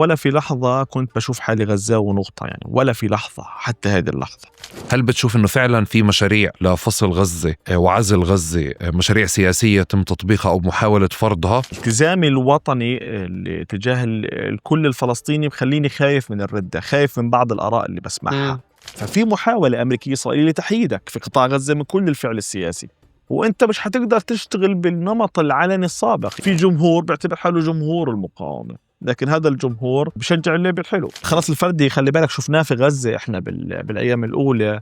ولا في لحظة كنت بشوف حالي غزاوي ونقطة، يعني ولا في لحظة حتى هذه اللحظة. هل بتشوف أنه فعلا في مشاريع لفصل غزة وعزل غزة، مشاريع سياسية تم تطبيقها أو محاولة فرضها؟ التزامي الوطني تجاه الكل الفلسطيني بخليني خايف من الردة، خايف من بعض الآراء اللي بسمعها. ففي محاولة أمريكية إسرائيلية لتحييدك في قطاع غزة من كل الفعل السياسي، وأنت مش هتقدر تشتغل بالنمط العلني السابق. في جمهور بيعتبر حاله جمهور المقاومة، لكن هذا الجمهور بشجع اللعب الحلو. خلاص الفردي خلي بالك شفناه في غزة إحنا بالأيام الأولى،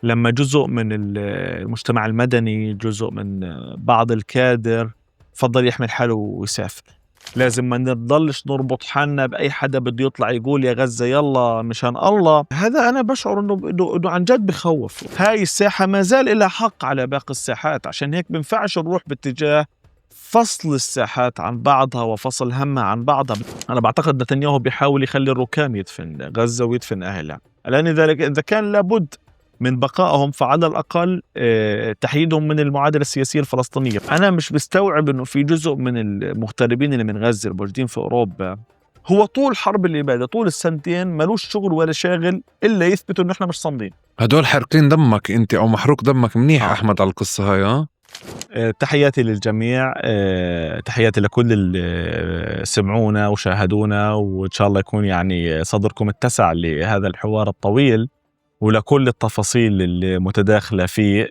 لما جزء من المجتمع المدني، جزء من بعض الكادر فضل يحمل حاله ويسافر. لازم ما نضلش نربط حالنا بأي حدا بده يطلع يقول يا غزة يلا مشان الله. هذا أنا بشعر إنه عن جد بخوف. هاي الساحة ما زال لها حق على باقي الساحات، عشان هيك بنفعش نروح باتجاه فصل الساحات عن بعضها وفصل همها عن بعضها. أنا بعتقد نتنياهو بيحاول يخلي الركام يدفن غزة ويدفن أهلها، لأن ذلك إذا كان لابد من بقائهم فعلى الأقل تحييدهم من المعادلة السياسية الفلسطينية. أنا مش مستوعب أنه في جزء من المغتربين اللي من غزة الموجودين في أوروبا هو طول حرب الإبادة طول السنتين ملوش شغل ولا شاغل إلا يثبتوا أنه إحنا مش صامدين. هدول حرقين دمك أنت أو محروق دمك منيح أحمد على القصة هاي. تحياتي للجميع، تحياتي لكل اللي سمعونا وشاهدونا، وإن شاء الله يكون يعني صدركم اتسع لهذا الحوار الطويل ولكل التفاصيل المتداخلة فيه.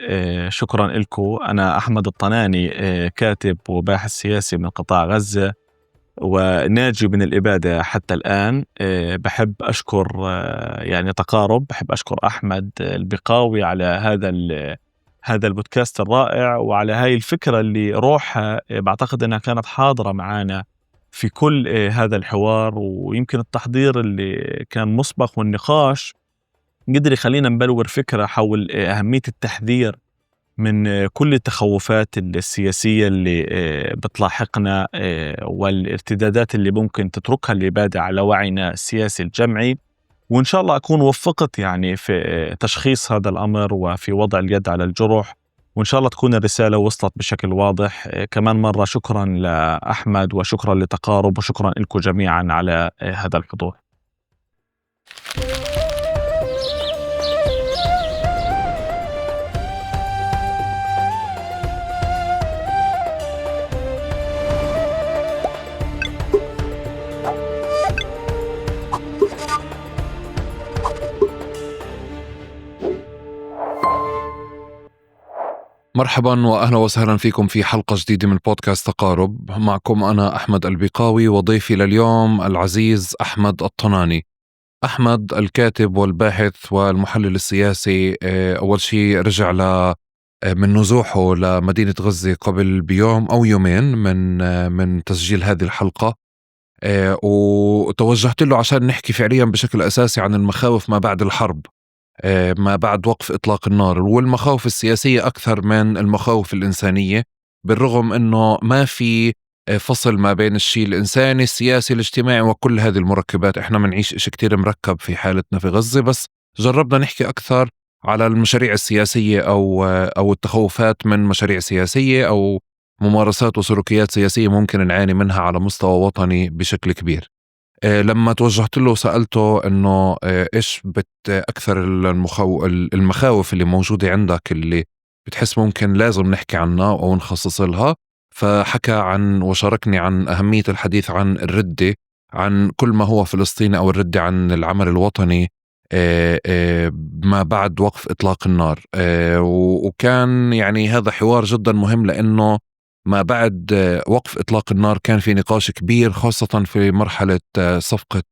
شكرا لكم. أنا أحمد الطناني، كاتب وباحث سياسي من قطاع غزة وناجي من الإبادة حتى الآن. بحب أشكر يعني تقارب، بحب أشكر أحمد البقاوي على هذا البودكاست الرائع وعلى هاي الفكرة اللي روحها بعتقد أنها كانت حاضرة معنا في كل هذا الحوار، ويمكن التحضير اللي كان مسبق والنقاش قدر يخلينا نبلور فكرة حول أهمية التحذير من كل التخوفات السياسية اللي بتلاحقنا والارتدادات اللي ممكن تتركها الإبادة على وعينا السياسي الجمعي. وإن شاء الله أكون وفقت يعني في تشخيص هذا الأمر وفي وضع اليد على الجرح، وإن شاء الله تكون الرسالة وصلت بشكل واضح. كمان مرة شكرا لأحمد وشكرا لتقارب وشكرا لكم جميعا على هذا الحضور. مرحبا وأهلا وسهلا فيكم في حلقة جديدة من بودكاست تقارب. معكم أنا أحمد البقاوي وضيفي لليوم العزيز أحمد الطناني. أحمد الكاتب والباحث والمحلل السياسي. أول شيء رجع من نزوحه لمدينة غزة قبل بيوم أو يومين من تسجيل هذه الحلقة، وتوجهت له عشان نحكي فعليا بشكل أساسي عن المخاوف ما بعد الحرب، ما بعد وقف إطلاق النار، والمخاوف السياسية أكثر من المخاوف الإنسانية، بالرغم أنه ما في فصل ما بين الشيء الإنساني السياسي الاجتماعي وكل هذه المركبات. إحنا منعيش إشي كتير مركب في حالتنا في غزة، بس جربنا نحكي أكثر على المشاريع السياسية أو التخوفات من مشاريع سياسية أو ممارسات وسلوكيات سياسية ممكن نعاني منها على مستوى وطني بشكل كبير. لما توجهت له سألته إنه إيش أكثر المخاوف اللي موجودة عندك اللي بتحس ممكن لازم نحكي عنها أو نخصص لها، فحكى عن وشاركني عن أهمية الحديث عن الردة عن كل ما هو فلسطيني أو الردة عن العمل الوطني ما بعد وقف إطلاق النار. وكان يعني هذا حوار جدا مهم، لأنه ما بعد وقف إطلاق النار كان في نقاش كبير، خاصة في مرحلة صفقة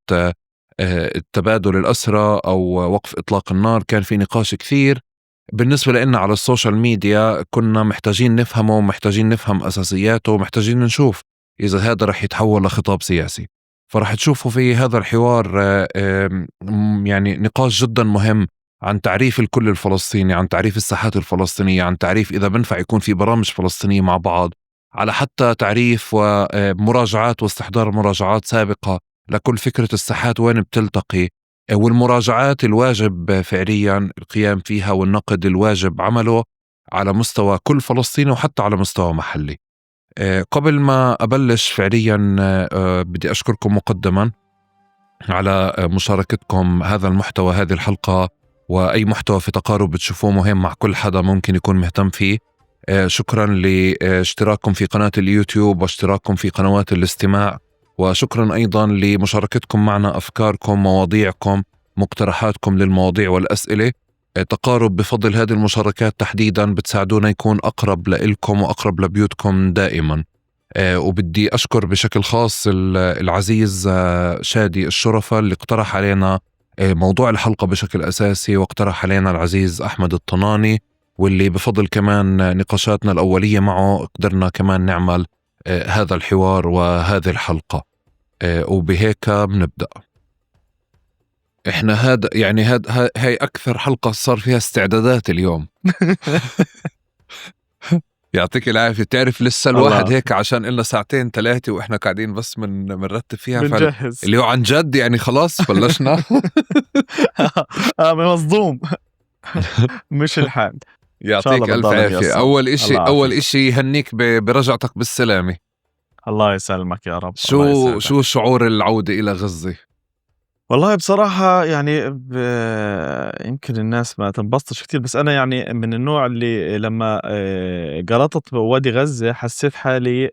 التبادل الأسرى أو وقف إطلاق النار. كان في نقاش كثير بالنسبة لنا على السوشيال ميديا، كنا محتاجين نفهمه، محتاجين نفهم أساسياته، محتاجين نشوف إذا هذا رح يتحول لخطاب سياسي. فرح تشوفوا في هذا الحوار يعني نقاش جدا مهم عن تعريف الكل الفلسطيني، عن تعريف الساحات الفلسطينية، عن تعريف إذا بنفع يكون في برامج فلسطينية مع بعض، على حتى تعريف ومراجعات واستحضار مراجعات سابقة لكل فكرة الساحات وين بتلتقي، والمراجعات الواجب فعليا القيام فيها والنقد الواجب عمله على مستوى كل فلسطيني وحتى على مستوى محلي. قبل ما أبلش فعليا بدي أشكركم مقدما على مشاركتكم هذا المحتوى، هذه الحلقة، وأي محتوى في تقارب بتشوفوه مهم مع كل حدا ممكن يكون مهتم فيه. شكرا لاشتراككم في قناة اليوتيوب واشتراككم في قنوات الاستماع، وشكرا أيضا لمشاركتكم معنا أفكاركم، مواضيعكم، مقترحاتكم للمواضيع والأسئلة. تقارب بفضل هذه المشاركات تحديدا بتساعدونا يكون أقرب لإلكم وأقرب لبيوتكم دائما. وبدي أشكر بشكل خاص العزيز شادي الشرفة اللي اقترح علينا موضوع الحلقة بشكل أساسي، واقترح علينا العزيز أحمد الطناني، واللي بفضل كمان نقاشاتنا الأولية معه قدرنا كمان نعمل هذا الحوار وهذه الحلقة. وبهيك بنبدأ. احنا هذا يعني هاي أكثر حلقة صار فيها استعدادات اليوم. يعطيك العافية. تعرف لسه الواحد هيك عشان إلنا 2-3 وإحنا قاعدين بس منرتب فيها بنجهز اللي هو عن جد يعني خلاص بلشنا. مصدوم. مش الحال. يعطيك ألف عافية. أول إشي هنيك برجعتك بالسلامة. الله يسلمك يا رب. شو شعور العودة إلى غزة؟ والله بصراحة يعني يمكن الناس ما تنبسطش كتير، بس أنا يعني من النوع اللي لما قرطت بوادي غزة حسيت حالي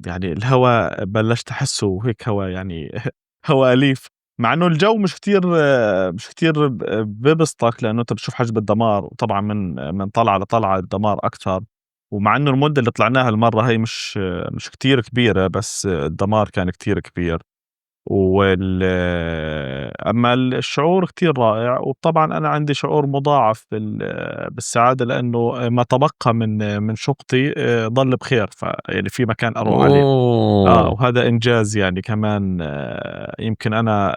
يعني الهواء بلشت أحسه هيك هواء يعني هواء أليف، مع إنه الجو مش كتير ببسطك، لأنه أنت بتشوف حجم الدمار، وطبعا من طلعة لطلعة الدمار أكتر. ومع إنه المدة اللي طلعناها المرة هي مش كتير كبيرة، بس الدمار كان كتير كبير. أما الشعور كتير رائع، وطبعا أنا عندي شعور مضاعف بالسعادة، لأنه ما تبقى من شقتي ضل بخير، يعني في مكان أروح عليه. وهذا إنجاز يعني كمان. يمكن أنا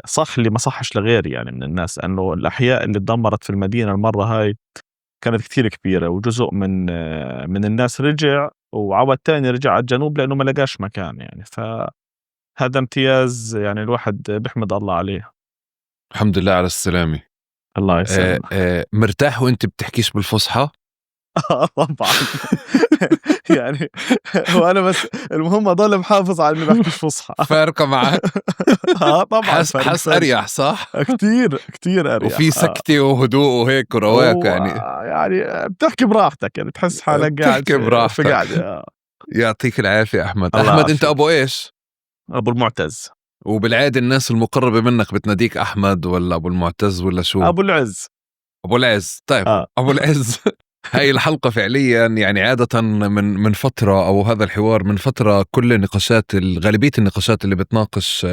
صح اللي ما صحش لغيري يعني من الناس، أنه الأحياء اللي تدمرت في المدينة المرة هاي كانت كتير كبيرة، وجزء من الناس رجع، وعوض تاني رجع على الجنوب لأنه ما لقاش مكان يعني. هذا امتياز يعني الواحد بيحمد الله عليه. الحمد لله على السلامة. الله يسلمك. مرتاح وانت بتحكيش بالفصحى؟ طبعا. يعني وانا بس المهم اضل محافظ على اني بحكيش فصحى. فارقة معك؟ طبعا حس اريح صح؟ كتير اريح. وفي سكتة وهدوء وهيك ورواق يعني بتحكي براحتك، يعني تحس حالك قاعد في قاعدة. يعطيك العافية أحمد انت ابو ايش؟ ابو المعتز. وبالعادة الناس المقربة منك بتناديك أحمد ولا أبو المعتز ولا شو؟ أبو العز. أبو العز. طيب أبو العز. هاي الحلقة فعليا يعني عادة من فترة، أو هذا الحوار من فترة، كل غالبية النقاشات اللي بتناقش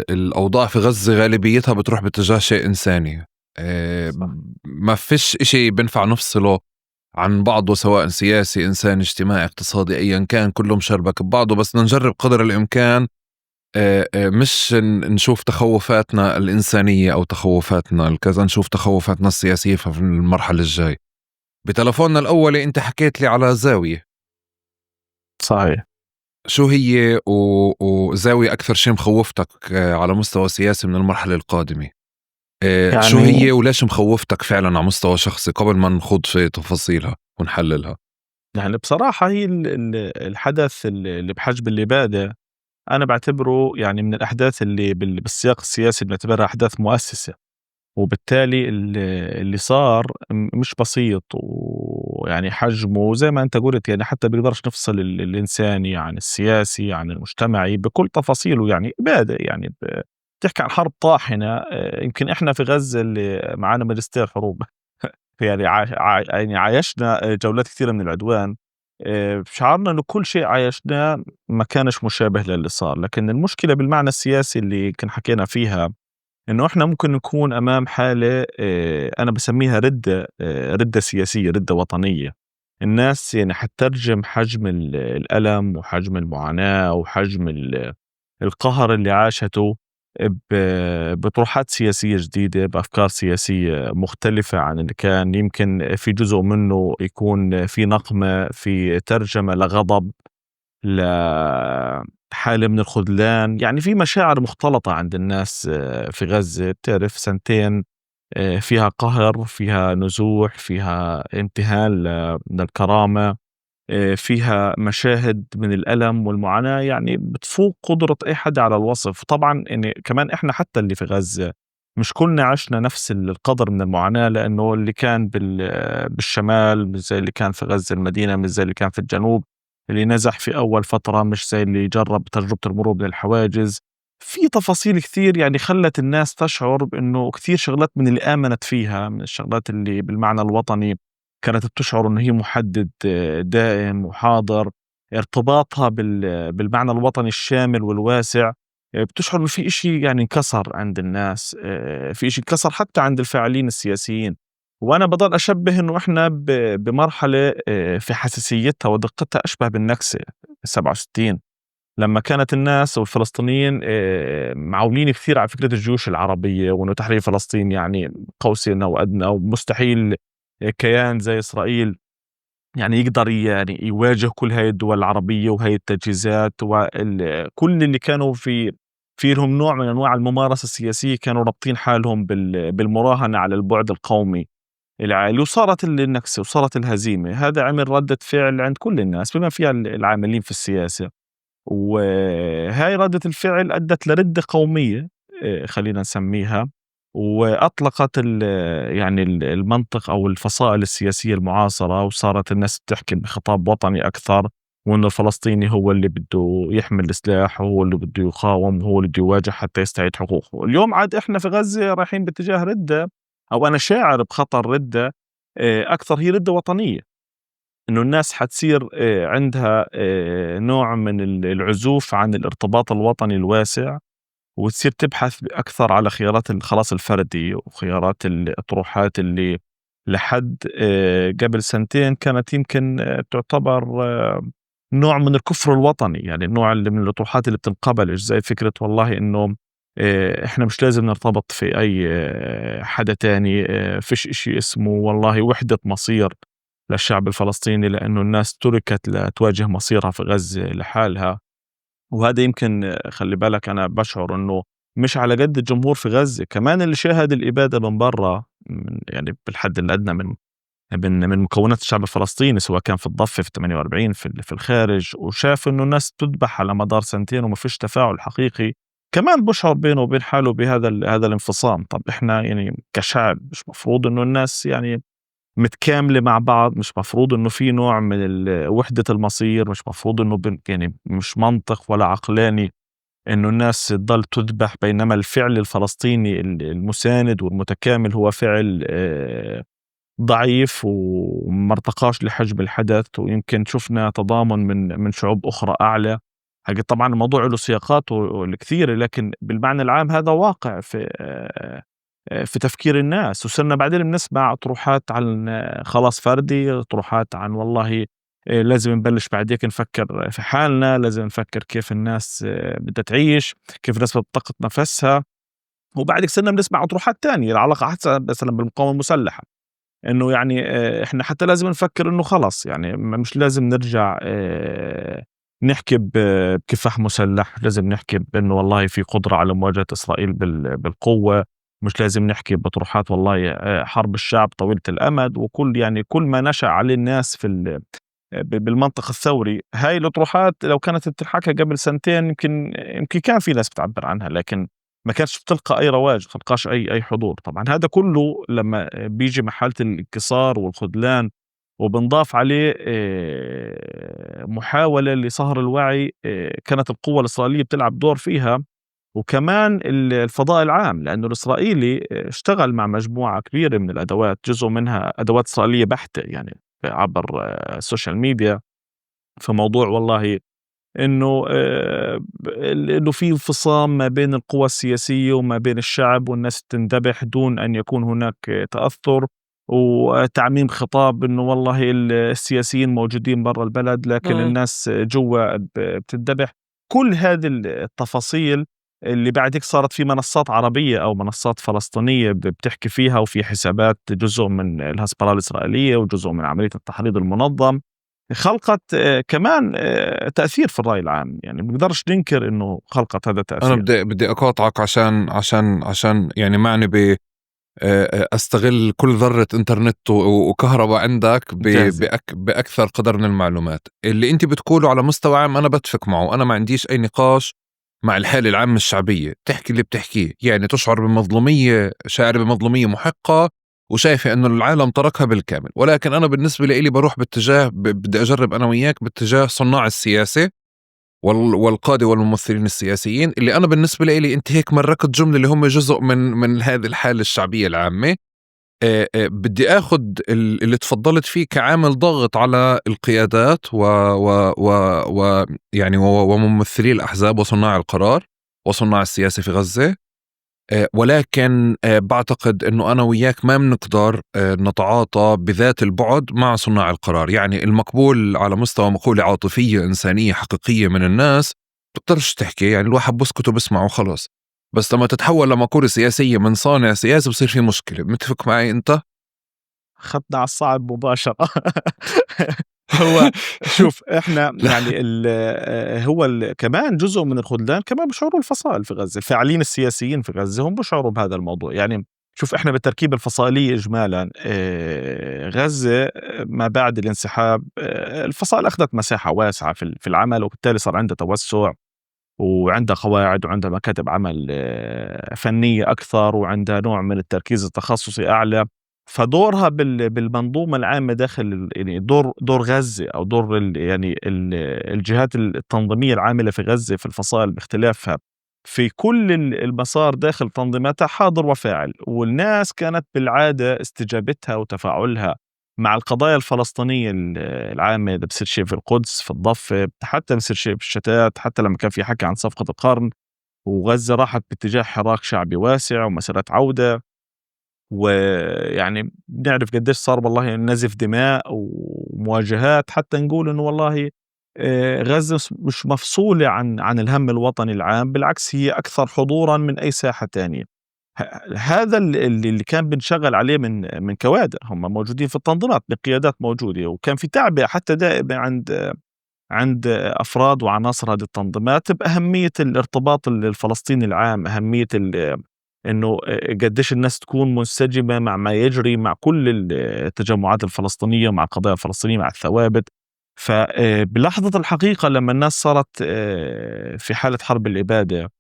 الأوضاع في غزة غالبيتها بتروح باتجاه شيء إنساني. ما فيش إشي بنفع نفصله عن بعضه، سواء سياسي، إنساني، اجتماعي، اقتصادي، أيا كان، كله مشربك ببعضه. بس نجرب قدر الإمكان مش نشوف تخوفاتنا الإنسانية أو تخوفاتنا الكذا، نشوف تخوفاتنا السياسية في المرحلة الجاي. بتلفوننا الأولي أنت حكيت لي على زاوية. صحيح. شو هي وزاوية أكثر شيء مخوفتك على مستوى سياسي من المرحلة القادمة؟ يعني شو هي وليش مخوفتك فعلا على مستوى شخصي، قبل ما نخوض في تفاصيلها ونحللها؟ يعني بصراحة هي الحدث اللي بحجم الإبادة أنا بعتبره يعني من الأحداث اللي بالسياق السياسي بنعتبرها أحداث مؤسسة، وبالتالي اللي صار مش بسيط، ويعني حجمه زي ما أنت قلت يعني حتى بيقدرش نفصل الإنساني عن السياسي عن المجتمعي بكل تفاصيله. يعني إبادة، يعني بتحكي عن حرب طاحنة. يمكن إحنا في غزة اللي معانا ماجستير حروب يعني يعني عايشنا جولات كثيرة من العدوان. شعرنا إنه كل شيء عايشناه ما كانش مشابه للي صار، لكن المشكلة بالمعنى السياسي اللي كنا حكينا فيها إنه إحنا ممكن نكون أمام حالة أنا بسميها ردة سياسية، ردة وطنية. الناس يعني حتترجم حجم الألم وحجم المعاناة وحجم القهر اللي عاشته بطروحات سياسية جديدة، بأفكار سياسية مختلفة عن اللي كان. يمكن في جزء منه يكون في نقمة، في ترجمة لغضب، لحالة من الخذلان. يعني في مشاعر مختلطة عند الناس في غزة. بتعرف 2 فيها قهر، فيها نزوح، فيها امتهان من الكرامة، فيها مشاهد من الألم والمعاناة يعني بتفوق قدرة أي حدا على الوصف. طبعا يعني كمان إحنا حتى اللي في غزة مش كلنا عشنا نفس القدر من المعاناة، لأنه اللي كان بالشمال مش زي اللي كان في غزة المدينة، مش زي اللي كان في الجنوب. اللي نزح في أول فترة مش زي اللي جرب تجربة المرور بين الحواجز. في تفاصيل كثير يعني خلت الناس تشعر بأنه كثير شغلات من اللي آمنت فيها، من الشغلات اللي بالمعنى الوطني كانت بتشعر إنه هي محدد دائم وحاضر. ارتباطها بالمعنى الوطني الشامل والواسع، بتشعر إنه في إشي يعني انكسر عند الناس، في إشي انكسر حتى عند الفاعلين السياسيين. وأنا بضل أشبه إنه إحنا بمرحلة في حساسيتها ودقتها أشبه بالنكسة 67، لما كانت الناس والفلسطينيين معولين كثير على فكرة الجيوش العربية، وإنه تحرير فلسطين يعني قوسين أو أدنى، ومستحيل كيان زي إسرائيل يعني يقدر يعني يواجه كل هاي الدول العربية وهاي التجهيزات، وكل اللي كانوا في لهم نوع من أنواع الممارسة السياسية كانوا رابطين حالهم بالمراهنة على البعد القومي العالي. وصارت النكسة وصارت الهزيمة. هذا عمل ردة فعل عند كل الناس بما فيها العاملين في السياسة، وهاي ردة الفعل أدت لردة قومية خلينا نسميها، وأطلقت يعني المنطق أو الفصائل السياسية المعاصرة، وصارت الناس بتحكي بخطاب وطني أكثر، وإنه الفلسطيني هو اللي بده يحمل السلاح، وهو اللي بده يقاوم، وهو اللي بده يواجه حتى يستعيد حقوقه. اليوم عاد إحنا في غزة رايحين باتجاه ردة، أو أنا شاعر بخطر ردة أكثر، هي ردة وطنية. إنه الناس حتصير عندها نوع من العزوف عن الارتباط الوطني الواسع، وتصير تبحث أكثر على خيارات الخلاص الفردي وخيارات الأطروحات اللي لحد قبل سنتين كانت يمكن تعتبر نوع من الكفر الوطني. يعني النوع اللي من الأطروحات اللي بتنقبلش، زي فكرة والله إنه إحنا مش لازم نرتبط في أي حدا تاني، فيش إشي اسمه والله وحدة مصير للشعب الفلسطيني، لأنه الناس تركت لتواجه مصيرها في غزة لحالها. وهذا يمكن خلي بالك أنا بشعر أنه مش على قد الجمهور في غزة، كمان اللي شاهد الإبادة من برا، يعني بالحد الأدنى من مكونات الشعب الفلسطيني، سواء كان في الضفة في 48 في الخارج، وشاف أنه الناس تذبح على مدار سنتين وما فيش تفاعل حقيقي، كمان بشعر بينه وبين حاله بهذا هذا الانفصام. طب إحنا يعني كشعب مش مفروض أنه الناس يعني متكاملة مع بعض؟ مش مفروض إنه في نوع من وحدة المصير؟ مش مفروض إنه يعني مش منطق ولا عقلاني إنه الناس تضل تذبح، بينما الفعل الفلسطيني المساند والمتكامل هو فعل ضعيف وما ارتقاش لحجم الحدث، ويمكن شفنا تضامن من شعوب أخرى أعلى. حقيقة طبعا الموضوع له سياقاته الكثيرة، لكن بالمعنى العام هذا واقع في تفكير الناس. وصرنا بعدين بنسمع أطروحات عن خلاص فردي، أطروحات عن والله لازم نبلش بعديك نفكر في حالنا، لازم نفكر كيف الناس بدها تعيش، كيف الناس بتلتقط نفسها. وبعدك صرنا بنسمع أطروحات تانية العلاقة حتى مثلا بالمقاومة المسلحة، إنه يعني إحنا حتى لازم نفكر إنه خلاص يعني مش لازم نرجع نحكي بكفاح مسلح، لازم نحكي بأنه والله في قدرة على مواجهة إسرائيل بالقوة. مش لازم نحكي بطروحات والله حرب الشعب طويلة الأمد، وكل يعني كل ما نشأ عليه الناس بالمنطق الثوري. هاي الأطروحات لو كانت بتنحكى قبل سنتين يمكن كان في ناس بتعبر عنها، لكن ما كانش بتلقى أي رواج، تلقاش أي حضور. طبعا هذا كله لما بيجي محالة الانكسار والخذلان، وبنضاف عليه محاولة لصهر الوعي كانت القوة الإسرائيلية بتلعب دور فيها، وكمان الفضاء العام، لأنه الإسرائيلي اشتغل مع مجموعة كبيرة من الأدوات، جزء منها أدوات إسرائيلية بحتة يعني عبر السوشيال ميديا، في موضوع والله إنه في انفصام ما بين القوى السياسية وما بين الشعب، والناس تندبح دون أن يكون هناك تأثر، وتعميم خطاب إنه والله السياسيين موجودين برا البلد لكن إمم. الناس جوا بتندبح. كل هذه التفاصيل اللي بعدك صارت في منصات عربية أو منصات فلسطينية بتحكي فيها، وفي حسابات جزء من الهسبرة الإسرائيلية وجزء من عملية التحريض المنظم، خلقت كمان تأثير في الرأي العام. يعني ما بنقدرش ننكر إنه خلقت هذا أنا التأثير. بدي أقاطعك عشان يعني معني أستغل كل ذرة إنترنت وكهرباء عندك ممتازة. بأكثر قدر من المعلومات. اللي أنت بتقوله على مستوى عام أنا بتفق معه، أنا ما عنديش أي نقاش مع الحالة العامة الشعبية، تحكي اللي بتحكيه، يعني تشعر بمظلومية، شاعر بمظلومية محقة وشايفة أنه العالم تركها بالكامل. ولكن أنا بالنسبة لي بروح باتجاه بدي أجرب أنا وياك باتجاه صناع السياسة والقادة والممثلين السياسيين، اللي أنا بالنسبة لي أنت هيك مركت جملة اللي هم جزء من هذه الحالة الشعبية العامة. بدي آخد اللي تفضلت فيه كعامل ضغط على القيادات يعني وممثلي الأحزاب وصناع القرار وصناع السياسة في غزة. ولكن بعتقد أنه أنا وياك ما بنقدر نتعاطى بذات البعد مع صناع القرار. يعني المقبول على مستوى مقولة عاطفية إنسانية حقيقية من الناس بتقدرش تحكي، يعني الواحد بسكت وبسمع وخلاص. بس لما تتحول لمقولة سياسية من صانع سياسي بصير في مشكلة. متفق معي أنت؟ خدنا على الصعب مباشرة. هو شوف إحنا يعني هو كمان جزء من الخذلان كمان بيشعروا الفصائل في غزة، الفاعلين السياسيين في غزة هم بيشعروا بهذا الموضوع. يعني شوف إحنا بالتركيبة الفصائلية إجمالًا غزة ما بعد الانسحاب الفصائل أخذت مساحة واسعة في العمل، وبالتالي صار عندها توسُّع وعندها قواعد وعندها مكاتب عمل فنية أكثر، وعندها نوع من التركيز التخصصي أعلى. فدورها بالمنظومة العامة داخل يعني دور غزة أو دور الجهات التنظيمية العاملة في غزة في الفصائل باختلافها في كل المسار داخل تنظيماتها حاضر وفاعل. والناس كانت بالعادة استجابتها وتفاعلها مع القضايا الفلسطينية العامة، إذا بصير شيء في القدس في الضفة، حتى بصير شيء في الشتات، حتى لما كان في حكي عن صفقة القرن وغزة راحت باتجاه حراك شعبي واسع ومسيرة عودة. ويعني بنعرف قديش صار والله نزف دماء ومواجهات، حتى نقول إنه والله غزة مش مفصولة عن الهم الوطني العام، بالعكس هي أكثر حضورا من أي ساحة تانية. هذا اللي كان بنشغل عليه من كوادر هم موجودين في التنظيمات بقيادات موجودة، وكان في تعبئة حتى دائمة عند أفراد وعناصر هذه التنظيمات بأهمية الارتباط الفلسطيني العام، أهمية إنه قديش الناس تكون منسجمة مع ما يجري مع كل التجمعات الفلسطينية، مع القضايا الفلسطينية، مع الثوابت. فبلحظة الحقيقة لما الناس صارت في حالة حرب الإبادة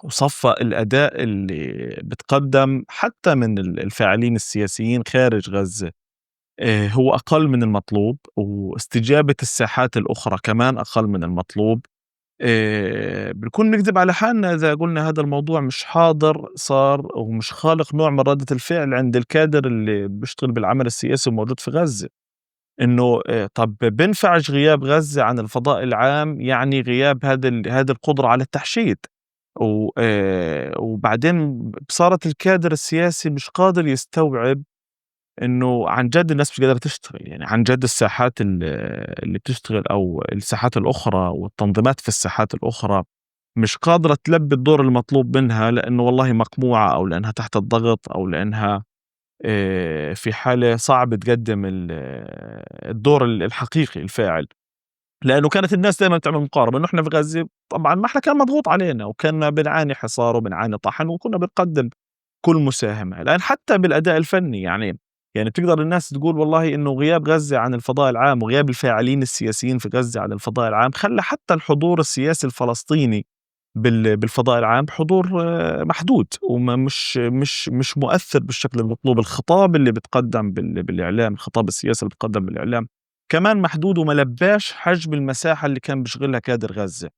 وصفى الأداء اللي بتقدم حتى من الفاعلين السياسيين خارج غزة هو أقل من المطلوب، واستجابة الساحات الأخرى كمان أقل من المطلوب. بنكون نكذب على حالنا إذا قلنا هذا الموضوع مش حاضر صار ومش خالق نوع من ردة الفعل عند الكادر اللي بيشتغل بالعمل السياسي وموجود في غزة. إنه طب بينفعش غياب غزة عن الفضاء العام يعني غياب هذه القدرة على التحشيد. وبعدين صارت الكادر السياسي مش قادر يستوعب إنه عن جد الناس مش قادرة تشتغل، يعني عن جد الساحات اللي بتشتغل أو الساحات الأخرى والتنظيمات في الساحات الأخرى مش قادرة تلبي الدور المطلوب منها، لأنه والله مقموعة أو لأنها تحت الضغط أو لأنها في حالة صعب تقدم الدور الحقيقي الفاعل. لأنه كانت الناس دايمًا تعمل مقاربة إنه إحنا في غزة طبعًا ما إحنا كان مضغوط علينا وكنا بنعاني حصار وبنعاني طحن وكنا بنقدم كل مساهمة. لأن حتى بالأداء الفني يعني بتقدر الناس تقول والله إنه غياب غزة عن الفضاء العام وغياب الفاعلين السياسيين في غزة عن الفضاء العام خلى حتى الحضور السياسي الفلسطيني بالفضاء العام حضور محدود مش مؤثر بالشكل المطلوب. الخطاب اللي بتقدم بالإعلام، الخطاب السياسي اللي بتقدم بالإعلام كمان محدود وما لباش حجم المساحة اللي كان بيشغلها كادر غزة.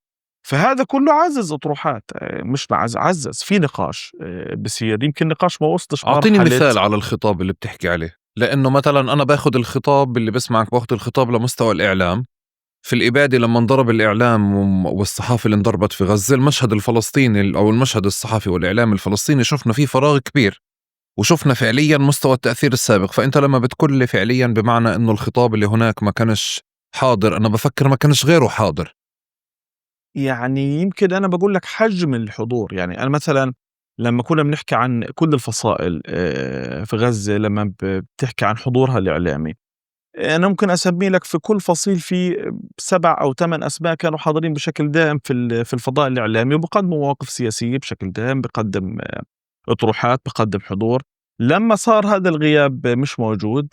فهذا كله عزز أطروحات مش عزز في نقاش بصير، يمكن نقاش ما وصلش أعطيني مرحلة. مثال على الخطاب اللي بتحكي عليه، لأنه مثلا أنا باخد الخطاب اللي بسمعك، باخد الخطاب لمستوى الإعلام. في الإبادة لما انضرب الإعلام والصحافة اللي انضربت في غزة، المشهد الفلسطيني أو المشهد الصحفي والإعلام الفلسطيني شفنا فيه فراغ كبير، وشفنا فعليا مستوى التأثير السابق. فأنت لما بتقول لي فعليا بمعنى أنه الخطاب اللي هناك ما كانش حاضر، أنا بفكر ما كانش غيره حاضر. يعني يمكن أنا باقول لك حجم الحضور. يعني أنا مثلًا لمّا كنا بنحكي عن كل الفصائل في غزة لمّا بتحكي عن حضورها الإعلامي، أنا ممكن أسمي لك في كل فصيل في 7 أو 8 أسماء كانوا حاضرين بشكل دائم في الفضاء الإعلامي وبيقدموا مواقف سياسية بشكل دائم، بيقدم أطروحات، بيقدم حضور. لما صار هذا الغياب مش موجود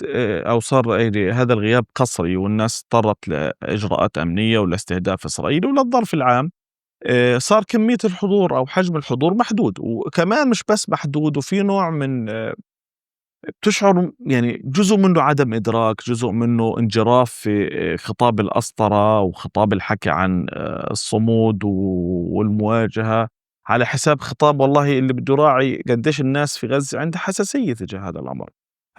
أو صار هذا الغياب قسري والناس اضطرت لإجراءات أمنية ولاستهداف إسرائيل وللظرف العام، صار كمية الحضور أو حجم الحضور محدود، وكمان مش بس محدود وفي نوع من بتشعر يعني جزء منه عدم إدراك، جزء منه انجراف في خطاب الأسطرة وخطاب الحكي عن الصمود والمواجهة، على حساب خطاب والله اللي بده يراعي قديش الناس في غزة عندها حساسية تجاه هذا الأمر.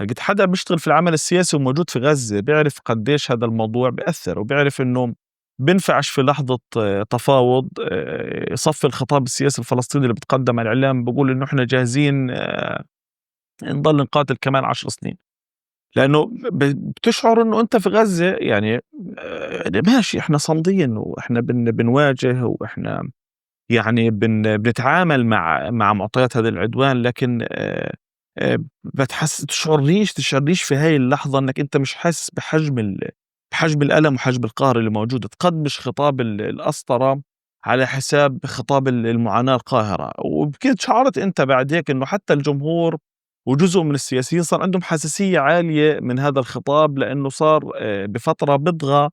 قد حدا بيشتغل في العمل السياسي وموجود في غزة بيعرف قديش هذا الموضوع بيأثر، وبيعرف إنه بنفعش في لحظة تفاوض يصفي الخطاب السياسي الفلسطيني اللي بتقدم على الإعلام بيقول إنه إحنا جاهزين نضل نقاتل كمان 10 سنين. لأنه بتشعر إنه أنت في غزة يعني ماشي إحنا صامدين وإحنا بنواجه وإحنا يعني بنتعامل مع معطيات هذا العدوان، لكن تشعرنيش في هاي اللحظة إنك أنت مش حاسس بحجم الألم وحجم القهر اللي موجود، تقدمش خطاب الأسطرة على حساب خطاب المعاناة القاهرة. وبكده شعرت أنت بعد هيك إنه حتى الجمهور وجزء من السياسيين صار عندهم حساسية عالية من هذا الخطاب، لأنه صار بفترة بضغى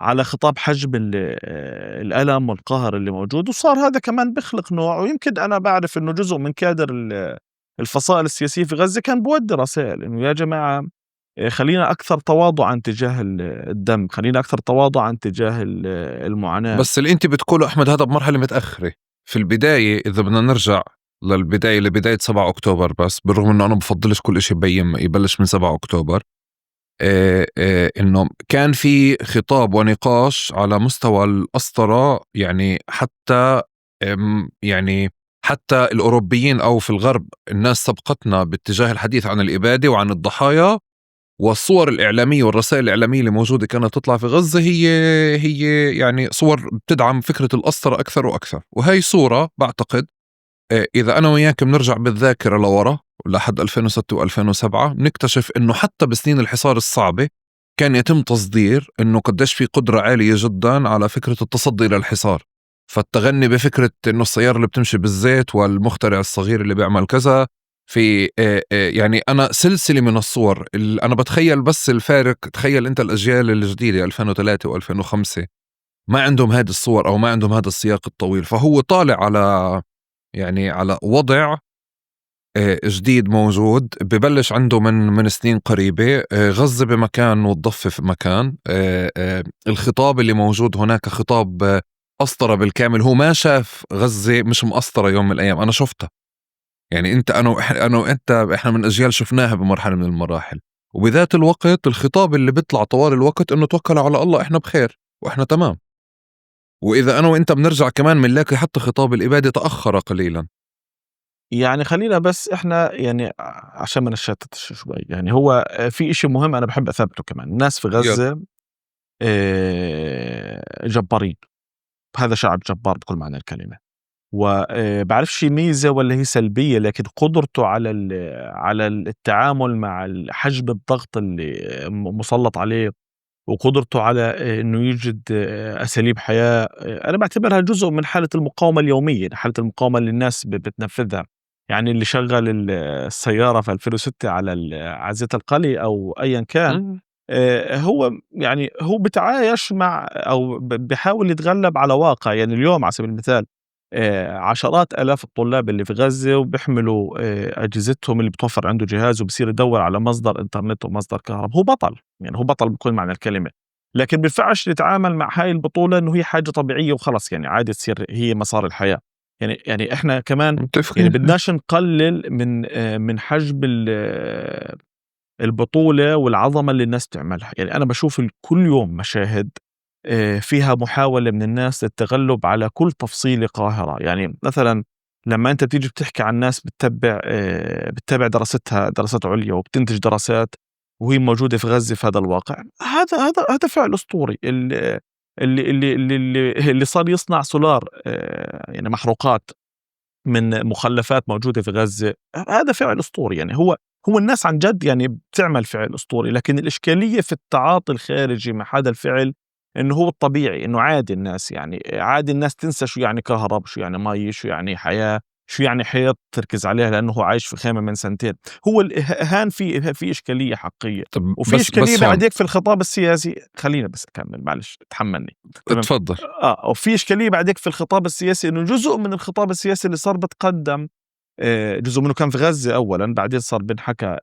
على خطاب حجم الألم والقهر اللي موجود، وصار هذا كمان بيخلق نوع. ويمكن أنا بعرف إنه جزء من كادر الفصائل السياسية في غزة كان بودي رسائل إنه يا جماعة خلينا أكثر تواضعا تجاه الدم، خلينا أكثر تواضعا تجاه المعاناة. بس اللي انت بتقوله احمد هذا بمرحله متاخره. في البدايه اذا بدنا نرجع لبدايه 7 اكتوبر، بس بالرغم انه انا بفضلش كل شيء يبلش من 7 اكتوبر، انه كان في خطاب ونقاش على مستوى الأسطرة، يعني حتى الأوروبيين أو في الغرب الناس سبقتنا باتجاه الحديث عن الإبادة وعن الضحايا، والصور الإعلامية والرسائل الإعلامية اللي موجودة كانت تطلع في غزة هي يعني صور بتدعم فكرة الأسطرة أكثر وأكثر. وهي صورة بعتقد إذا أنا وياك بنرجع بالذاكرة لورا لحد 2006 و2007 بنكتشف إنه حتى بسنين الحصار الصعبة كان يتم تصدير إنه قديش في قدرة عالية جدا على فكرة التصدي للحصار. فالتغني بفكرة إنه السيارة اللي بتمشي بالزيت والمخترع الصغير اللي بيعمل كذا في يعني أنا سلسلة من الصور أنا بتخيل بس الفارق. تخيل أنت الأجيال الجديدة 2003 و2005 ما عندهم هذه الصور أو ما عندهم هذا السياق الطويل، فهو طالع على وضع جديد موجود ببلش عنده من سنين قريبة. غزة بمكان والضفة في مكان. الخطاب اللي موجود هناك خطاب أسطرة بالكامل. هو ما شاف غزة مش مأسطرة يوم من الأيام، أنا شفتها. يعني أنا وإنت إحنا من أجيال شفناها بمرحلة من المراحل. وبذات الوقت الخطاب اللي بيطلع طوال الوقت إنه توكل على الله، إحنا بخير وإحنا تمام. وإذا أنا وإنت بنرجع كمان بنلاقي حتى خطاب الإبادة تأخر قليلا. يعني خلينا بس إحنا يعني عشان ما نشتتش شوي، يعني هو في إشي مهم أنا بحب أثبته كمان. الناس في غزة جبارين، هذا شعب جبار بكل معنى الكلمة، وبعرفش ميزة ولا هي سلبية، لكن قدرته على التعامل مع حجم الضغط اللي مسلط عليه، وقدرته على إنه يوجد أساليب حياة. أنا بعتبرها جزء من حالة المقاومة اليومية، حالة المقاومة اللي الناس بتنفذها. يعني اللي شغل السيارة في 2006 على زيت القلي أو أيا كان، هو بتعايش مع أو بحاول يتغلب على واقع. يعني اليوم على سبيل المثال عشرات آلاف الطلاب اللي في غزة وبيحملوا أجهزتهم اللي بتوفر عنده جهاز وبصير يدور على مصدر إنترنت ومصدر كهرباء. هو بطل، يعني هو بطل بكل معنى الكلمة. لكن بينفعش نتعامل مع هاي البطولة إنه هي حاجة طبيعية وخلص، يعني عادي تصير هي مسار الحياة. يعني إحنا كمان يعني بدناش نقلل من حجم البطولة والعظمة اللي الناس تعملها. يعني أنا بشوف كل يوم مشاهد فيها محاولة من الناس للتغلب على كل تفصيلة قاهرة. يعني مثلا لما أنت بتيجي بتحكي عن ناس بتتابع دراسات عليا وبتنتج دراسات وهي موجودة في غزة في هذا الواقع، هذا فعل أسطوري. اللي صار يصنع سولار يعني محروقات من مخلفات موجودة في غزة، هذا فعل أسطوري. يعني هو الناس عن جد يعني بتعمل فعل أسطوري، لكن الإشكالية في التعاطي الخارجي مع هذا الفعل، إنه هو الطبيعي إنه عادي الناس تنسى شو يعني كهرب، شو يعني مي، شو يعني حياة. شو يعني حيط تركز عليها لأنه هو عايش في خيمة من سنتين. هو هان في إشكالية حقيقية، طب وفي إشكالية بس هون بعد هيك في الخطاب السياسي. خلينا بس أكمل، معلش تحملني. تمام. اتفضل. وفي إشكالية بعد هيك في الخطاب السياسي، إنه جزء من الخطاب السياسي اللي صار بتقدم، جزء منه كان في غزة أولا، بعدين صار بنحكى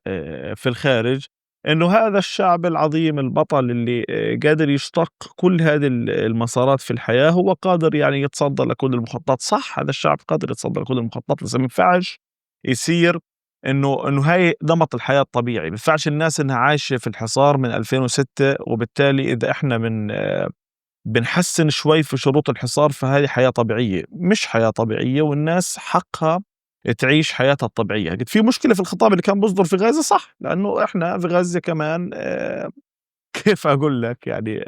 في الخارج، إنه هذا الشعب العظيم البطل اللي قادر يشتق كل هذه المسارات في الحياة، هو قادر يعني يتصدى لكل المخططات. صح، هذا الشعب قادر يتصدى لكل المخططات، بس ما ينفعش يصير إنه هاي نمط الحياة الطبيعي. ما ينفعش الناس إنها عايشة في الحصار من 2006، وبالتالي إذا إحنا بنحسن شوي في شروط الحصار فهذه حياة طبيعية. مش حياة طبيعية، والناس حقها تعيش حياتها الطبيعية. قد في مشكلة في الخطاب اللي كان بيصدر في غزة، صح، لأنه إحنا في غزة كمان كيف أقول لك يعني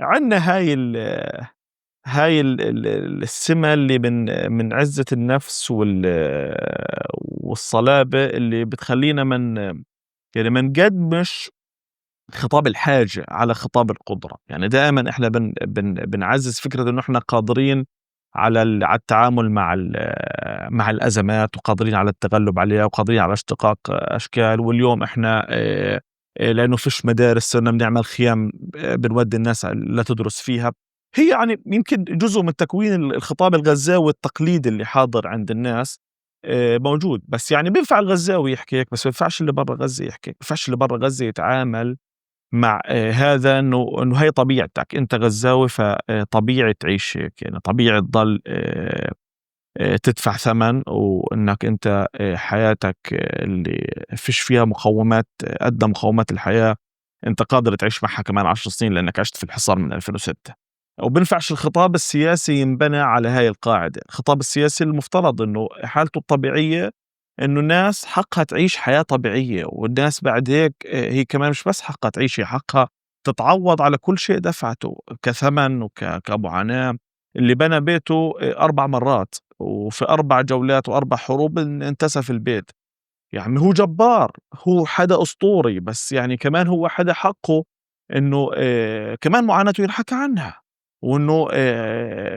عندنا هاي السمة اللي من عزة النفس والصلابة اللي بتخلينا يعني ما نقدمش خطاب الحاجة على خطاب القدرة. يعني دائما احنا بنعزز فكرة انه احنا قادرين على التعامل مع الازمات، وقادرين على التغلب عليها، وقادرين على اشتقاق اشكال. واليوم احنا لانه فيش مدارس صرنا بنعمل خيام بنودي الناس لا تدرس فيها. هي يعني يمكن جزء من تكوين الخطاب الغزاوي التقليدي اللي حاضر عند الناس موجود. بس يعني بينفع الغزاوي يحكي هيك، بس ما بينفعش اللي برا غزة يحكي. ما بينفعش اللي برا غزة يتعامل مع هذا، إنه هي طبيعتك، أنت غزاوي فطبيعي تعيش هيك. يعني طبيعي تضل تدفع ثمن، وإنك أنت حياتك اللي فيش فيها مقومات قد مقومات الحياة، أنت قادر تعيش معها كمان 10 سنين لأنك عشت في الحصار من 2006. وبنفعش الخطاب السياسي ينبنى على هاي القاعدة. الخطاب السياسي المفترض إنه حالته الطبيعية إنه الناس حقها تعيش حياة طبيعية، والناس بعد هيك هي كمان مش بس حقها تعيش، هي حقها تتعوض على كل شيء دفعته كثمن وكمعاناة. اللي بنى بيته 4 مرات وفي 4 جولات و4 حروب انتسف البيت، يعني هو جبار، هو حدا أسطوري، بس يعني كمان هو حدا حقه إنه كمان معاناته ينحكى عنها، وإنه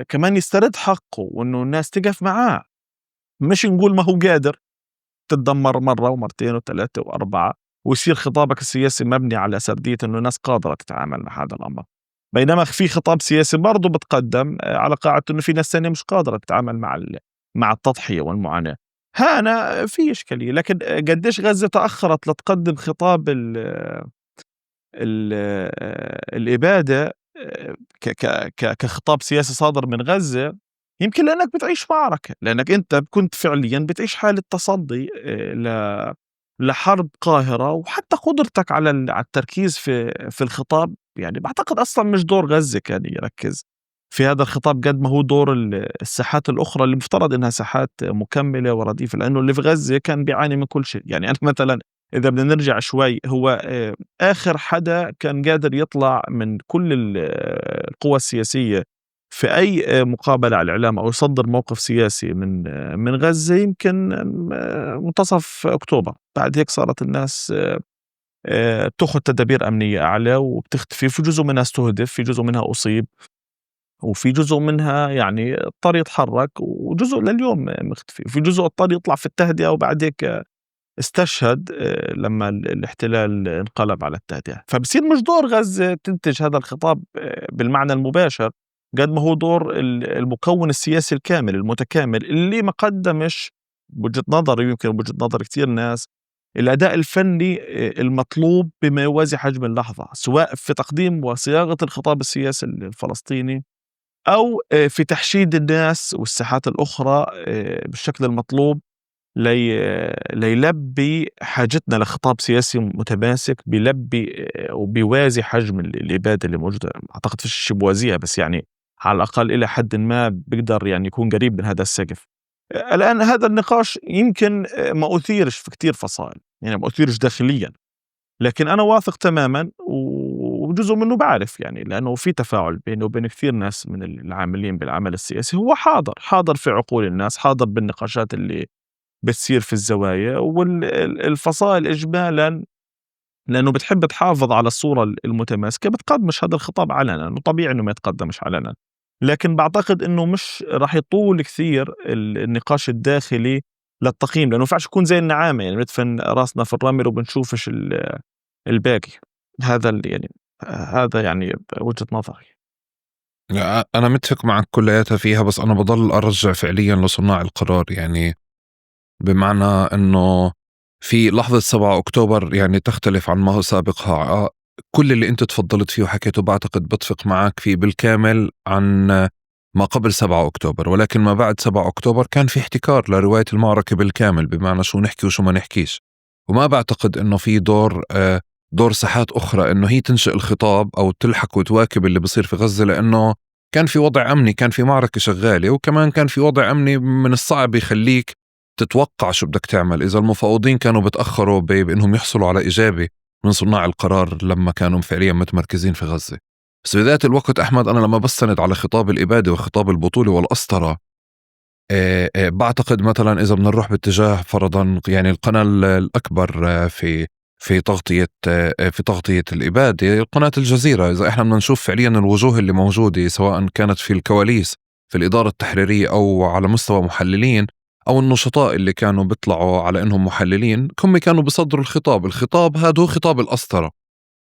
كمان يسترد حقه، وإنه الناس تقف معاه. مش نقول ما هو قادر، تتدمر مرة ومرتين وثلاثة وأربعة، ويصير خطابك السياسي مبني على سردية إنه الناس قادرة تتعامل مع هذا الأمر. بينما في خطاب سياسي برضه بتقدم على قاعدة إنه في ناس تانية مش قادرة تتعامل مع التضحية والمعاناة. هنا في إشكالية. لكن قديش غزة تأخرت لتقدم خطاب ال الإبادة كخطاب سياسي صادر من غزة؟ يمكن لأنك بتعيش معركة، لأنك أنت كنت فعليا بتعيش حالة تصدي لحرب قاهرة. وحتى قدرتك على التركيز في الخطاب، يعني بعتقد أصلا مش دور غزة كان يركز في هذا الخطاب قد ما هو دور الساحات الأخرى اللي مفترض إنها ساحات مكملة ورديفة، لأنه اللي في غزة كان بيعاني من كل شيء. يعني أنا مثلا إذا بدنا نرجع شوي، هو آخر حدا كان قادر يطلع من كل القوى السياسية في أي مقابلة على الإعلام أو يصدر موقف سياسي من غزة يمكن منتصف أكتوبر. بعد هيك صارت الناس بتأخذ تدابير أمنية أعلى وبتختفي. في جزء منها استهدف، في جزء منها أصيب، وفي جزء منها يعني اضطر يتحرك، وجزء لليوم مختفي، وفي جزء اضطر يطلع في التهدئة وبعد هيك استشهد لما الاحتلال انقلب على التهدئة. فبصير مش دور غزة تنتج هذا الخطاب بالمعنى المباشر قد ما هو دور المكون السياسي الكامل المتكامل اللي ما قدمش بوجهة نظري، يمكن بوجهة نظر كتير ناس، الأداء الفني المطلوب بما يوازي حجم اللحظة، سواء في تقديم وصياغة الخطاب السياسي الفلسطيني، أو في تحشيد الناس والساحات الأخرى بالشكل المطلوب ليلبي حاجتنا لخطاب سياسي متماسك بيلبي وبيوازي حجم الإبادة اللي موجودة. أعتقد فيش شيء بوازيها، بس يعني على الأقل إلى حد ما بيقدر يعني يكون قريب من هذا السقف. الآن هذا النقاش يمكن ما أثيرش في كتير فصائل، يعني ما أثيرش داخليا، لكن أنا واثق تماما وجزء منه بعرف، يعني لأنه في تفاعل بينه وبين كثير ناس من العاملين بالعمل السياسي، هو حاضر في عقول الناس، حاضر بالنقاشات اللي بتصير في الزوايا والفصائل إجمالا، لأنه بتحب تحافظ على الصورة المتماسكة، بتقدمش هذا الخطاب علنا، وطبيعي إنه ما يتقدمش علنا. لكن بعتقد إنه مش راح يطول كثير النقاش الداخلي للتقييم، لأنه ينفعش يكون زي النعامة يعني بندفن راسنا في الرمل وبنشوفش الباقي. يعني هذا يعني وجهة نظري. أنا متفق معك كلياتها فيها، بس أنا بضل أرجع فعليا لصناع القرار. يعني بمعنى أنه في لحظة 7 أكتوبر يعني تختلف عن ما هو سابقها. كل اللي أنت تفضلت فيه وحكيته بعتقد بتفق معك فيه بالكامل عن ما قبل 7 أكتوبر، ولكن ما بعد 7 أكتوبر كان في احتكار لرواية المعركة بالكامل، بمعنى شو نحكي وشو ما نحكيش. وما بعتقد أنه في دور ساحات أخرى أنه هي تنشئ الخطاب أو تلحق وتواكب اللي بصير في غزة، لأنه كان في وضع أمني، كان في معركة شغالة، وكمان كان في وضع أمني من الصعب يخليك تتوقع شو بدك تعمل. إذا المفاوضين كانوا بتأخروا بأنهم يحصلوا على إجابة من صناع القرار لما كانوا فعليا متمركزين في غزة. بس بذات الوقت أحمد، أنا لما بستند على خطاب الإبادة وخطاب البطولة والأسطرة، بعتقد مثلا إذا بدنا نروح باتجاه فرضا يعني القناة الأكبر في تغطية الإبادة، قناة الجزيرة. إذا إحنا بدنا نشوف فعليا الوجوه اللي موجودة سواء كانت في الكواليس في الإدارة التحريرية أو على مستوى محللين أو النشطاء اللي كانوا بيطلعوا على إنهم محللين، هم كانوا بيصدروا الخطاب هذا هو خطاب الأسطرة.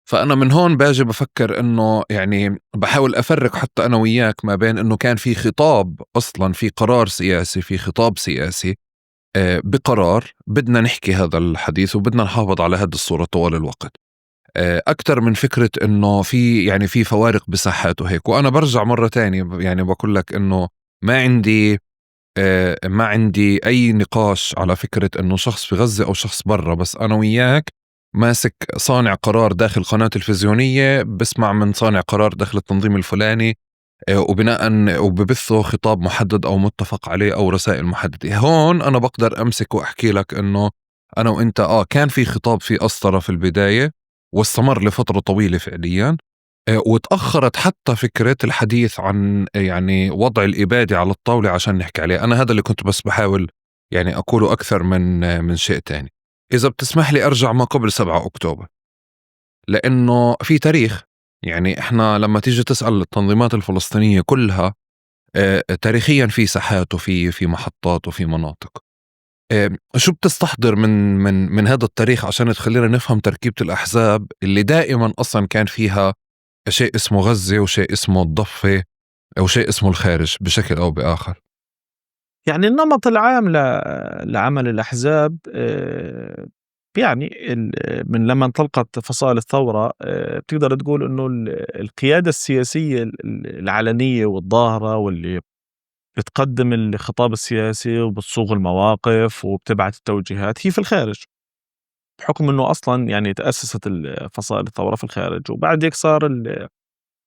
فأنا من هون باجي بفكر إنه يعني بحاول أفرق حتى أنا وياك ما بين إنه كان في خطاب أصلا، في قرار سياسي، في خطاب سياسي بقرار بدنا نحكي هذا الحديث وبدنا نحافظ على هذه الصورة طوال الوقت، أكتر من فكرة إنه في فوارق بساحات وهيك. وأنا برجع مرة تانية يعني بقول لك إنه ما عندي أي نقاش على فكرة إنه شخص في غزة أو شخص برا، بس أنا وياك ماسك صانع قرار داخل قناة تلفزيونية بسمع من صانع قرار داخل التنظيم الفلاني، وبناء وببثوا خطاب محدد أو متفق عليه أو رسائل محددة. هون أنا بقدر أمسك وأحكي لك إنه أنا وإنت كان في خطاب في أسطرة في البداية واستمر لفترة طويلة فعليا، وتأخرت حتى فكرة الحديث عن يعني وضع الإبادة على الطاولة عشان نحكي عليه. أنا هذا اللي كنت بس بحاول يعني أقوله أكثر من شيء تاني. إذا بتسمح لي أرجع ما قبل 7 أكتوبر، لأنه في تاريخ. يعني إحنا لما تيجي تسأل التنظيمات الفلسطينية كلها تاريخيا في ساحات وفي محطات وفي مناطق، شو بتستحضر من هذا التاريخ عشان تخلينا نفهم تركيبة الأحزاب اللي دائما أصلا كان فيها شيء اسمه غزة وشيء اسمه الضفة أو شيء اسمه الخارج بشكل أو بآخر؟ يعني النمط العام لعمل الأحزاب يعني من لما انطلقت فصائل الثورة بتقدر تقول إنه القيادة السياسية العلنية والظاهرة واللي بتقدم الخطاب السياسي وبتصوغ المواقف وبتبعت التوجيهات هي في الخارج، بحكم إنه أصلا يعني تأسست فصائل الثورة في الخارج. وبعد هيك صار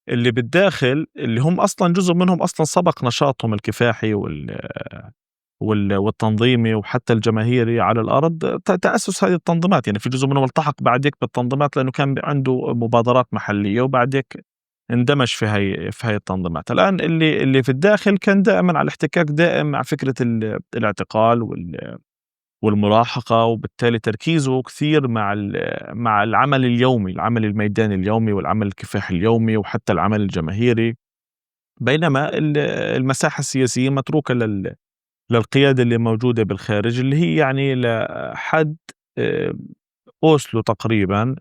اللي بالداخل اللي هم أصلا جزء منهم أصلا سبق نشاطهم الكفاحي والتنظيمي وحتى الجماهيري على الأرض تأسس هذه التنظيمات. يعني في جزء منهم التحق بعد هيك بالتنظيمات لأنه كان عنده مبادرات محلية وبعد هيك اندمج في هاي التنظيمات. الآن اللي في الداخل كان دائما على احتكاك دائم مع فكرة الاعتقال والملاحقة، وبالتالي تركيزه كثير مع العمل اليومي، العمل الميداني اليومي والعمل الكفاحي اليومي وحتى العمل الجماهيري، بينما المساحة السياسية متروكة للقيادة اللي موجودة بالخارج، اللي هي يعني لحد آه، أوسلو تقريبا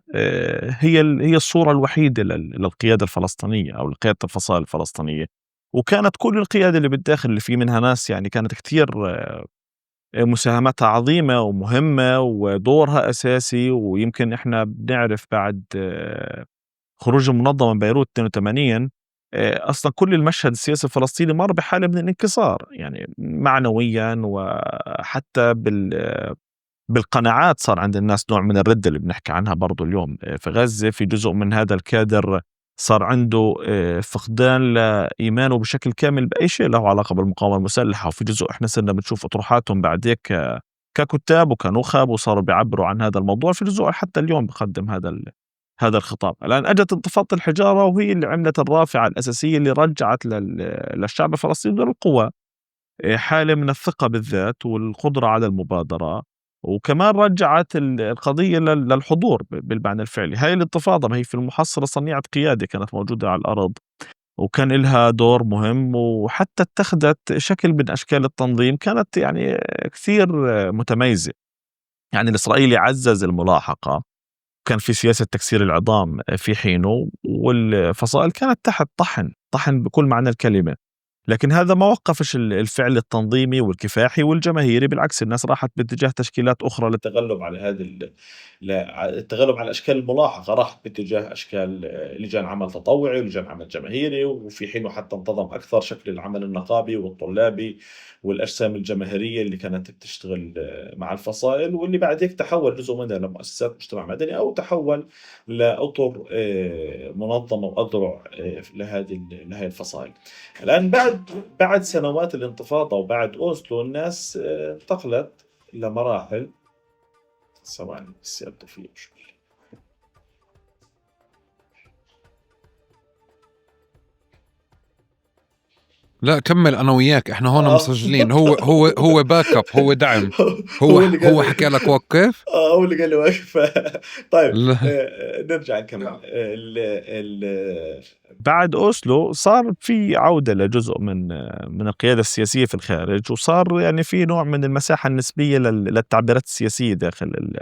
هي الصورة الوحيدة للقيادة الفلسطينية أو لقيادة الفصائل الفلسطينية. وكانت كل القيادة اللي بالداخل اللي في منها ناس يعني كانت كثير مساهمتها عظيمة ومهمة ودورها أساسي. ويمكن إحنا بنعرف بعد خروج المنظمة من بيروت 82 أصلا كل المشهد السياسي الفلسطيني مر بحالة من الانكسار، يعني معنويا وحتى بالقناعات. صار عند الناس نوع من الردة اللي بنحكي عنها برضو اليوم في غزة. في جزء من هذا الكادر صار عنده فقدان لإيمانه بشكل كامل بأي شيء له علاقة بالمقاومة المسلحة. وفي جزء إحنا صرنا بنشوف أطروحاتهم بعد هيك ككتاب وكنخب وصاروا بيعبروا عن هذا الموضوع. في جزء حتى اليوم بقدم هذا الخطاب. الآن أجت انتفاضة الحجارة وهي اللي عملت الرافعة الأساسية اللي رجعت للشعب الفلسطيني القوة، حالة من الثقة بالذات والقدرة على المبادرة، وكمان رجعت القضية للحضور بالمعنى الفعلي. هاي الانتفاضة ما هي في المحصلة صنيعة قيادة كانت موجودة على الأرض وكان إلها دور مهم، وحتى اتخذت شكل من أشكال التنظيم كانت يعني كثير متميزة. يعني الإسرائيلي عزز الملاحقة، كان في سياسة تكسير العظام في حينه، والفصائل كانت تحت طحن بكل معنى الكلمة. لكن هذا ما وقفش الفعل التنظيمي والكفاحي والجماهيري، بالعكس الناس راحت باتجاه تشكيلات أخرى للتغلب على التغلب على أشكال الملاحقة، راحت باتجاه أشكال لجان عمل تطوعي ولجان عمل جماهيري، وفي حينه حتى انتظم أكثر شكل العمل النقابي والطلابي والأجسام الجماهيرية اللي كانت بتشتغل مع الفصائل، واللي بعد هيك تحول جزء منها لمؤسسات مجتمع مدني أو تحول لأطر منظمة وأذرع لهذه الفصائل. الآن بعد سنوات الانتفاضة وبعد أوسلو الناس انتقلت لمراحل. ثواني بس يبدو في مشكلة. لا كمل انا وياك، احنا هون مسجلين. هو باك اب، هو دعم. هو اللي قال هو لي حكى لك وقف. هو اللي قال لي وقف. طيب لا. نرجع نكمل. بعد أوسلو صار في عودة لجزء من القيادة السياسية في الخارج، وصار يعني في نوع من المساحة النسبية للتعبيرات السياسية داخل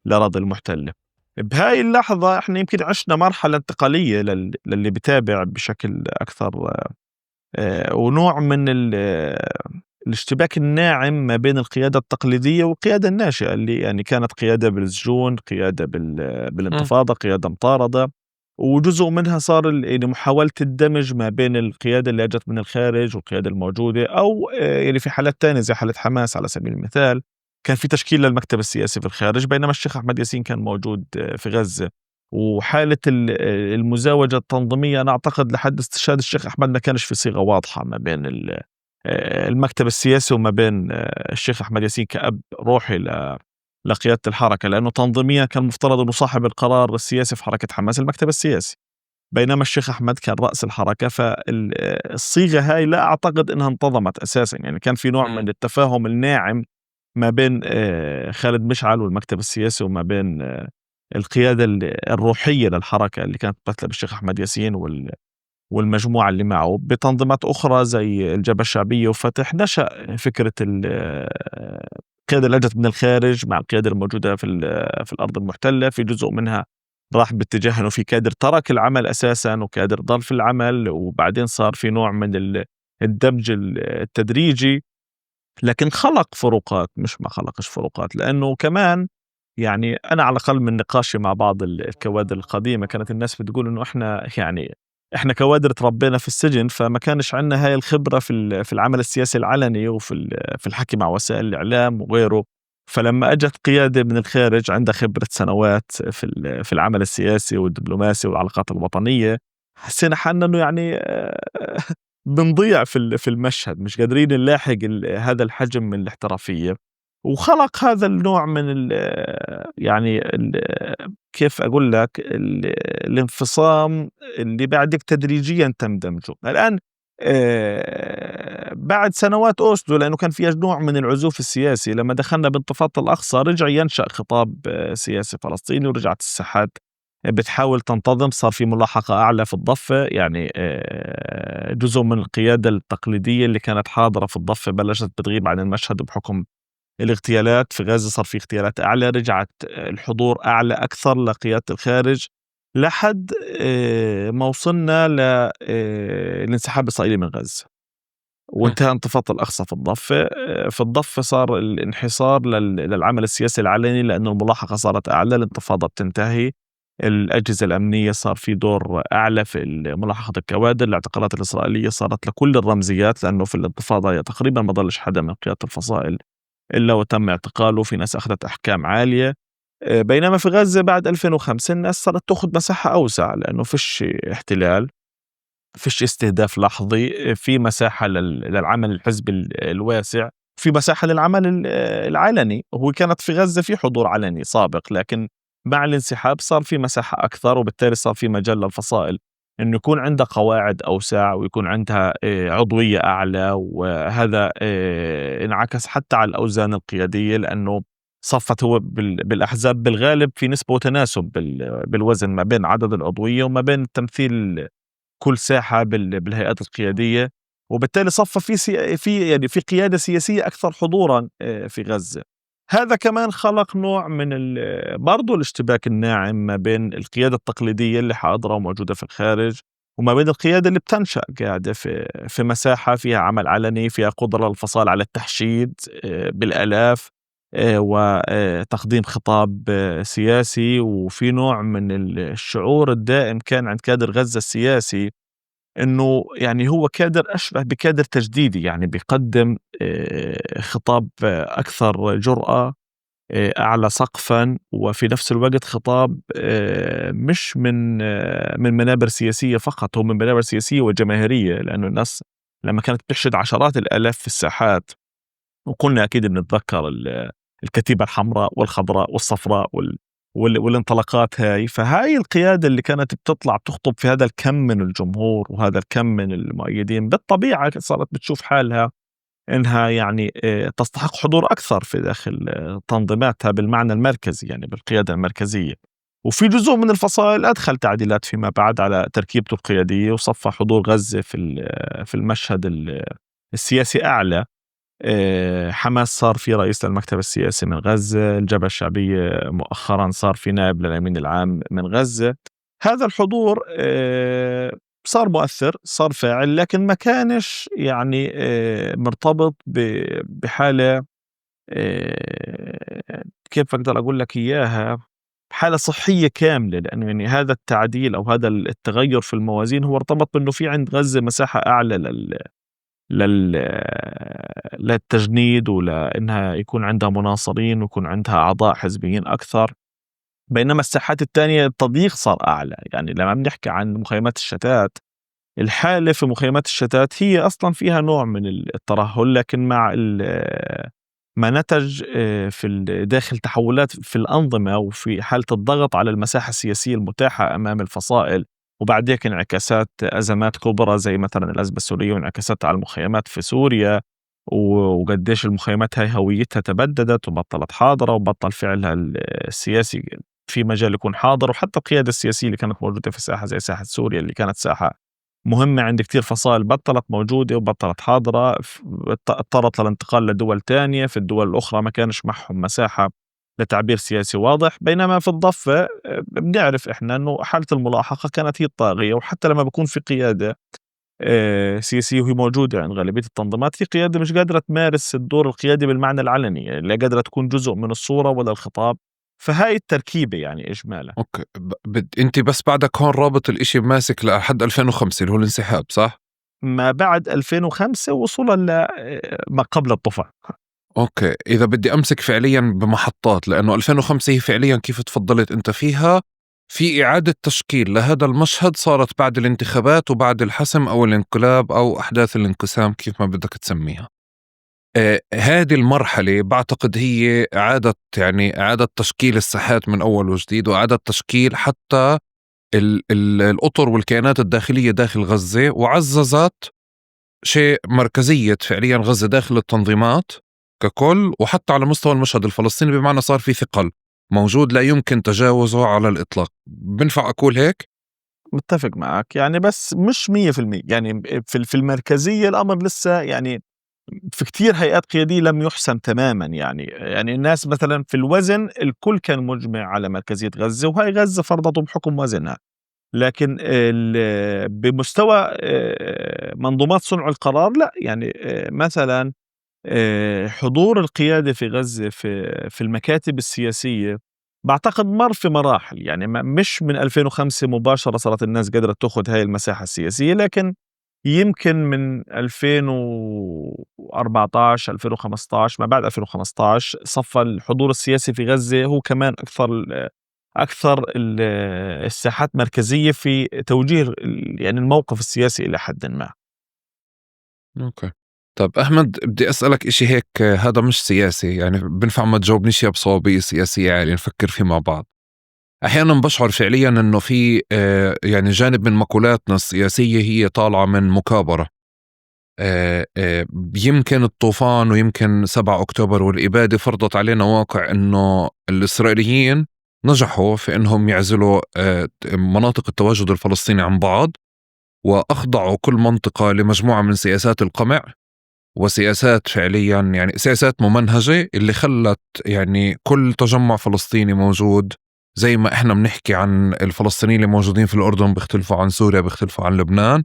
الأراضي المحتلة. بهاي اللحظة احنا يمكن عشنا مرحلة انتقالية للي بتابع بشكل أكثر، ونوع من الاشتباك الناعم ما بين القيادة التقليدية والقيادة الناشئة، اللي يعني كانت قيادة بالسجون، قيادة بالانتفاضة، قيادة مطاردة. وجزء منها صار يعني محاولة الدمج ما بين القيادة اللي أجت من الخارج والقيادة الموجودة، أو يعني في حالات تانية زي حالة حماس على سبيل المثال كان في تشكيل للمكتب السياسي في الخارج، بينما الشيخ أحمد ياسين كان موجود في غزة. وحالة المزاوجة التنظيمية أنا أعتقد لحد استشهاد الشيخ أحمد ما كانش في صيغة واضحة ما بين المكتب السياسي وما بين الشيخ أحمد ياسين كأب روحي لقيادة الحركة، لأنه تنظيميا كان مفترض أنه صاحب القرار السياسي في حركة حماس المكتب السياسي، بينما الشيخ أحمد كان رأس الحركة. فالصيغة هاي لا أعتقد أنها انتظمت أساسا. يعني كان في نوع من التفاهم الناعم ما بين خالد مشعل والمكتب السياسي وما بين القيادة الروحية للحركة اللي كانت تمثلها بالشيخ أحمد ياسين والمجموعة اللي معه. بتنظيمات أخرى زي الجبهة الشعبية وفتح نشأ فكرة القيادة اللي أجت من الخارج مع القيادة الموجودة في الأرض المحتلة. في جزء منها راح باتجاه أنه في كادر ترك العمل أساسا وكادر ضل في العمل، وبعدين صار في نوع من الدمج التدريجي، لكن خلق فروقات مش ما خلقش فروقات. لأنه كمان يعني أنا على الأقل من نقاشي مع بعض الكوادر القديمة كانت الناس بتقول إنه إحنا كوادر تربينا في السجن، فما كانش عندنا هاي الخبرة في العمل السياسي العلني في الحكي مع وسائل الإعلام وغيره. فلما أجت قيادة من الخارج عندها خبرة سنوات في العمل السياسي والدبلوماسي والعلاقات الوطنية، حسينا حالنا إنه يعني بنضيع في المشهد، مش قادرين نلاحق هذا الحجم من الاحترافية. وخلق هذا النوع من كيف أقول لك الانفصام اللي بعدك تدريجيا تم دمجه. الآن بعد سنوات أوسلو، لأنه كان في نوع من العزوف السياسي، لما دخلنا بانتفاضة الأقصى رجع ينشأ خطاب سياسي فلسطيني، ورجعت الساحات بتحاول تنتظم. صار في ملاحقة أعلى في الضفة، يعني جزء من القيادة التقليدية اللي كانت حاضرة في الضفة بلشت بتغيب عن المشهد بحكم الاغتيالات. في غزة صار في اغتيالات أعلى، رجعت الحضور أعلى أكثر لقيادة الخارج، لحد ما وصلنا للانسحاب الإسرائيلي من غزة وانتهى انتفاضة الأقصى في الضفة. في الضفة صار الانحصار للعمل السياسي العلني، لأنه الملاحقة صارت أعلى، الانتفاضة بتنتهي، الأجهزة الأمنية صار في دور أعلى في ملاحقة الكوادر. الاعتقالات الإسرائيلية صارت لكل الرمزيات، لأنه في الانتفاضة تقريبا ما ضلش حدا من قيادة الفصائل إلا وتم اعتقاله، في ناس أخذت أحكام عالية. بينما في غزة بعد 2005 الناس صارت تأخذ مساحة أوسع، لأنه فيش احتلال، فيش استهداف لحظي، في مساحة للعمل الحزبي الواسع، في مساحة للعمل العلني. هو كانت في غزة في حضور علني سابق، لكن مع الانسحاب صار في مساحة أكثر، وبالتالي صار في مجال للفصائل إنه يكون عندها قواعد أوسع ويكون عندها عضوية أعلى. وهذا انعكس حتى على الأوزان القيادية، لأنه صفت هو بالأحزاب بالغالب في نسبة وتناسب بالوزن ما بين عدد العضوية وما بين التمثيل كل ساحة بالهيئات القيادية، وبالتالي صفى في قيادة سياسية أكثر حضورا في غزة. هذا كمان خلق نوع من برضو الاشتباك الناعم ما بين القيادة التقليدية اللي حاضرة وموجودة في الخارج، وما بين القيادة اللي بتنشأ قاعدة في مساحة فيها عمل علني، فيها قدرة للفصال على التحشيد بالآلاف، وتقديم خطاب سياسي. وفي نوع من الشعور الدائم كان عند كادر غزة السياسي إنه يعني هو كادر أشبه بكادر تجديدي، يعني بيقدم خطاب أكثر جرأة، أعلى سقفًا، وفي نفس الوقت خطاب مش من منابر سياسية فقط، هو من منابر سياسية وجماهيرية، لأنه الناس لمّا كانت بتحشد عشرات الآلاف في الساحات، وكلنا أكيد بنتذكر الكتيبة الحمراء والخضراء والصفراء والانطلاقات هاي. فهاي القيادة اللي كانت بتطلع بتخطب في هذا الكم من الجمهور وهذا الكم من المؤيدين، بالطبيعة صارت بتشوف حالها إنها يعني تستحق حضور أكثر في داخل تنظيماتها بالمعنى المركزي، يعني بالقيادة المركزية. وفي جزء من الفصائل أدخل تعديلات فيما بعد على تركيبته القيادية، وصفى حضور غزة في المشهد السياسي أعلى. حماس صار في رئيس للمكتب السياسي من غزة، الجبهة الشعبية مؤخرا صار في نائب للأمين العام من غزة. هذا الحضور صار مؤثر، صار فاعل، لكن ما كانش يعني مرتبط بحالة، كيف أقدر أقول لك إياها، حالة صحية كاملة. لأنه يعني هذا التعديل أو هذا التغير في الموازين هو ارتبط بأنه في عند غزة مساحة أعلى لل للتجنيد، ولأنها يكون عندها مناصرين ويكون عندها أعضاء حزبيين أكثر. بينما الساحات التانية التضييق صار أعلى. يعني لما بنحكي عن مخيمات الشتات، الحالة في مخيمات الشتات هي أصلا فيها نوع من الترهل، لكن مع ما نتج في داخل تحولات في الأنظمة وفي حالة الضغط على المساحة السياسية المتاحة أمام الفصائل، وبعد هيك انعكاسات أزمات كبرى زي مثلا الأزمة السورية وانعكاسات على المخيمات في سوريا، وقديش المخيمات هاي هويتها تبددت وبطلت حاضرة وبطل فعلها السياسي في مجال يكون حاضر. وحتى القيادة السياسية اللي كانت موجودة في ساحة زي ساحة سوريا اللي كانت ساحة مهمة عند كتير فصائل بطلت موجودة وبطلت حاضرة، اضطرت للانتقال لدول تانية. في الدول الأخرى ما كانش معهم مساحة لتعبير سياسي واضح. بينما في الضفة بنعرف إحنا أنه حالة الملاحقة كانت هي الطاغية، وحتى لما بكون في قيادة سياسية وهي موجودة عند غالبية التنظيمات، في قيادة مش قادرة تمارس الدور القيادي بالمعنى العلني، يعني لا قادرة تكون جزء من الصورة ولا الخطاب. فهاي التركيبة يعني إجمالا. أوكي. أنت بس بعدك هون رابط الإشي ماسك لحد 2005 اللي هو الانسحاب، صح؟ ما بعد 2005 وصولا لما قبل الطوفان. أوكي. إذا بدي أمسك فعليا بمحطات، لأنه 2005 هي فعليا كيف تفضلت أنت فيها، في إعادة تشكيل لهذا المشهد صارت بعد الانتخابات وبعد الحسم أو الانقلاب أو أحداث الانقسام، كيف ما بدك تسميها. هذه المرحلة بعتقد هي إعادة تشكيل الساحات من أول وجديد، وإعادة تشكيل حتى الأطر والكيانات الداخلية داخل غزة، وعززت شيء مركزية فعليا غزة داخل التنظيمات ككل، وحتى على مستوى المشهد الفلسطيني، بمعنى صار في ثقل موجود لا يمكن تجاوزه على الإطلاق. بنفع أقول هيك؟ متفق معك يعني، بس مش 100%. يعني في المركزية الأمر لسه يعني في كتير هيئات قيادية لم يحسم تماما. يعني الناس مثلا في الوزن الكل كان مجمع على مركزية غزة، وهي غزة فرضته بحكم وزنها. لكن بمستوى منظومات صنع القرار لا. يعني مثلا حضور القيادة في غزة في المكاتب السياسية بعتقد مر في مراحل. يعني مش من 2005 مباشرة صارت الناس قدرت تأخذ هاي المساحة السياسية، لكن يمكن من 2014 2015 ما بعد 2015 صفى الحضور السياسي في غزة هو كمان أكثر الساحات مركزية في توجيه يعني الموقف السياسي إلى حد ما. أوكي. طب أحمد، بدي أسألك إشي هيك، هذا مش سياسي، يعني بنفع ما تجاوبنيش يا بصوابية سياسية، يعني نفكر فيه مع بعض. أحيانا بشعر فعليا أنه في يعني جانب من مقولاتنا السياسية هي طالعة من مكابرة. يمكن الطوفان ويمكن 7 أكتوبر والإبادة فرضت علينا واقع أنه الإسرائيليين نجحوا في أنهم يعزلوا مناطق التواجد الفلسطيني عن بعض، وأخضعوا كل منطقة لمجموعة من سياسات القمع وسياسات فعليا يعني سياسات ممنهجة اللي خلت يعني كل تجمع فلسطيني موجود، زي ما احنا بنحكي عن الفلسطينيين اللي موجودين في الأردن بيختلفوا عن سوريا بيختلفوا عن لبنان،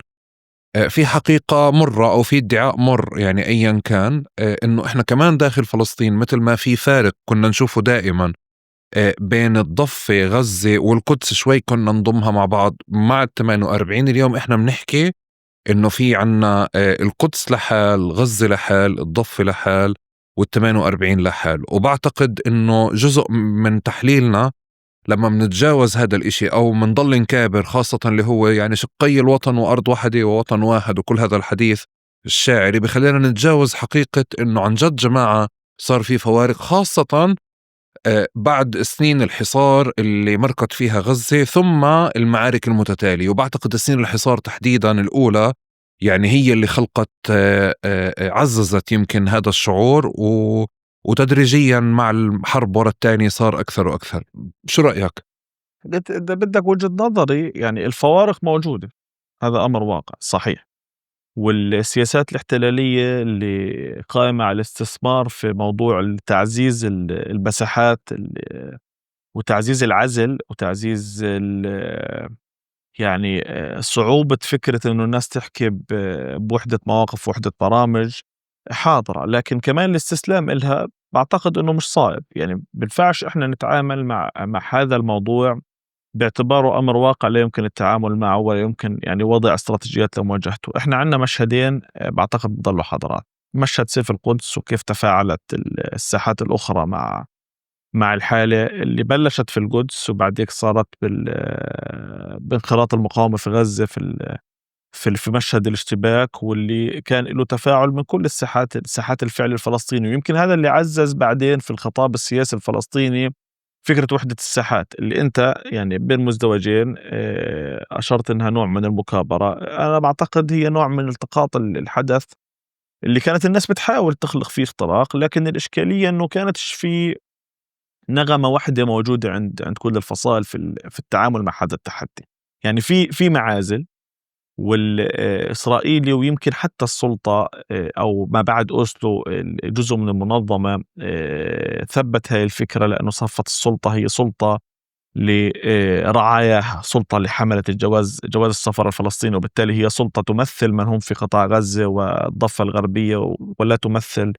في حقيقة مرة أو في ادعاء مر يعني أيا كان، إنه إحنا كمان داخل فلسطين مثل ما في فارق كنا نشوفه دائما بين الضفة غزة والقدس، شوي كنا نضمها مع بعض مع ال48. اليوم إحنا بنحكي إنه في عنا القدس لحال، غزة لحال، الضفة لحال، وال48 لحال. وبعتقد إنه جزء من تحليلنا لما منتجاوز هذا الاشي أو منضل نكابر، خاصة اللي هو يعني شقي الوطن وأرض واحدة ووطن واحد وكل هذا الحديث الشاعري، بخلينا نتجاوز حقيقة إنه عن جد جماعة صار في فوارق، خاصة بعد سنين الحصار اللي مرقت فيها غزة ثم المعارك المتتالية. وبعتقد سنين الحصار تحديدا الأولى يعني هي اللي خلقت عززت يمكن هذا الشعور، وتدريجيا مع الحرب ورا الثانية صار أكثر وأكثر. شو رأيك؟ إذا بدك وجهة نظري يعني الفوارق موجودة، هذا أمر واقع صحيح. والسياسات الاحتلالية اللي قائمة على الاستثمار في موضوع تعزيز المساحات وتعزيز العزل وتعزيز يعني صعوبة فكرة إنه الناس تحكي بوحدة مواقف وحدة برامج حاضرة، لكن كمان الاستسلام إلها بعتقد إنه مش صائب. يعني بنفعش إحنا نتعامل مع هذا الموضوع باعتباره أمر واقع لا يمكن التعامل معه ولا يمكن يعني وضع استراتيجيات لمواجهته. إحنا عندنا مشهدين بعتقد بضلوا حضارات: مشهد سيف القدس وكيف تفاعلت الساحات الأخرى مع الحالة اللي بلشت في القدس وبعديك صارت بانخراط المقاومة في غزة في مشهد الاشتباك، واللي كان له تفاعل من كل ساحات الفعل الفلسطيني. ويمكن هذا اللي عزز بعدين في الخطاب السياسي الفلسطيني فكرة وحدة الساحات اللي أنت يعني بين مزدوجين أشرت إنها نوع من المكابرة. أنا بعتقد هي نوع من التقاط الحدث اللي كانت الناس بتحاول تخلق فيه اختراق، لكن الإشكالية إنه كانتش في نغمة واحدة موجودة عند كل الفصائل في التعامل مع هذا التحدي. يعني في معازل، والإسرائيلي ويمكن حتى السلطة أو ما بعد أوسلو جزء من المنظمة ثبت هاي الفكرة، لأنه صفت السلطة هي سلطة لرعاياها، سلطة لحملة جواز السفر الفلسطيني، وبالتالي هي سلطة تمثل من هم في قطاع غزة والضفة الغربية ولا تمثل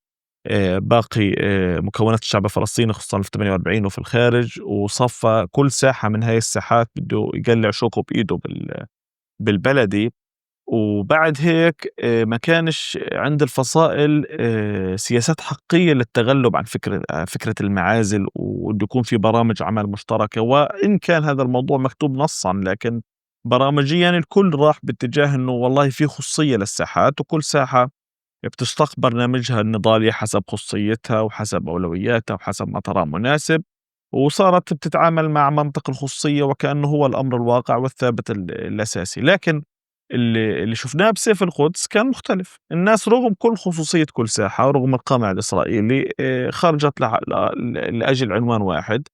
باقي مكونات الشعب الفلسطيني خصوصا في 48 وفي الخارج. وصفى كل ساحة من هاي الساحات بده يقلع شوكه بإيده بالبلدي. وبعد هيك ما كانش عند الفصائل سياسات حقيقية للتغلب عن فكرة المعازل، وبده يكون في برامج عمل مشتركة. وإن كان هذا الموضوع مكتوب نصا، لكن برامجيا الكل راح باتجاه إنه والله في خصوصية للساحات، وكل ساحة بتشتق برنامجها النضالي حسب خصوصيتها وحسب أولوياتها وحسب ما تراه مناسب، وصارت بتتعامل مع منطق الخصوصية وكأنه هو الأمر الواقع والثابت الأساسي. لكن اللي شفناه بسيف القدس كان مختلف. الناس رغم كل خصوصية كل ساحة ورغم القمع الإسرائيلي خرجت لأجل عنوان واحد،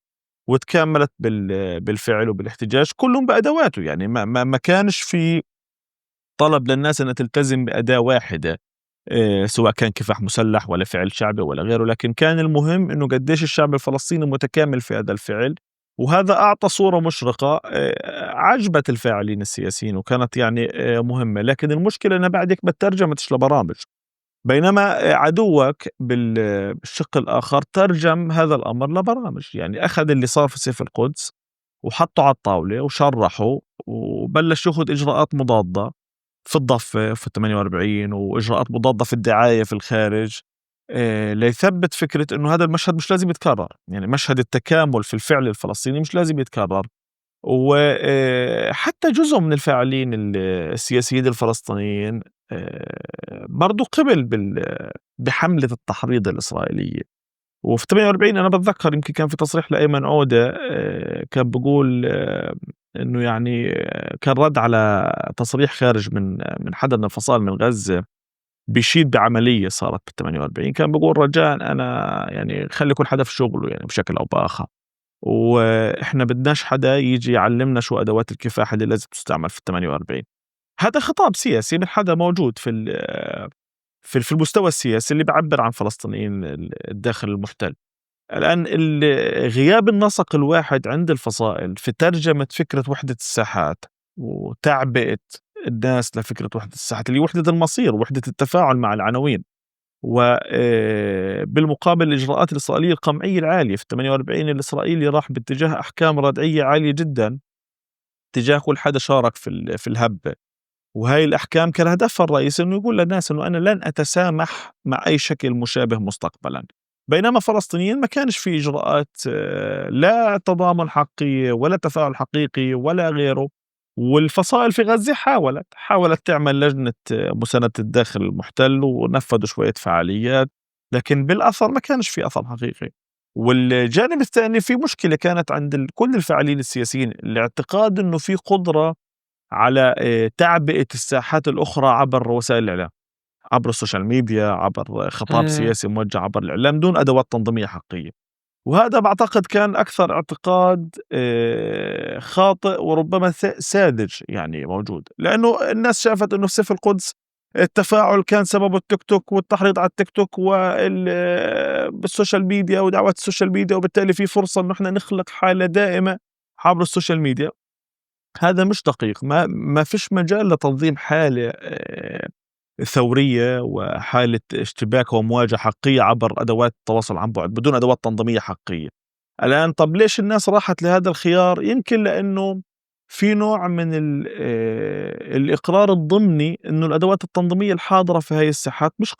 وتكاملت بالفعل وبالاحتجاج كلهم بأدواته. يعني ما كانش في طلب للناس أن تلتزم بأداة واحدة سواء كان كفاح مسلح ولا فعل شعبي ولا غيره، لكن كان المهم إنه قديش الشعب الفلسطيني متكامل في هذا الفعل. وهذا أعطى صورة مشرقة عجبت الفاعلين السياسيين وكانت يعني مهمة. لكن المشكلة أنها بعدك ما ترجمتش لبرامج، بينما عدوك بالشق الآخر ترجم هذا الأمر لبرامج. يعني أخذ اللي صار في سيف القدس وحطه على الطاولة وشرحه وبلش يأخذ إجراءات مضادة في الضفة في 48 وإجراءات مضادة في الدعاية في الخارج ليثبت فكرة إنه هذا المشهد مش لازم يتكرر. يعني مشهد التكامل في الفعل الفلسطيني مش لازم يتكرر. وحتى جزء من الفاعلين السياسيين الفلسطينيين برضو قبل بحملة التحريض الإسرائيلية. وفي 48 أنا بتذكر يمكن كان في تصريح لأيمن عودة كان بيقول إنه يعني كان رد على تصريح خارج من حدا من الفصائل من غزة بيشيد بعملية صارت بال 48. كان بيقول رجاء أنا يعني خلي كل حدا في شغله يعني بشكل أو بآخر، وإحنا بدناش حدا يجي يعلمنا شو أدوات الكفاح اللي لازم تستعمل في 48. هذا خطاب سياسي من حدا موجود في المستوى السياسي اللي بيعبر عن فلسطينيين الداخل المحتل. الآن غياب النسق الواحد عند الفصائل في ترجمة فكرة وحدة الساحات وتعبئة الناس لفكرة وحدة الساحات اللي وحدة المصير ووحدة التفاعل مع العناوين، وبالمقابل الإجراءات الإسرائيلية القمعية العالية في 48 الإسرائيلي راح باتجاه أحكام ردعية عالية جدا تجاه كل حدا شارك في الهبة. وهاي الأحكام كان هدفها الرئيسي أنه يقول للناس أنه أنا لن أتسامح مع أي شكل مشابه مستقبلا. بينما فلسطينيين ما كانش في إجراءات لا تضامن حقيقي ولا تفاعل حقيقي ولا غيره. والفصائل في غزة حاولت تعمل لجنة مساندة الداخل المحتل ونفذوا شوية فعاليات، لكن بالأثر ما كانش في أثر حقيقي. والجانب الثاني في مشكلة كانت عند كل الفاعلين السياسيين، الاعتقاد أنه في قدرة على تعبئة الساحات الأخرى عبر وسائل الإعلام، عبر السوشيال ميديا، عبر خطاب سياسي موجه عبر الإعلام دون أدوات تنظيمية حقيقية. وهذا بعتقد كان أكثر اعتقاد خاطئ وربما ساذج يعني موجود، لأنه الناس شافت أنه في سيف القدس التفاعل كان سببه التيك توك والتحريض على التيك توك بالسوشيال ميديا ودعوات السوشيال ميديا، وبالتالي في فرصة أنه احنا نخلق حالة دائمة عبر السوشيال ميديا. هذا مش دقيق. ما فيش مجال لتنظيم حالة ثورية وحالة اشتباك ومواجهة حقيقية عبر أدوات التواصل عن بعد بدون أدوات تنظيمية حقيقية. الآن طب ليش الناس راحت لهذا الخيار؟ يمكن لأنه في نوع من الإقرار الضمني أنه الأدوات التنظيمية الحاضرة في هاي الساحات مش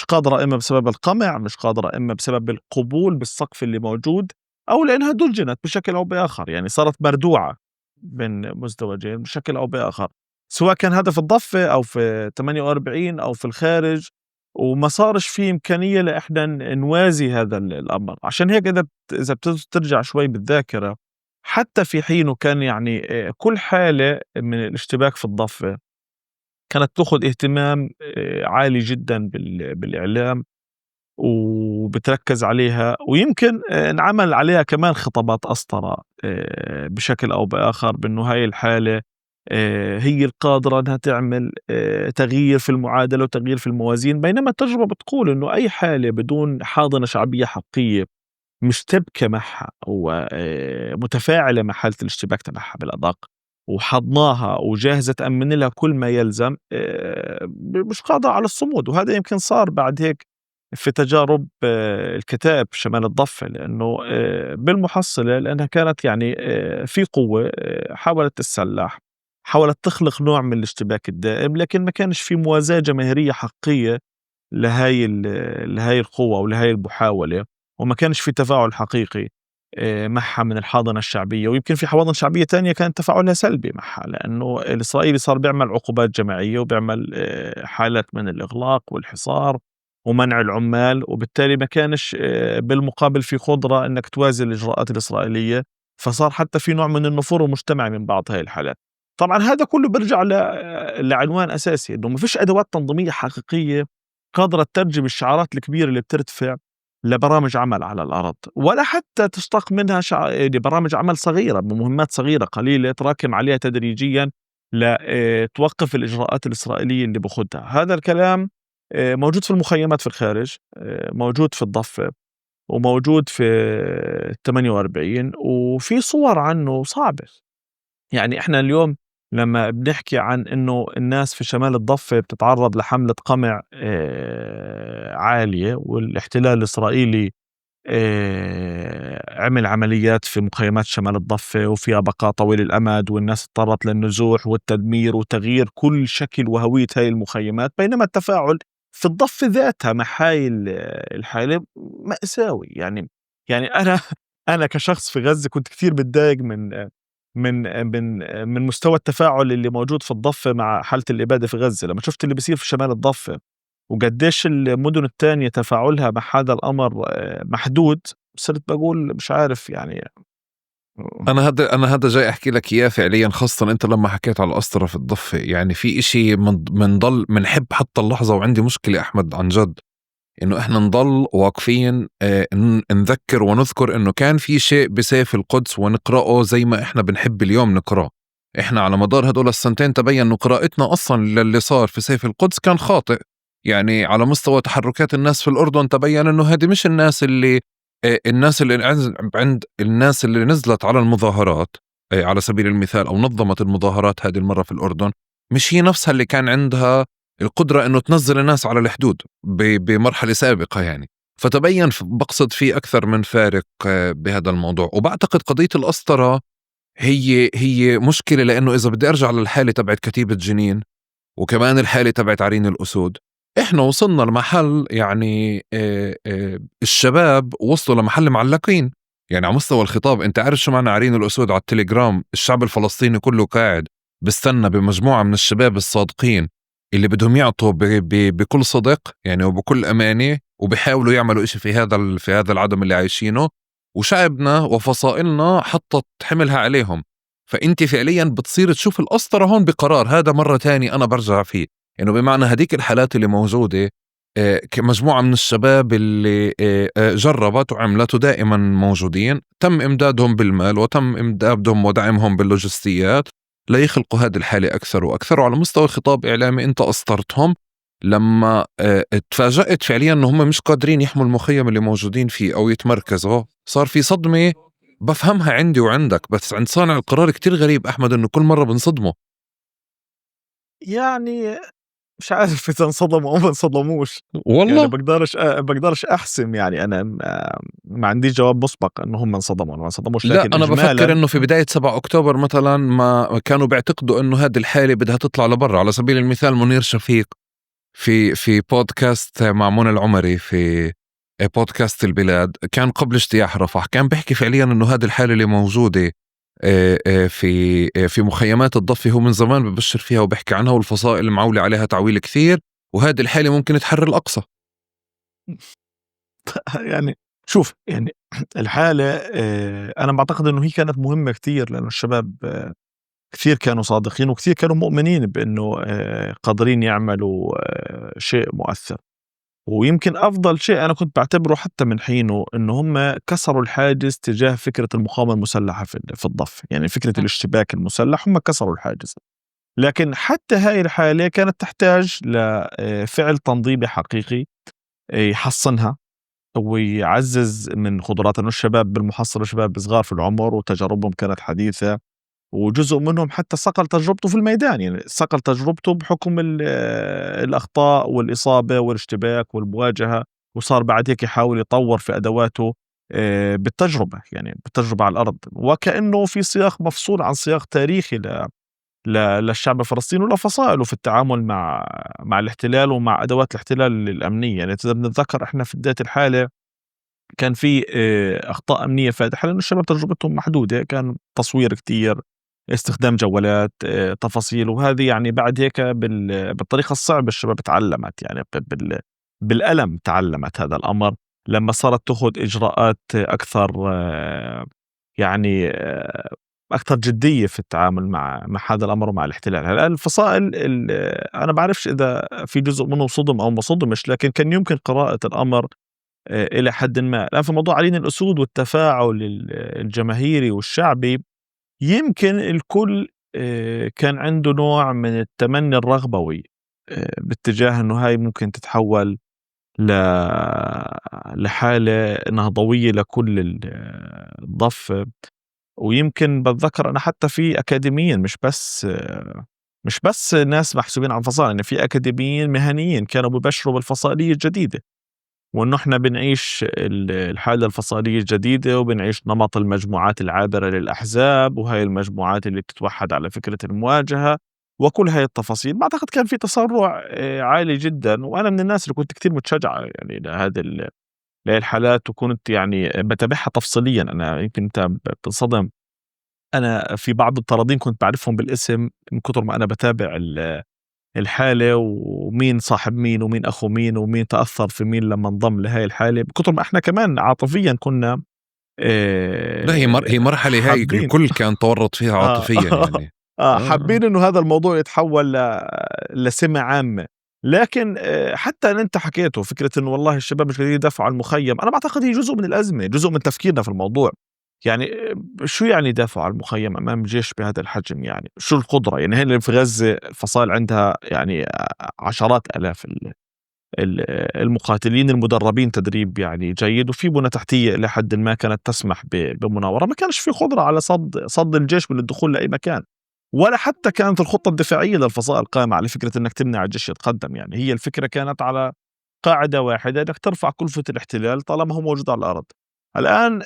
قادرة إما بسبب القمع، مش قادرة إما بسبب القبول بالسقف اللي موجود، أو لأنها دجنت بشكل أو بآخر، يعني صارت مردوعة بين مزدوجين بشكل أو بآخر، سواء كان هذا في الضفة أو في 48 أو في الخارج، وما صارش في إمكانية لإحنا نوازي هذا الأمر. عشان هيك إذا بترجع شوي بالذاكرة، حتى في حينه كان يعني كل حالة من الاشتباك في الضفة كانت تأخذ اهتمام عالي جدا بالإعلام وبتركز عليها، ويمكن انعمل عليها كمان خطابات أسطرة بشكل أو بآخر بأنه هاي الحالة هي القادرة أنها تعمل تغيير في المعادلة وتغيير في الموازين. بينما التجربة بتقول أنه أي حالة بدون حاضنة شعبية حقيقية مشتبكة معها ومتفاعلة مع حالة الاشتباك تبعها بالأدق وحضناها وجاهزة تأمن لها كل ما يلزم، مش قادرة على الصمود. وهذا يمكن صار بعد هيك في تجارب الكتائب في شمال الضفة، لأنه بالمحصلة لأنها كانت يعني في قوة حاولت تتسلح، حاولت تخلق نوع من الاشتباك الدائم، لكن ما كانش في موازاة جماهيرية حقيقية لهاي القوة ولهاي المحاولة، وما كانش في تفاعل حقيقي معها من الحاضنة الشعبية. ويمكن في حواضن شعبية تانية كان تفاعلها سلبي معها، لأنه الإسرائيلي صار بيعمل عقوبات جماعية وبيعمل حالات من الإغلاق والحصار ومنع العمال، وبالتالي ما كانش بالمقابل في قدرة أنك توازي الإجراءات الإسرائيلية، فصار حتى في نوع من النفور المجتمعي من بعض هاي الحالات. طبعا هذا كله برجع لعنوان أساسي، أنه ما فيش أدوات تنظيمية حقيقية قادرة تترجم الشعارات الكبيرة اللي بترتفع لبرامج عمل على الأرض، ولا حتى تشتق منها برامج عمل صغيرة بمهمات صغيرة قليلة تراكم عليها تدريجيا لتوقف الإجراءات الإسرائيلية اللي بخدها. هذا الكلام موجود في المخيمات في الخارج، موجود في الضفة، وموجود في 48، وفي صور عنه صعبة. يعني إحنا اليوم لما بنحكي عن إنه الناس في شمال الضفة بتتعرض لحملة قمع عالية، والاحتلال الإسرائيلي عمل عمليات في مخيمات شمال الضفة وفيها بقاء طويل الأمد، والناس اضطرت للنزوح والتدمير وتغيير كل شكل وهوية هاي المخيمات، بينما التفاعل في الضفة ذاتها مع هاي الحالة مأساوي. يعني أنا كشخص في غزة كنت كثير متضايق من مستوى التفاعل اللي موجود في الضفة مع حالة الإبادة في غزة. لما شفت اللي بيصير في شمال الضفة وقديش المدن التانية تفاعلها مع هذا الأمر محدود، صرت بقول مش عارف يعني. أنا هذا جاي أحكي لك إياه فعليا، خاصة أنت لما حكيت على الأسطرة في الضفة. يعني في إشي منحب حتى اللحظة، وعندي مشكلة أحمد عن جد إنه إحنا نضل واقفين نذكر ونذكر إنه كان في شيء بسيف القدس ونقرأه زي ما إحنا بنحب اليوم نقرأه. إحنا على مدار هدول السنتين تبين إنه قراءتنا أصلا للي صار في سيف القدس كان خاطئ. يعني على مستوى تحركات الناس في الأردن تبين إنه هذه مش الناس اللي عند الناس اللي نزلت على المظاهرات على سبيل المثال أو نظمت المظاهرات هذه المرة في الأردن، مش هي نفسها اللي كان عندها القدرة إنه تنزل الناس على الحدود بمرحلة سابقة يعني. فتبين بقصد في أكثر من فارق بهذا الموضوع. وبعتقد قضية الأسطرة هي مشكلة، لأنه إذا بدي أرجع للحالة تبعت كتيبة جنين وكمان الحالة تبعت عرين الأسود، إحنا وصلنا لمحل يعني الشباب وصلوا لمحل معلقين. يعني على مستوى الخطاب، أنت عارف شو معنى عرين الأسود على التليجرام؟ الشعب الفلسطيني كله قاعد بستنى بمجموعة من الشباب الصادقين اللي بدهم يعطوا بكل صدق يعني وبكل أمانة، وبيحاولوا يعملوا إشي في هذا العدم اللي عايشينه، وشعبنا وفصائلنا حطت حملها عليهم. فأنت فعليا بتصير تشوف الأسطرة هون بقرار. هذا مرة تاني أنا برجع فيه إنه بمعنى هديك الحالات اللي موجودة كمجموعة من الشباب اللي جربت وعملت ودائما موجودين، تم إمدادهم بالمال وتم إمدادهم ودعمهم باللوجستيات ليخلقوا هذه الحالة أكثر وأكثر. وعلى مستوى الخطاب الإعلامي أنت أسطرتهم لما تفاجأت فعليا أنه هم مش قادرين يحموا المخيم اللي موجودين فيه أو يتمركزوا. صار في صدمة بفهمها عندي وعندك، بس عند صانع القرار كتير غريب أحمد أنه كل مرة بنصدمه. يعني مش عارف إذا انصدموا أو ما انصدموش، يعني والله بقدرش أحسم. يعني أنا ما عنديش جواب مسبق إنه هم انصدموا ولا ما انصدموش، لا، لكن أنا بفكر إجمالا أنه في بداية 7 أكتوبر مثلا ما كانوا بيعتقدوا أنه هذه الحالة بدها تطلع لبرا. على سبيل المثال منير شفيق في بودكاست مع منى العمري في بودكاست البلاد كان قبل اجتياح رفح، كان بيحكي فعليا انه هذه الحالة اللي موجودة في مخيمات الضفة هو من زمان ببشر فيها وبحكي عنها، والفصائل معولة عليها تعويل كثير، وهذه الحالة ممكن تحرر الأقصى. يعني شوف، يعني الحالة أنا بعتقد إنه هي كانت مهمة كتير، لأنه الشباب كثير كانوا صادقين وكثير كانوا مؤمنين بأنه قادرين يعملوا شيء مؤثر. ويمكن أفضل شيء أنا كنت بعتبره حتى من حينه إنه هم كسروا الحاجز تجاه فكرة المقاومة المسلحة في الضفة، يعني فكرة الاشتباك المسلح هم كسروا الحاجز. لكن حتى هاي الحالة كانت تحتاج لفعل تنظيمي حقيقي يحصنها ويعزز من قدرات إنه الشباب بالمحصلة شباب صغار في العمر وتجاربهم كانت حديثة، وجزء منهم حتى صقل تجربته في الميدان، يعني صقل تجربته بحكم الأخطاء والإصابة والاشتباك والمواجهة، وصار بعد هيك يحاول يطور في أدواته بالتجربة، يعني بالتجربة على الأرض، وكأنه في سياق مفصول عن سياق تاريخي للشعب الفلسطيني ولفصائله في التعامل مع الاحتلال ومع أدوات الاحتلال الأمنية. يعني إذا بنتذكر إحنا في بداية الحالة كان في أخطاء أمنية فادحة، لأنه الشباب تجربتهم محدودة، كان تصوير كتير، استخدام جوالات، تفاصيل، وهذه يعني بعد هيك بالطريقة الصعبة الشباب تعلمت، يعني بالألم تعلمت هذا الأمر لما صارت تأخذ إجراءات أكثر يعني أكثر جدية في التعامل مع هذا الأمر ومع الاحتلال. هلا الفصائل أنا بعرفش إذا في جزء منهم صدم أو ما صدمش، لكن كان يمكن قراءة الأمر إلى حدٍ ما. الآن في موضوع عرين الأسود والتفاعل الجماهيري والشعبي، يمكن الكل كان عنده نوع من التمني الرغبوي باتجاه إنه هاي ممكن تتحول ل لحالة نهضوية لكل الضفة. ويمكن باتذكر أنا حتى في أكاديميين مش بس ناس محسوبين على الفصائل، يعني في أكاديميين مهنيين كانوا بيبشروا بالفصائلية الجديدة، وإنه إحنا بنعيش الحالة الفصائلية الجديدة وبنعيش نمط المجموعات العابرة للأحزاب، وهاي المجموعات اللي بتتوحد على فكرة المواجهة وكل هاي التفاصيل. بعتقد كان في تسرع عالي جدا، وأنا من الناس اللي كنت كتير متشجعة يعني لهي الحالات، وكنت يعني بتابعها تفصيليا. أنا يمكن أنت بتنصدم، أنا في بعض الطرادين كنت بعرفهم بالاسم من كتر ما أنا بتابع الحالة، ومين صاحب مين ومين أخو مين ومين تأثر في مين لما انضم لهاي الحالة، بكتر ما إحنا كمان عاطفيا كنا لا، هي مرحلة هاي حابين الكل كان تورط فيها عاطفيا يعني. حابين إنه هذا الموضوع يتحول لسمة عامة. لكن حتى إن أنت حكيته فكرة إنه والله الشباب مش قادرين يدافعوا عن المخيم، أنا بعتقد هي جزء من الأزمة، جزء من تفكيرنا في الموضوع. يعني شو يعني يدافعوا عن المخيم أمام جيش بهذا الحجم؟ يعني شو القدرة؟ يعني هنا في غزة الفصائل عندها يعني عشرات آلاف المقاتلين المدربين تدريب يعني جيد، وفي بنى تحتية إلى حد ما كانت تسمح بمناورة. ما كانش في قدرة على صد الجيش من الدخول لأي مكان، ولا حتى كانت الخطة الدفاعية للفصائل قائمة على فكرة أنك تمنع الجيش يتقدم. يعني هي الفكرة كانت على قاعدة واحدة، أنك ترفع كلفة الاحتلال طالما هو موجود على الأرض. الآن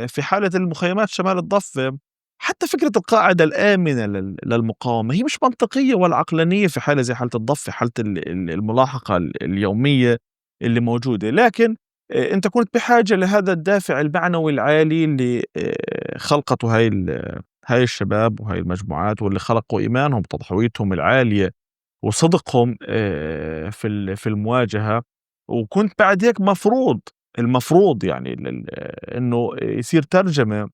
في حالة المخيمات شمال الضفة، حتى فكرة القاعدة الآمنة للمقاومة هي مش منطقية ولا عقلانية في حالة زي حالة الضفة، حالة الملاحقة اليومية اللي موجودة. لكن أنت كنت بحاجة لهذا الدافع المعنوي العالي اللي خلقته هاي الشباب وهاي المجموعات، واللي خلقوا إيمانهم بتضحيتهم العالية وصدقهم في المواجهة. وكنت بعد هيك المفروض يعني إنه يصير ترجمة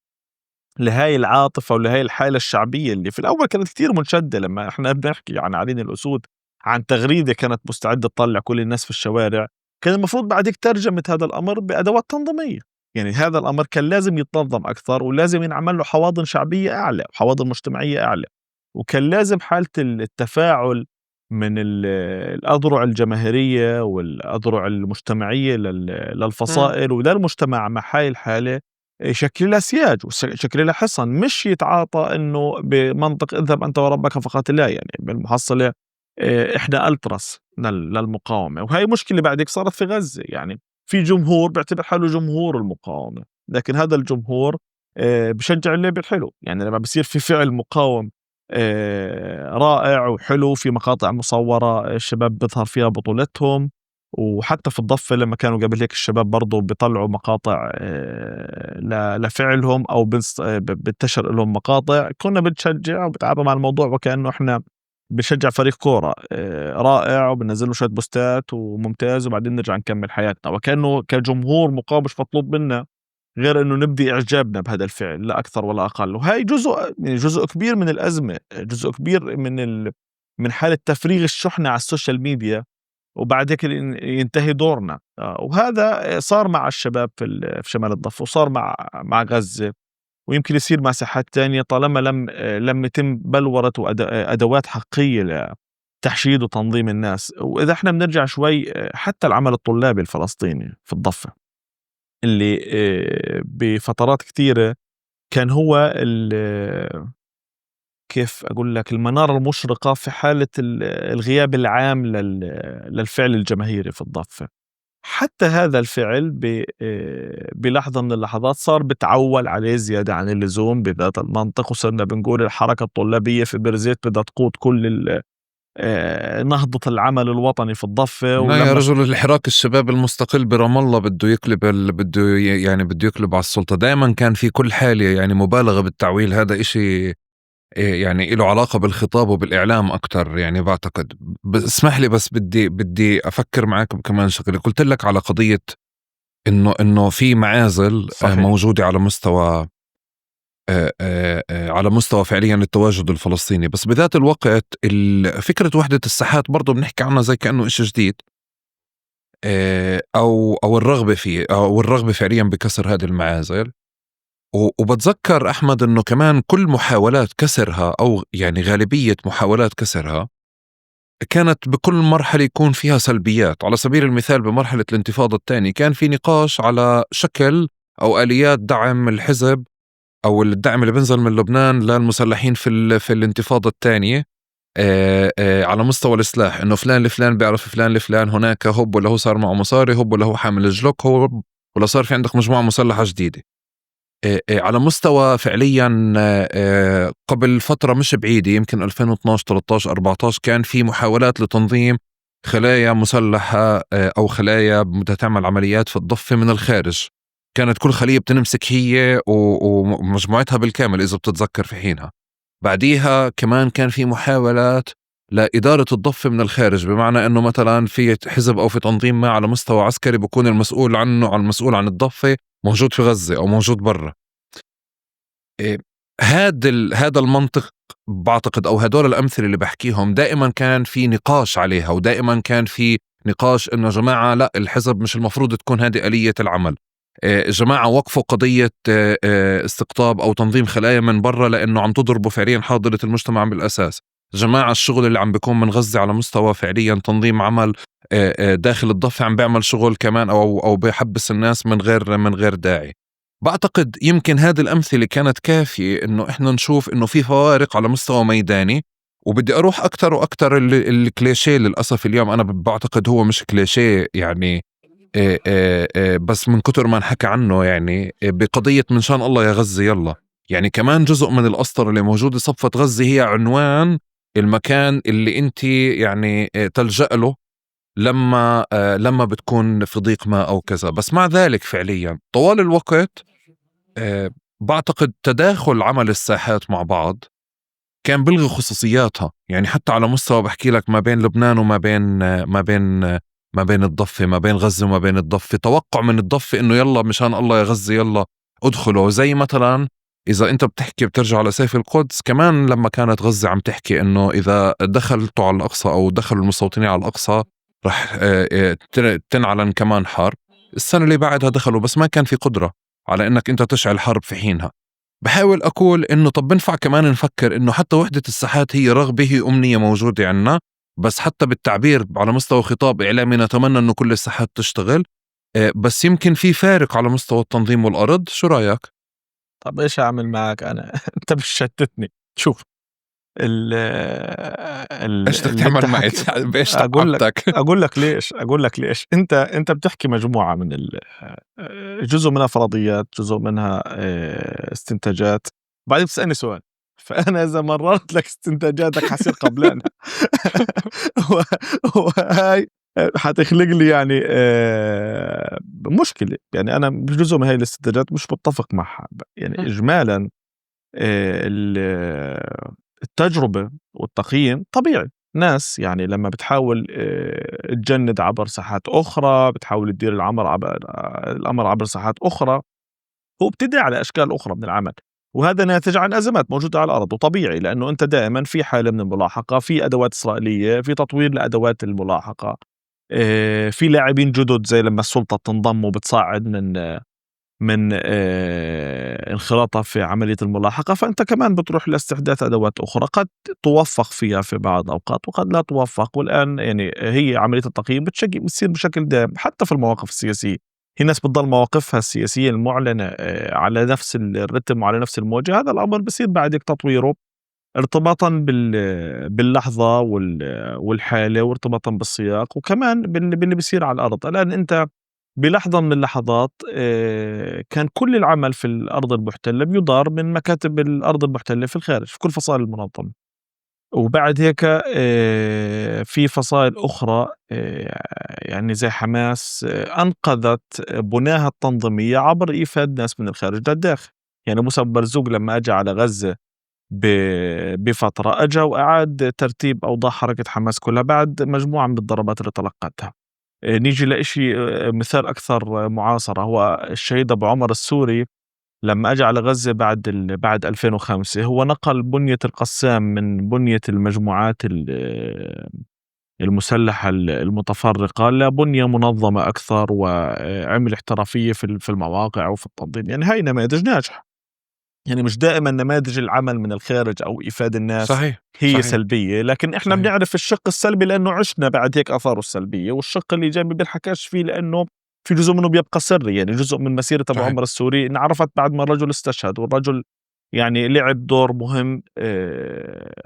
لهاي العاطفة ولهاي الحالة الشعبية اللي في الأول كانت كتير منشدة. لما إحنا بنحكي عن علينا الأسود، عن تغريدة كانت مستعدة تطلع كل الناس في الشوارع، كان المفروض بعدك ترجمة هذا الأمر بأدوات تنظيمية. يعني هذا الأمر كان لازم يتنظم أكثر، ولازم ينعمل له حواضن شعبية أعلى وحواضن مجتمعية أعلى، وكان لازم حالة التفاعل من الأذرع الجماهيرية والأذرع المجتمعية إمم. للفصائل وللمجتمع مع هاي الحالة يشكل لها سياج ويشكل لها حصن، مش يتعاطى انه بمنطق اذهب انت وربك فقاتلا. يعني بالمحصله احنا التراس للمقاومه، وهي مشكله بعدك صارت في غزه. يعني في جمهور بيعتبر حاله جمهور المقاومه، لكن هذا الجمهور بشجع اللعب الحلو. يعني لما بصير في فعل مقاوم رائع وحلو، في مقاطع مصوره الشباب بيظهر فيها بطولتهم. وحتى في الضفة لما كانوا قبل هيك الشباب برضو بيطلعوا مقاطع لفعلهم أو بتشر لهم مقاطع، كنا بنشجع وبتعامل مع الموضوع وكأنه إحنا بنشجع فريق كورة رائع، وبنزل له شوية بوستات وممتاز، وبعدين نرجع نكمل حياتنا. وكأنه كجمهور مقاوم مش مطلوب منا غير إنه نبدي إعجابنا بهذا الفعل، لا أكثر ولا أقل. وهي جزء كبير من الأزمة، جزء كبير من حالة تفريغ الشحنة على السوشيال ميديا، وبعد هيك ينتهي دورنا. وهذا صار مع الشباب في شمال الضفة، وصار مع غزة، ويمكن يصير مع ساحات تانية طالما لم يتم بلورة أدوات حقيقية لتحشيد وتنظيم الناس. وإذا احنا بنرجع شوي حتى العمل الطلابي الفلسطيني في الضفة، اللي بفترات كثيرة كان هو كيف أقول لك المنارة المشرقة في حالة الغياب العام للفعل الجماهيري في الضفة. حتى هذا الفعل بلحظة من اللحظات صار بتعول عليه زيادة عن اللزوم بذات المنطق، وصرنا بنقول الحركة الطلابية في بيرزيت بدها تقود كل نهضة العمل الوطني في الضفة. لا يا ولما رجل، الحراك الشباب المستقل برام الله بده يقلب بده يقلب على السلطة. دائما كان في كل حالة يعني مبالغة بالتعويل. هذا إشي يعني له علاقة بالخطاب وبالإعلام أكتر يعني بعتقد. اسمح لي بس بدي أفكر معك بكمان شغلة. قلت لك على قضية إنه في معازل صحيح. موجودة على مستوى فعليا التواجد الفلسطيني، بس بذات الوقت فكرة وحدة الساحات برضو بنحكي عنها زي كأنه إشي جديد، أو الرغبة فيه أو الرغبة فعليا بكسر هذه المعازل. وبتذكر أحمد أنه كمان كل محاولات كسرها أو يعني غالبية محاولات كسرها كانت بكل مرحلة يكون فيها سلبيات. على سبيل المثال بمرحلة الانتفاضة الثانية كان في نقاش على شكل أو آليات دعم الحزب أو الدعم اللي بنزل من لبنان للمسلحين في الانتفاضة الثانية على مستوى السلاح، إنه فلان لفلان بيعرف فلان لفلان، هناك هب ولا هو صار معه مصاري، هب ولا هو حامل الجلوك، هو ولا صار في عندك مجموعة مسلحة جديدة. على مستوى فعليا قبل فترة مش بعيدة يمكن 2012 13 14 كان في محاولات لتنظيم خلايا مسلحة أو خلايا بدها تعمل عمليات في الضفة من الخارج. كانت كل خلية بتنمسك هي ومجموعتها بالكامل إذا بتتذكر في حينها. بعديها كمان كان في محاولات لإدارة الضفة من الخارج، بمعنى أنه مثلا في حزب أو في تنظيم ما على مستوى عسكري بكون المسؤول عنه على المسؤول عن الضفة موجود في غزة أو موجود برا. هذا المنطق بعتقد أو هدول الأمثلة اللي بحكيهم دائما كان في نقاش عليها، ودائما كان في نقاش إنه جماعة لا، الحزب مش المفروض تكون هذه آلية العمل. جماعة وقفوا قضية استقطاب أو تنظيم خلايا من برا لأنه عم تضربوا فعليا حاضرة المجتمع بالأساس. جماعة الشغل اللي عم بيكون من غزة على مستوى فعليا تنظيم عمل داخل الضفة عم بيعمل شغل كمان أو بيحبس الناس من غير داعي. بعتقد يمكن هذه الأمثلة كانت كافية إنه إحنا نشوف إنه في فوارق على مستوى ميداني. وبدي أروح أكتر وأكتر الكليشيه للأسف اليوم أنا بعتقد هو مش كليشيه يعني بس من كتر ما نحكى عنه يعني بقضية من شان الله يا غزة يلا. يعني كمان جزء من الأسطر اللي موجود صفة غزة هي عنوان المكان اللي انت يعني تلجأ له لما بتكون في ضيق ما أو كذا. بس مع ذلك فعليا طوال الوقت بعتقد تداخل عمل الساحات مع بعض كان بلغي خصوصياتها. يعني حتى على مستوى بحكي لك ما بين لبنان وما بين ما بين الضفة، ما بين غزة وما بين الضفة، توقع من الضفة إنه يلا مشان الله يا غزة يلا ادخلوا. زي مثلا إذا أنت بتحكي بترجع لسيف القدس كمان لما كانت غزة عم تحكي إنه إذا دخلتوا على الأقصى أو دخلوا المستوطنين على الأقصى رح تنعلن كمان حرب. السنة اللي بعدها دخلوا بس ما كان في قدرة على إنك أنت تشعل حرب في حينها. بحاول أقول إنه طب بنفع كمان نفكر إنه حتى وحدة الساحات هي رغبة هي أمنية موجودة عنا، بس حتى بالتعبير على مستوى خطاب إعلامي نتمنى إنه كل الساحات تشتغل. بس يمكن في فارق على مستوى التنظيم والأرض. شو رأيك؟ طب إيش أعمل معك أنا؟ أنت بتشتتني. شوف إيش بدك اللي أنت تعمل معي؟ حكي بإيش أقول تعبتك؟ لك ليش أنت بتحكي مجموعة من جزء منها فرضيات، جزء منها استنتاجات، بعدين بتسألني سؤال، فأنا إذا مررت لك استنتاجاتك حصير قبلان وهاي حتخلق لي يعني مشكلة. يعني أنا بجزء من هاي الاستنتاجات مش متفق معها. يعني إجمالا التجربة والتقييم طبيعي. ناس يعني لما بتحاول تجند عبر ساحات أخرى، بتحاول تدير الأمر عبر ساحات أخرى، وبتدعي على أشكال أخرى من العمل، وهذا ناتج عن أزمات موجودة على الأرض. وطبيعي لأنه أنت دائما في حالة من الملاحقة، في أدوات إسرائيلية، في تطوير لأدوات الملاحقة، في لاعبين جدد زي لما السلطة تنضم وبتصعد من انخراطها في عملية الملاحقة، فأنت كمان بتروح لاستحداث أدوات أخرى قد توفق فيها في بعض الأوقات وقد لا توفق. والآن يعني هي عملية التقييم بتصير بشكل دائم حتى في المواقف السياسية. هي ناس بتضل مواقفها السياسية المعلنة على نفس الرتم وعلى نفس الموجة. هذا الأمر بصير بعدك تطويره ارتباطا باللحظة والحالة، وارتباطا بالسياق، وكمان باللي بيصير على الأرض. الآن أنت بلحظة من اللحظات كان كل العمل في الأرض المحتلة بيدار من مكاتب الأرض المحتلة في الخارج في كل فصائل المنظمة. وبعد هيك في فصائل أخرى يعني زي حماس أنقذت بناها التنظيمية عبر إيفاد ناس من الخارج للداخل. يعني موسى برزوق لما أجى على غزة بفترة أجى وأعاد ترتيب أوضاع حركة حماس كلها بعد مجموعة من الضربات اللي تلقتها. نيجي لإشي مثال أكثر معاصرة، هو الشهيد أبو عمر السوري لما أجى على غزة بعد 2005. هو نقل بنية القسام من بنية المجموعات المسلحة المتفرقة لبنية منظمة أكثر، وعمل احترافية في المواقع وفي التنظيم. يعني هاي نماذج ناجحة. يعني مش دائما نماذج العمل من الخارج أو إفادة الناس صحيح هي صحيح سلبية، لكن إحنا صحيح بنعرف الشق السلبي لأنه عشنا بعد هيك آثاره السلبية، والشق الإيجابي بنحكاش فيه لأنه في جزء منه بيبقى سري. يعني جزء من مسيرة أبو صحيح عمر السوري انعرفت بعد ما الرجل استشهد، والرجل يعني لعب دور مهم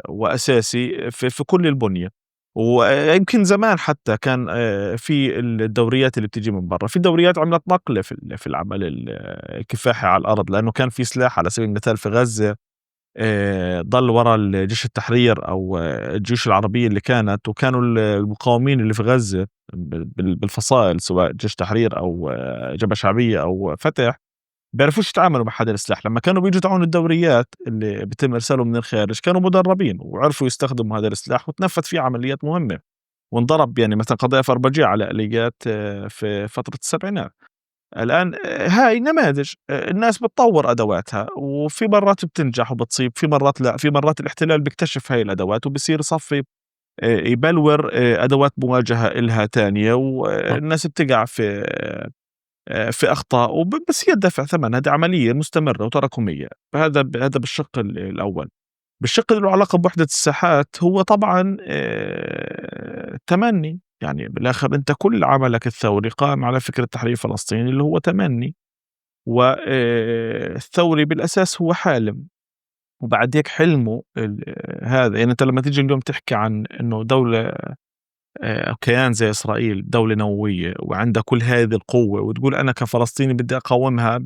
وأساسي في كل البنية. ويمكن زمان حتى كان في الدوريات اللي بتيجي من برا، في دوريات عملت نقلة في العمل الكفاحي على الأرض، لأنه كان في سلاح. على سبيل المثال في غزة ضل ورا الجيش التحرير أو الجيوش العربية اللي كانت، وكانوا المقاومين اللي في غزة بالفصائل سواء جيش تحرير أو جبهة شعبية أو فتح بيعرفوش يتعاملوا مع هذا السلاح. لما كانوا بيجوا تعاون الدوريات اللي بيتم إرسالهم من الخارج كانوا مدربين وعرفوا يستخدموا هذا السلاح، وتنفذ فيه عمليات مهمة وانضرب. يعني مثلا قضية فربجية على آليات في فترة السبعينات. الآن هاي نماذج الناس بتطور أدواتها، وفي مرات بتنجح وبتصيب، في مرات لا. في مرات الاحتلال بيكتشف هاي الأدوات وبصير يصفي يبلور أدوات مواجهة إلها تانية، والناس بتقع في أخطاء بس هي دفع ثمن، هذه عملية مستمرة وتراكمية. فهذا هذا بالشق الأول. بالشق اللي له علاقة بوحدة الساحات، هو طبعًا تمني، يعني بالآخر أنت كل عملك الثوري قائم على فكرة تحرير فلسطين اللي هو تمني، الثوري بالأساس هو حالم، وبعد هيك حلمه هذا. يعني أنت لمّا تيجي اليوم تحكي عن إنه دولة كيان زي إسرائيل دولة نووية وعندها كل هذه القوة، وتقول أنا كفلسطيني بدي أقاومها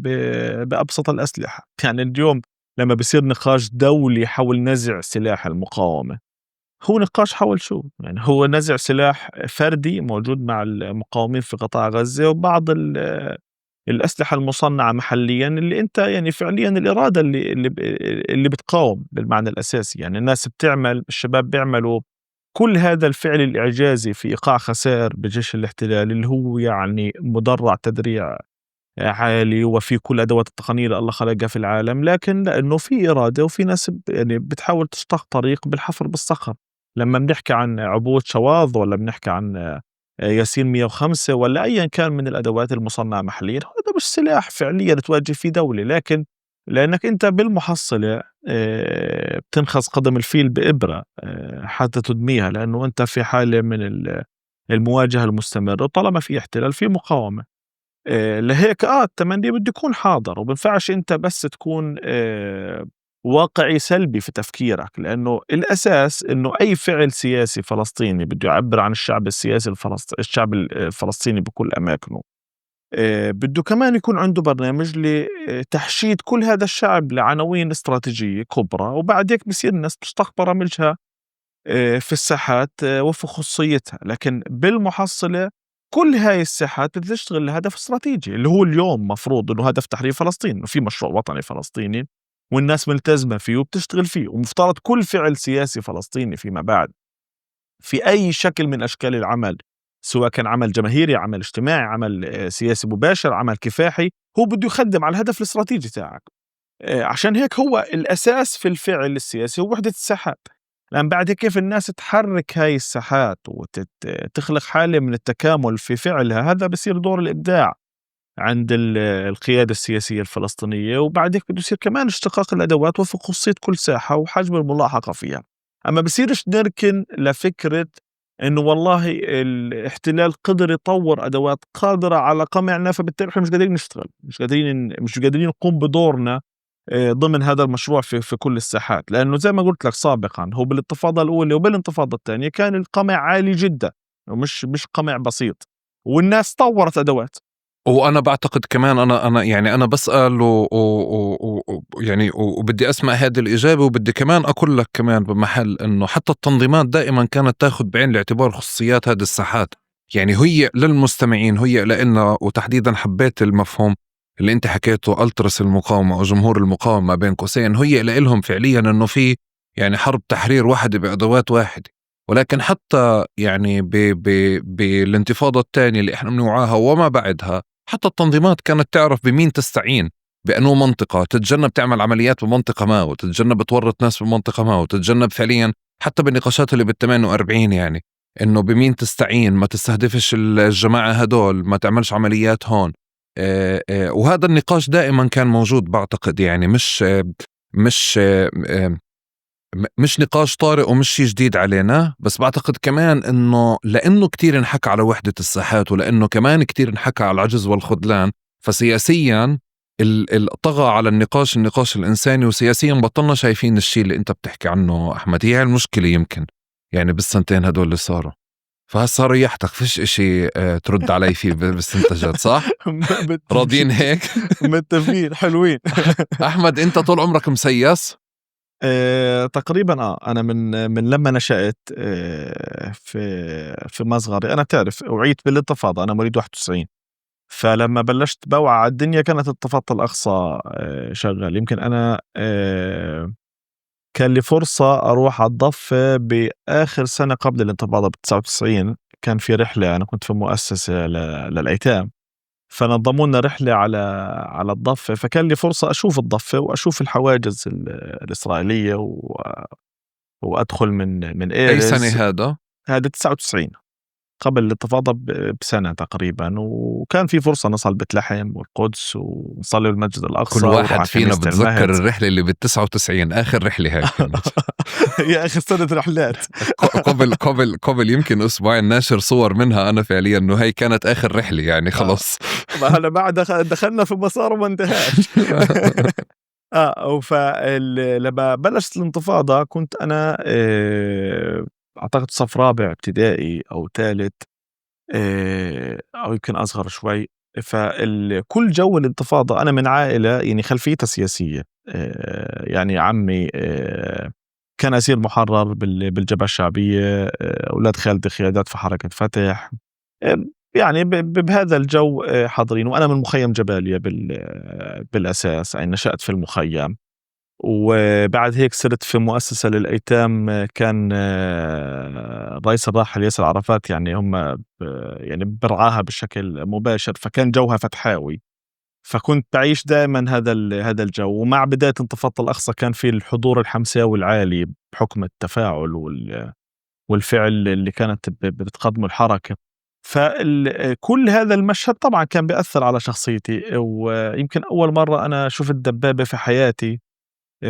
بأبسط الأسلحة. يعني اليوم لما بصير نقاش دولي حول نزع سلاح المقاومة، هو نقاش حول شو؟ يعني هو نزع سلاح فردي موجود مع المقاومين في قطاع غزة، وبعض الأسلحة المصنعة محليا اللي أنت يعني فعليا الإرادة اللي بتقاوم بالمعنى الأساسي. يعني الناس بتعمل، الشباب بيعملوا كل هذا الفعل الإعجازي في إيقاع خسائر بجيش الاحتلال اللي هو يعني مدرع تدريع عالي وفي كل أدوات التقنية اللي الله خلقها في العالم، لكن لأنه في إرادة وفي ناس يعني بتحاول تشتق طريق بالحفر بالصخر. لما بنحكي عن عبوة شواظ، ولا بنحكي عن ياسين 105، ولا أيا كان من الأدوات المصنعة محليا، هذا مش سلاح فعليا تواجه فيه دولة، لكن لأنك أنت بالمحصلة بتنخز قدم الفيل بإبرة حتى تدميها، لأنه أنت في حالة من المواجهة المستمرة، وطالما في احتلال في مقاومة. لهيك التمني بده يكون حاضر، وبنفعش أنت بس تكون واقعي سلبي في تفكيرك، لأنه الأساس إنه أي فعل سياسي فلسطيني بده يعبر عن الشعب السياسي الشعب الفلسطيني بكل أماكنه. بده كمان يكون عنده برنامج لتحشيد كل هذا الشعب لعناوين استراتيجية كبرى، وبعد هيك بصير الناس تشتق برامجها في الساحات وفي خصوصيتها. لكن بالمحصلة كل هاي الساحات بتشتغل لهدف استراتيجي اللي هو اليوم مفروض إنه هدف تحرير فلسطين، إنه في مشروع وطني فلسطيني والناس ملتزمة فيه وبتشتغل فيه، ومفترض كل فعل سياسي فلسطيني فيما بعد في أي شكل من أشكال العمل، سواء كان عمل جماهيري، عمل اجتماعي، عمل سياسي مباشر، عمل كفاحي، هو بده يخدم على الهدف الاستراتيجي تاعك. عشان هيك هو الأساس في الفعل السياسي هو وحدة الساحات. لأن بعد كيف الناس تحرك هاي الساحات وتخلق حالة من التكامل في فعلها، هذا بصير دور الإبداع عند القيادة السياسية الفلسطينية. وبعد هيك بده يصير كمان اشتقاق الأدوات وفق خصوصية كل ساحة وحجم الملاحقة فيها. أما بصيرش نركن لفكرة إنه والله الاحتلال قدر يطور أدوات قادرة على قمعنا، فبالتالي إحنا مش قادرين نشتغل، مش قادرين نقوم بدورنا ضمن هذا المشروع في كل الساحات. لأنه زي ما قلت لك سابقا، هو بالانتفاضة الأولى وبالانتفاضة الثانية كان القمع عالي جدا، ومش قمع بسيط، والناس طورت أدوات. وأنا بعتقد كمان أنا يعني أنا بسأل يعني وبدي أسمع هذه الإجابة، وبدي كمان أقول لك كمان بمحل إنه حتى التنظيمات دائما كانت تأخذ بعين الاعتبار خصوصيات هذه الساحات. يعني هي للمستمعين، هي لإلنا، وتحديدا حبيت المفهوم اللي أنت حكيته ألترس المقاومة أو جمهور المقاومة ما بين قوسين، هي لإلهم فعليا إنه في يعني حرب تحرير واحدة بأدوات واحدة. ولكن حتى يعني بالانتفاضة الثانية اللي احنا بنوعاها وما بعدها، حتى التنظيمات كانت تعرف بمين تستعين، بأنه منطقة تتجنب تعمل عمليات بمنطقة ما، وتتجنب تورط ناس بمنطقة ما، وتتجنب فعليا حتى بالنقاشات اللي بال48 يعني إنه بمين تستعين، ما تستهدفش الجماعة هدول، ما تعملش عمليات هون. وهذا النقاش دائما كان موجود بعتقد، يعني مش مش نقاش طارئ ومش شيء جديد علينا. بس بعتقد كمان انه لانه كتير انحكى على وحدة الساحات، ولانه كمان كتير انحكى على العجز والخذلان، فسياسيا طغى على النقاش الانساني، وسياسيا بطلنا شايفين الشيء اللي انت بتحكي عنه احمد. هي المشكلة يمكن يعني بالسنتين هدول اللي صاروا، فهسا ريحتك فيش اشي ترد علي فيه باستنتاجات، صح؟ راضيين هيك؟ متفقين حلوين. احمد انت طول عمرك مسيس؟ تقريبا أنا من لما نشأت في مصغري. أنا بتعرف وعيت بالانتفاضة، أنا مواليد 91. فلما بلشت بوعى على الدنيا كانت الانتفاضة الأقصى شغال. يمكن أنا كان لي فرصة أروح على الضفة بآخر سنة قبل الانتفاضة ب99. كان في رحلة، أنا كنت في مؤسسة للأيتام، فنظموا لنا رحلة على الضفة، فكان لي فرصة أشوف الضفة وأشوف الحواجز الإسرائيلية وأدخل من أي سنة إيرز. هذا؟ هذا 99. قبل الانتفاضة بسنة تقريبا، وكان في فرصة نصل بيت لحم والقدس ونصلي المسجد الأقصى كل ونروح واحد على فينا كنيسة بتذكر المهد. الرحلة اللي بال99 آخر رحلة هاي كانت. يا أخي سنة رحلات. قبل يمكن أسبوعين ناشر صور منها أنا فعليا إنه هي كانت آخر رحلة يعني خلاص. ما هلا بعد دخلنا في مسار وما انتهاش. لما بلشت الانتفاضة كنت أنا أعتقد صف رابع ابتدائي أو ثالث، أو يمكن أصغر شوي. كل جو الانتفاضة، أنا من عائلة يعني خلفيتها سياسية. يعني عمي كان أسير محرر بالجبهة الشعبية، أولاد خالتي قيادات في حركة فتح. آه، يعني بهذا الجو حاضرين، وأنا من مخيم جباليا بالأساس، يعني نشأت في المخيم. وبعد هيك صرت في مؤسسة للأيتام، كان الرئيس الراحل ياسر عرفات يعني هم يعني برعاها بشكل مباشر، فكان جوها فتحاوي. فكنت بعيش دائما هذا الجو. ومع بداية انتفاضة الأقصى كان في الحضور الحمساوي العالي بحكم التفاعل والفعل اللي كانت بتقدمه الحركة. فكل هذا المشهد طبعا كان بيأثر على شخصيتي. ويمكن أول مرة أنا شفت دبابة في حياتي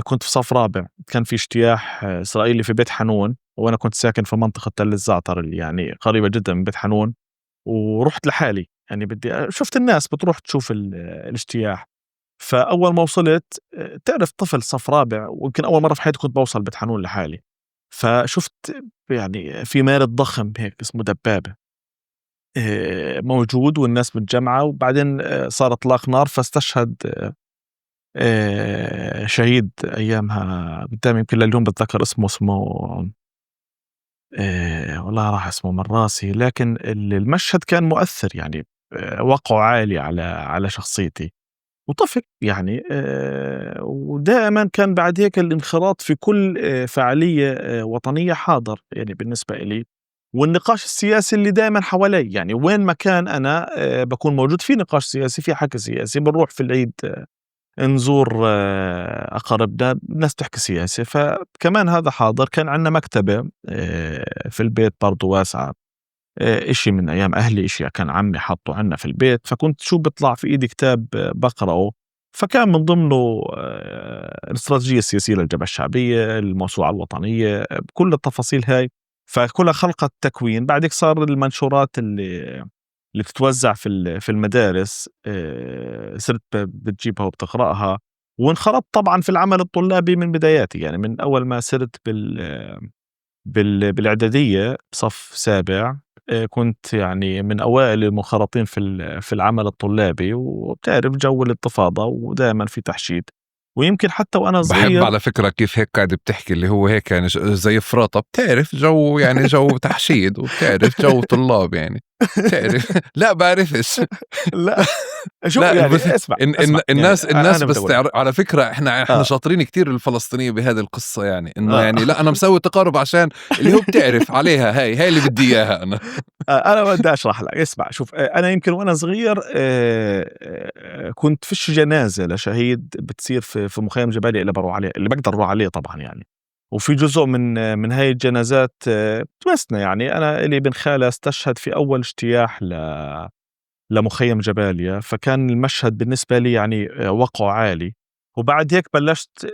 كنت في صف رابع. كان في اجتياح إسرائيلي في بيت حنون، وأنا كنت ساكن في منطقة تل الزعتر اللي يعني قريبة جدا من بيت حنون. ورحت لحالي، يعني شفت الناس بتروح تشوف الاجتياح. فأول ما وصلت، تعرف طفل صف رابع، ويمكن أول مرة في حياتي كنت بوصل بيت حنون لحالي. فشفت يعني في مارد ضخم هيك اسمه دبابة موجود، والناس متجمعة. وبعدين صار إطلاق نار، فاستشهد شهيد أيامها قدامي، يمكن لليوم بتذكر اسمه والله راح اسمه من راسي. لكن المشهد كان مؤثر، يعني وقعه عالي على شخصيتي وطفل يعني. ودائما كان بعد هيك الانخراط في كل فعالية وطنية حاضر يعني بالنسبة إلي. والنقاش السياسي اللي دائما حوالي، يعني وين ما كان أنا بكون موجود في نقاش سياسي، في حكي سياسي. بنروح في العيد نزور أقاربنا، الناس تحكي سياسة، فكمان هذا حاضر. كان عندنا مكتبة في البيت برضو واسعة، إشي من أيام أهلي، إشي كان عمي حطه عنا في البيت. فكنت شو بيطلع في إيدي كتاب بقرأه، فكان من ضمنه الاستراتيجية السياسية للجبهة الشعبية، الموسوعة الوطنية، بكل التفاصيل هاي. فكلها خلقت تكوين. بعدك صار المنشورات اللي بتتوزع في المدارس، صرت بتجيبها وبتقرأها. وانخرطت طبعا في العمل الطلابي من بداياتي، يعني من أول ما صرت بالإعدادية بصف سابع. كنت يعني من أوائل المنخرطين في العمل الطلابي. وبتعرف جو الانتفاضة ودائما في تحشيد. ويمكن حتى وأنا بحب صغير على فكرة كيف هيك قاعد بتحكي اللي هو هيك يعني زي فراطة، بتعرف جو يعني جو تحشيد، وبتعرف جو طلاب يعني بتعرف. لا بعرفش. لا شو لا يعني، بس اسمع إن يعني الناس أنا بدي بس أقول لك. على فكرة احنا آه شاطرين كتير الفلسطينية بهذه القصة، يعني انه آه يعني لا انا مسوي تقارب عشان اللي هو بتعرف عليها، هاي اللي بدي اياها انا. أنا بدي أشرح لك. اسمع شوف، أنا يمكن وأنا صغير كنت فيش جنازة لشهيد بتصير في مخيم جباليا اللي بروح عليه، اللي بقدر أروح عليه طبعا يعني. وفي جزء من هاي الجنازات تمسنا. يعني أنا إلي بن خالة استشهد في أول اجتياح لمخيم جباليا، فكان المشهد بالنسبة لي يعني وقعه عالي. وبعد هيك بلشت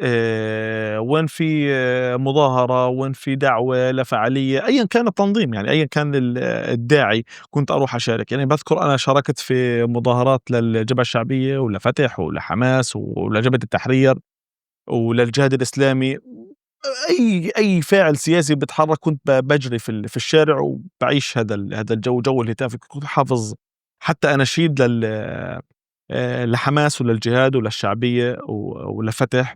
وين في مظاهرة، وين في دعوة لفعالية، أيا كان التنظيم، يعني أيا كان الداعي، كنت أروح أشارك. يعني بذكر أنا شاركت في مظاهرات للجبهة الشعبية ولفتح ولحماس ولجبهة التحرير وللجهاد الإسلامي. أي فاعل سياسي بتحرك كنت بجري في الشارع وبعيش هذا جو الهتاف. كنت حافظ حتى أناشيد لحماس وللجهاد وللشعبية ولفتح.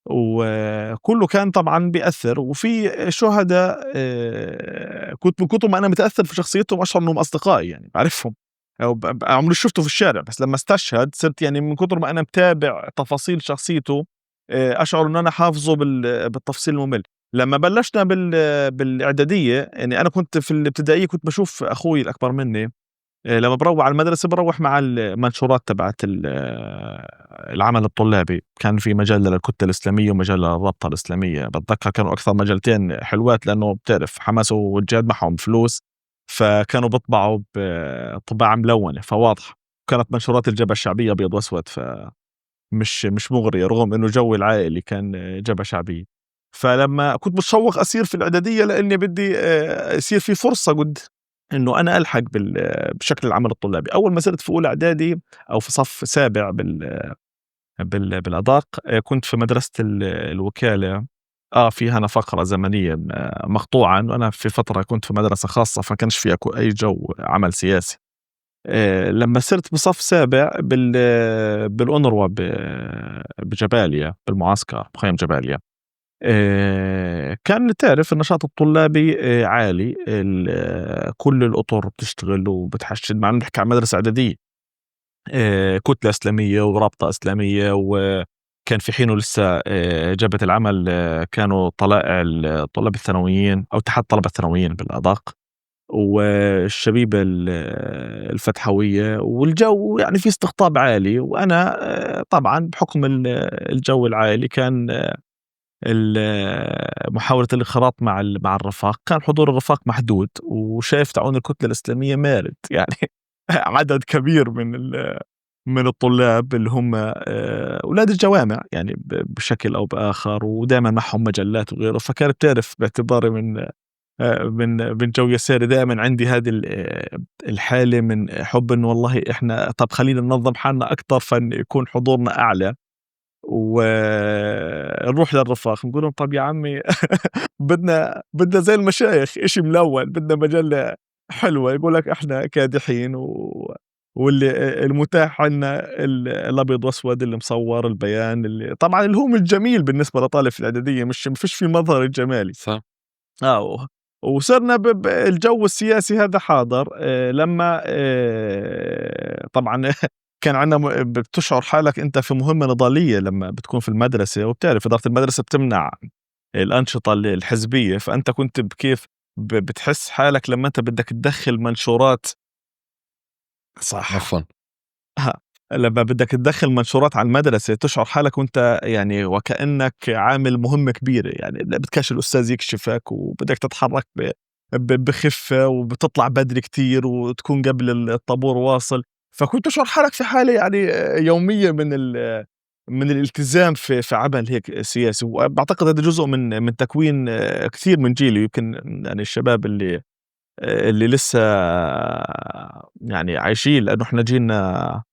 وكله كان طبعا بيأثر. وفي شهداء كنت من كتر ما أنا متأثر في شخصيتهم أشعر أنهم أصدقائي، يعني بعرفهم أو عمري شفته في الشارع. بس لما استشهد صرت يعني من كتر ما أنا متابع تفاصيل شخصيته أشعر أن أنا حافظه بالتفصيل الممل. لما بلشنا بالإعدادية، يعني أنا كنت في الابتدائية كنت بشوف أخوي الأكبر مني لما بروح على المدرسة بروح مع المنشورات تبعت العمل الطلابي. كان في مجلة للكتلة الإسلامية ومجلة للرابطة الإسلامية، بتذكر كانوا أكثر مجلتين حلوات، لأنه بتعرف حماس والجهاد معهم فلوس، فكانوا بيطبعوا بطباعة ملونة فواضحة، كانت منشورات الجبهة الشعبية أبيض وأسود، مش مغرية رغم إنه جوي العائلي كان جبهة شعبية. فلما كنت متشوق أصير في الإعدادية لأني بدي يصير في فرصة إنه أنا ألحق بشكل العمل الطلابي. أول ما صرت في أولى إعدادي أو في صف سابع بالأدق، كنت في مدرسة الوكالة. فيها أنا فقرة زمنية مقطوعة إنه أنا في فترة كنت في مدرسة خاصة فكانش فيها أي جو عمل سياسي. لما صرت بصف سابع بالأونروا بجباليا بالمعسكر بخيم جباليا، كان تعرف النشاط الطلابي عالي، كل الأطر بتشتغل وبتحشد، مع إنه نحكي عن مدرسة إعدادية. كتلة إسلامية ورابطة إسلامية، وكان في حينه لسه جبهة العمل كانوا طلائع الطلاب الثانويين أو اتحاد طلبة الثانويين بالأدق، والشبيبة الفتحوية، والجو يعني في استقطاب عالي. وأنا طبعا بحكم الجو العالي كان محاولة الانخراط مع الرفاق، كان حضور الرفاق محدود، وشايف تعاون الكتلة الإسلامية مارد يعني عدد كبير من الطلاب اللي هم أولاد الجوامع يعني بشكل أو بآخر، ودائما معهم مجلات وغيره. فكانت بتعرف باعتباري من جو يساري دائما عندي هذه الحالة من حب إنه والله إحنا طب خلينا ننظم حالنا أكتر فيكون حضورنا أعلى، ونروح للرفاق نقول لهم طب يا عمي بدنا زي المشايخ إشي ملون، بدنا مجلة حلوة. يقول لك إحنا كادحين واللي المتاح عندنا الأبيض وأسود اللي مصور البيان اللي طبعا اللي هو مش جميل بالنسبة لطالب في الإعدادية، مش فيش في مظهر الجمالي. صح. وصرنا الجو السياسي هذا حاضر. لما طبعا كان عندنا بتشعر حالك أنت في مهمة نضالية لما بتكون في المدرسة، وبتعرف إدارة المدرسة بتمنع الأنشطة الحزبية، فأنت كنت بكيف بتحس حالك لما أنت بدك تدخل منشورات. صح. عفوا. لما بدك تدخل منشورات على المدرسة تشعر حالك وانت يعني وكأنك عامل مهمة كبيرة، يعني بدكش الأستاذ يكشفك وبدك تتحرك بخفة وبتطلع بدري كتير وتكون قبل الطابور واصل. فكنت تشعر حالك في حالة يعني يومية من الالتزام في عمل هيك سياسي. وبعتقد هذا جزء من تكوين كثير من جيلي، يمكن يعني الشباب اللي لسه يعني عايشين، لأنه احنا جينا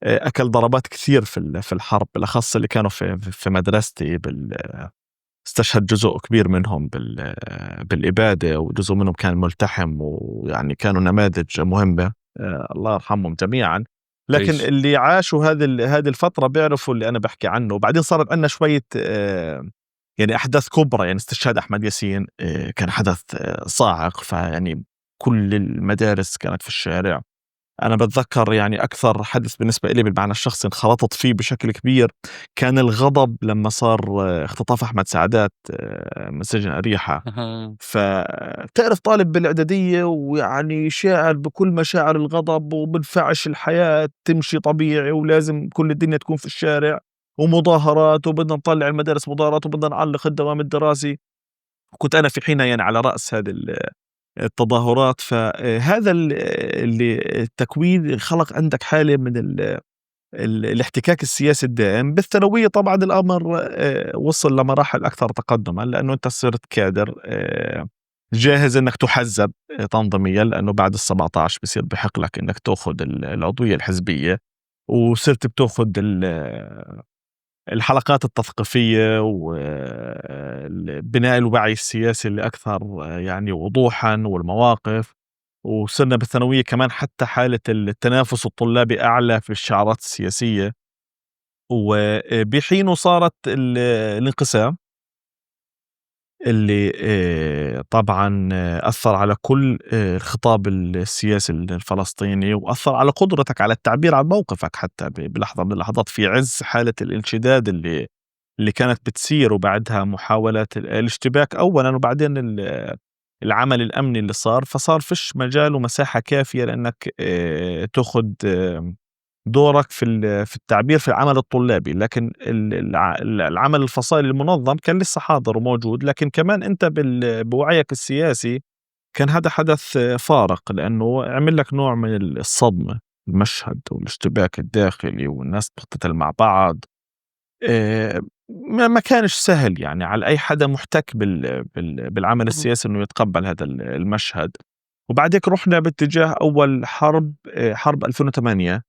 أكل ضربات كثير في الحرب، بالأخص اللي كانوا في مدرستي استشهد جزء كبير منهم بالإبادة، وجزء منهم كان ملتحم، ويعني كانوا نماذج مهمة. الله يرحمهم جميعا. لكن تعيش. اللي عاشوا هذه الفترة بيعرفوا اللي أنا بحكي عنه. وبعدين صارت عندنا شوية يعني أحداث كبرى، يعني استشهاد أحمد ياسين كان حدث صاعق، فيعني كل المدارس كانت في الشارع. أنا بتذكر يعني أكثر حدث بالنسبة إلي بالمعنى الشخصي انخرطت فيه بشكل كبير كان الغضب لما صار اختطاف أحمد سعدات من سجن أريحة. فتعرف طالب بالإعدادية ويعني شاعر بكل مشاعر الغضب، وبنفعش الحياة تمشي طبيعي، ولازم كل الدنيا تكون في الشارع، ومظاهرات، وبدنا نطلع المدارس مظاهرات، وبدنا نعلق الدوام الدراسي. كنت أنا في حينها يعني على رأس هذه التظاهرات. فهذا اللي التكوين خلق عندك حالة من الاحتكاك السياسي الدائم. بالثانوية طبعا الأمر وصل لمراحل أكثر تقدما، لأنه أنت صرت كادر جاهز أنك تحزب تنظيميا، لأنه بعد 17 بصير بحق لك أنك تأخذ العضوية الحزبية، وصرت بتأخذ الحلقات التثقيفية وبناء الوعي السياسي اللي أكثر يعني وضوحا، والمواقف. وصرنا بالثانوية كمان حتى حالة التنافس الطلابي أعلى في الشعارات السياسية. وبحين صارت الانقسام اللي طبعا أثر على كل الخطاب السياسي الفلسطيني، وأثر على قدرتك على التعبير عن موقفك حتى بلحظة من اللحظات في عز حالة الانشداد اللي كانت بتسير، وبعدها محاولات الاشتباك أولا، وبعدين العمل الأمني اللي صار فيش مجال ومساحة كافية لأنك تأخذ دورك في التعبير في العمل الطلابي. لكن العمل الفصائل المنظم كان لسه حاضر وموجود، لكن كمان أنت بوعيك السياسي كان هذا حدث فارق، لأنه عمل لك نوع من الصدمة، المشهد والاشتباك الداخلي والناس بتقتتل مع بعض. ما كانش سهل يعني على أي حدا محتك بالعمل السياسي إنه يتقبل هذا المشهد. وبعد هيك رُحنا باتجاه أول حرب، حرب 2008،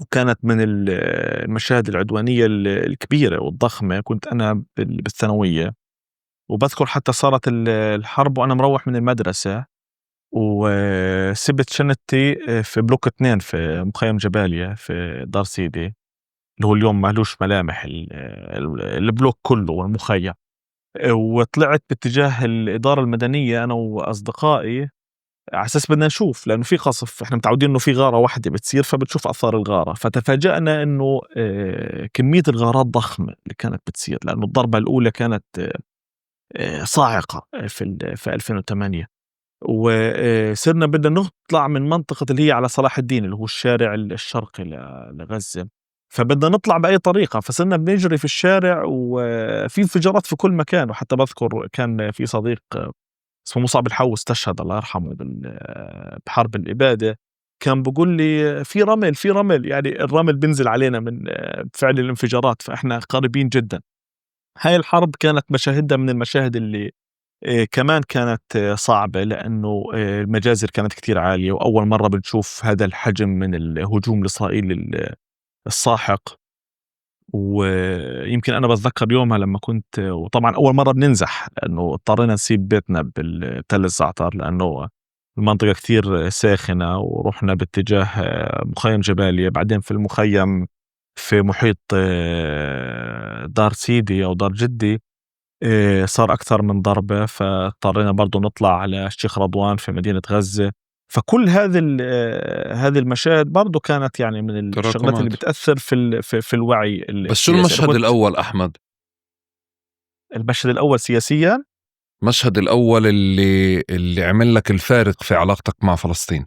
وكانت من المشاهد العدوانية الكبيرة والضخمة. كنت أنا بالثانوية، وباذكر حتى صارت الحرب وأنا مروّح من المدرسة، وسِبت شنطتي في بلوك 2 في مخيم جباليا في دار سيدي، اللي هو اليوم ما لوش ملامح البلوك كلّه والمخيم. وطلعت باتجاه الإدارة المدنية أنا وأصدقائي على أساس بدنا نشوف، لأنه في قصف، إحنا متعودين إنه في غارة واحدة بتصير فبتشوف آثار الغارة. فتفاجأنا إنه كمية الغارات ضخمة اللي كانت بتصير، لأنه الضربة الأولى كانت صاعقة في 2008. وصرنا بدنا نطلع من منطقة اللي هي على صلاح الدين، اللي هو الشارع الشرقي لغزة، فبدنا نطلع بأي طريقة. فصرنا بنجري في الشارع وفي انفجارات في كل مكان. وحتى بذكر كان في صديق اسمه مصعب الحو استشهد الله يرحمه بحرب الإبادة، كان بيقول لي في رمل، في رمل، يعني الرمل بينزل علينا من فعل الانفجارات، فإحنا قريبين جدا. هاي الحرب كانت مشاهدها من المشاهد اللي كمان كانت صعبة، لأنه المجازر كانت كتير عالية، وأول مرة بنشوف هذا الحجم من الهجوم الإسرائيلي الساحق. ويمكن أنا بتذكر يومها لما كنت، وطبعا أول مرة بننزح لأنه اضطرينا نسيب بيتنا بالتل الزعتر لأنه المنطقة كتير ساخنة، ورحنا باتجاه مخيم جباليا. بعدين في المخيم في محيط دار سيدي أو دار جدي صار أكثر من ضربة، فاضطرينا برضو نطلع على الشيخ رضوان في مدينة غزة. فكل هذه المشاهد برضو كانت يعني من الشغلات اللي تراكمات. بتأثر في الوعي بس شو السياسي. أنا المشهد كنت الأول أحمد؟ المشهد الأول سياسيا، المشهد الأول اللي عمل لك الفارق في علاقتك مع فلسطين.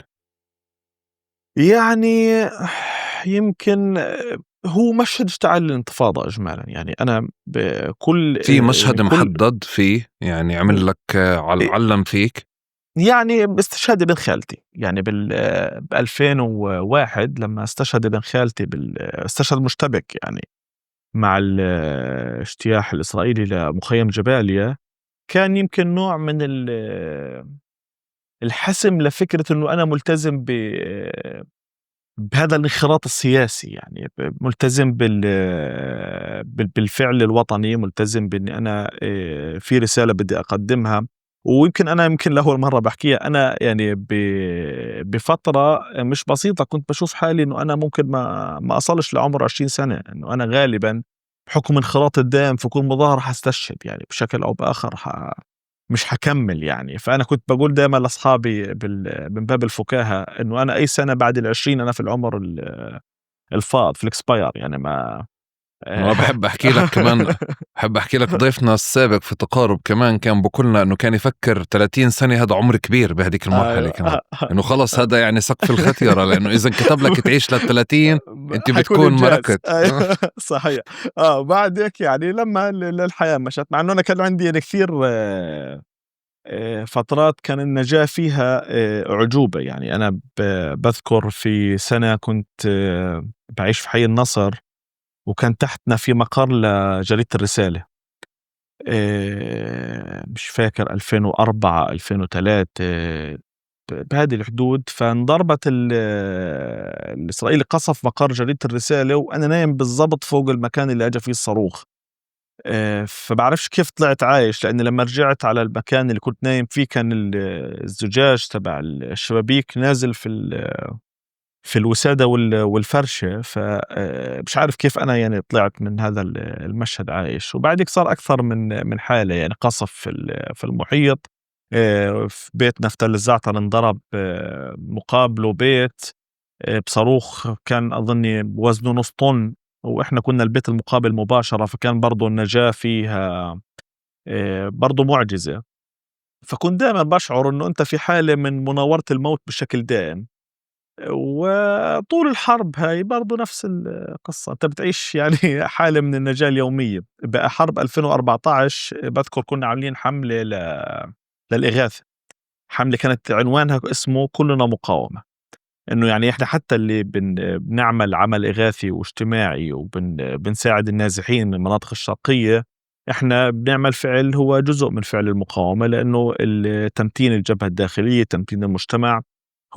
يعني يمكن هو مشهد اشتعال الانتفاضة إجمالا. يعني أنا بكل في يعني مشهد كل محدد فيه يعني عمل لك علم فيك؟ يعني باستشهاد ابن خالتي، يعني ب 2001 لمّا استشهد ابن خالتي استشهد مشتبك يعني مع الاجتياح الإسرائيلي لمخيم جباليا. كان يمكن نوع من الحسم لفكرة إنه أنا ملتزم بهذا الانخراط السياسي، يعني ملتزم بالفعل الوطني، ملتزم بإني أنا في رسالة بدي أقدمها. ويمكن أنا يمكن لأول مرة باحكيها، أنا يعني بفترة مش بسيطة كنت باشوف حالي إنه أنا ممكن ما أصلش لعمر 20 سنة، إنه أنا غالبًا بحكم انخراطي الدائم في كل مظاهرة حاستشهد يعني بشكل أو بآخر مش حكمل يعني. فأنا كنت باقول دايمًا لأصحابي من باب الفكاهة إنه أنا أي سنة بعد ال20 أنا في العمر الفائض في الexpire يعني ما أنا بحب أحكي لك كمان، بحب أحكي لك ضيفنا السابق في تقارب كمان كان بقولنا إنه كان يفكر 30 سنة هذا عمر كبير بهديك المرحلة أيوه كمان، إنه خلص هذا يعني سقف الختيرة، لأنه إذا انكتب لك تعيش لل30 أنت حيكون بتكون إنجاز. مركت. أيوه صحيح. بعد هيك يعني لمّا الحياة مشت، مع إنه أنا كان عندي يعني كثير فترات كان النجاة فيها أعجوبة. يعني أنا باذكر في سنة كنت باعيش في حي النصر، وكان تحتنا في مقر لجريدة الرسالة، مش فاكر 2004 2003 بهذه الحدود. فانضربت الإسرائيلي قصف مقر جريدة الرسالة وأنا نايم بالضبط فوق المكان اللي أجى فيه الصاروخ. فبعرفش كيف طلعت عايش، لأني لما رجعت على المكان اللي كنت نايم فيه كان الزجاج تبع الشبابيك نازل في الوسادة والفرشة. مش عارف كيف أنا يعني طلعت من هذا المشهد عايش. وبعدك صار أكثر من حالة، يعني قصف في المحيط، في بيتنا في تل الزعتر انضرب مقابله بيت بصاروخ كان أظني وزنه نص طن، وإحنا كنا البيت المقابل مباشرة، فكان برضو النجاة فيها برضو معجزة. فكنت دائما بشعر إنه أنت في حالة من مناورة الموت بشكل دائم. وطول الحرب هاي برضو نفس القصة، أنت بتعيش يعني حالة من النجاة اليومية. بقى حرب 2014 بذكر كنا عاملين حملة للإغاثة، حملة كانت عنوانها اسمه كلنا مقاومة. إنه يعني إحنا حتى اللي بنعمل عمل إغاثي واجتماعي بنساعد النازحين من المناطق الشرقية، إحنا بنعمل فعل هو جزء من فعل المقاومة، لأنه تمتين الجبهة الداخلية، تمتين المجتمع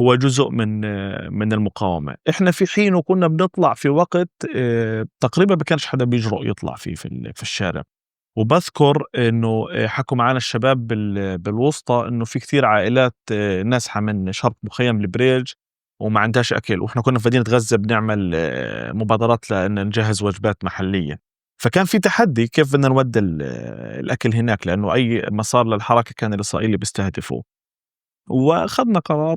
هو جزء من المقاومة. إحنا في حين وكنا بنطلع في وقت تقريبا ما كانش حدا بيجرؤ يطلع فيه في الشارع. وبذكر إنه حكوا معنا الشباب بالوسطى إنه في كتير عائلات نازحة من شرق مخيم البريج وما عندهاش أكل، وإحنا كنا في مدينة غزة بنعمل مبادرات لأن نجهز وجبات محلية. فكان في تحدي كيف بدنا نودي الأكل هناك، لأنه أي مسار للحركة كان الإسرائيلي بيستهدفوه. وأخذنا قرار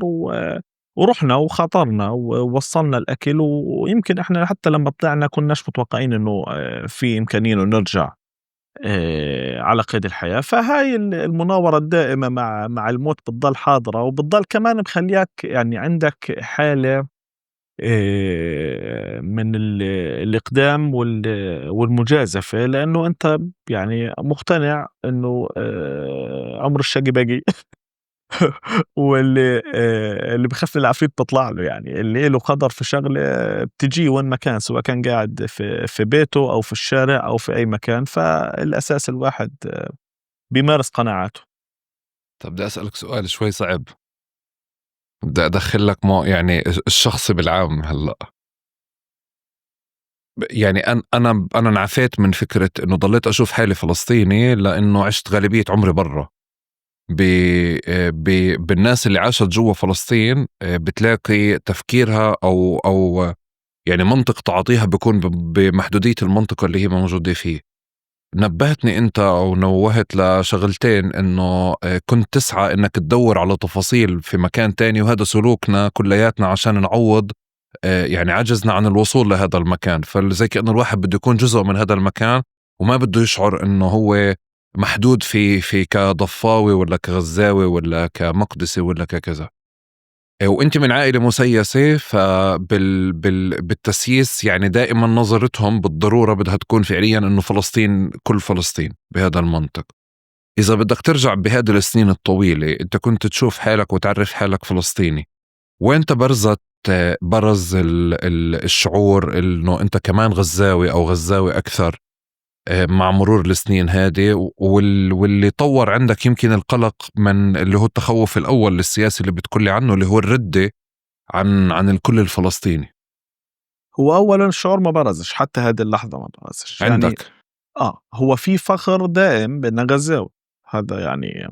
ورحنا وخاطرنا ووصلنا الأكل، ويمكن إحنا حتى لما طلعنا كناش متوقعين إنه في إمكانية إنه نرجع على قيد الحياة. فهاي المناورة الدائمة مع الموت بتضل حاضرة، وبتضل كمان مخليك يعني عندك حالة من الإقدام والمجازفة، لأنه أنت يعني مقتنع إنه عمر الشقي باقي. واللي اللي بخف العفريت بتطلع له، يعني اللي له قدر في شغلة بتجيه وين ما كان، سواء كان قاعد في بيته أو في الشارع أو في أي مكان. فالأساس الواحد بيمارس قناعاته. طب بدي أسألك سؤال شوي صعب، بدي أدخل لك يعني الشخصي بالعام هلأ. يعني أنا انعفيت من فكرة إنه ضليت أشوف حالي فلسطيني لأنه عشت غالبية عمري برا. بالناس اللي عاشت جوا فلسطين بتلاقي تفكيرها أو يعني منطق تعاطيها بيكون بمحدودية المنطقة اللي هي موجودة فيه. نبهتني أنت أو نوهت لشغلتين، إنه كنت تسعى إنك تدور على تفاصيل في مكان تاني، وهذا سلوكنا كلياتنا عشان نعوض يعني عجزنا عن الوصول لهذا المكان. فزي كأنه الواحد بده يكون جزء من هذا المكان وما بده يشعر إنه هو محدود في كضفاوي ولا كغزاوي ولا كمقدسي ولا ككذا. وانت من عائلة مسيسة، بالتسييس يعني دائما نظرتهم بالضرورة بدها تكون فعليا انه فلسطين كل فلسطين بهذا المنطق. اذا بدك ترجع بهذه السنين الطويلة، انت كنت تشوف حالك وتعرف حالك فلسطيني، وانت برز الشعور انه انت كمان غزاوي او غزاوي اكثر مع مرور السنين هذه، واللي طور عندك يمكن القلق من اللي هو التخوف الأول السياسي اللي بتقولي عنه، اللي هو الردة عن الكل الفلسطيني هو أولا الشعور ما برزش، حتى هذه اللحظة ما برزش يعني. عندك. هو في فخر دائم بأننا غزاوي، هذا يعني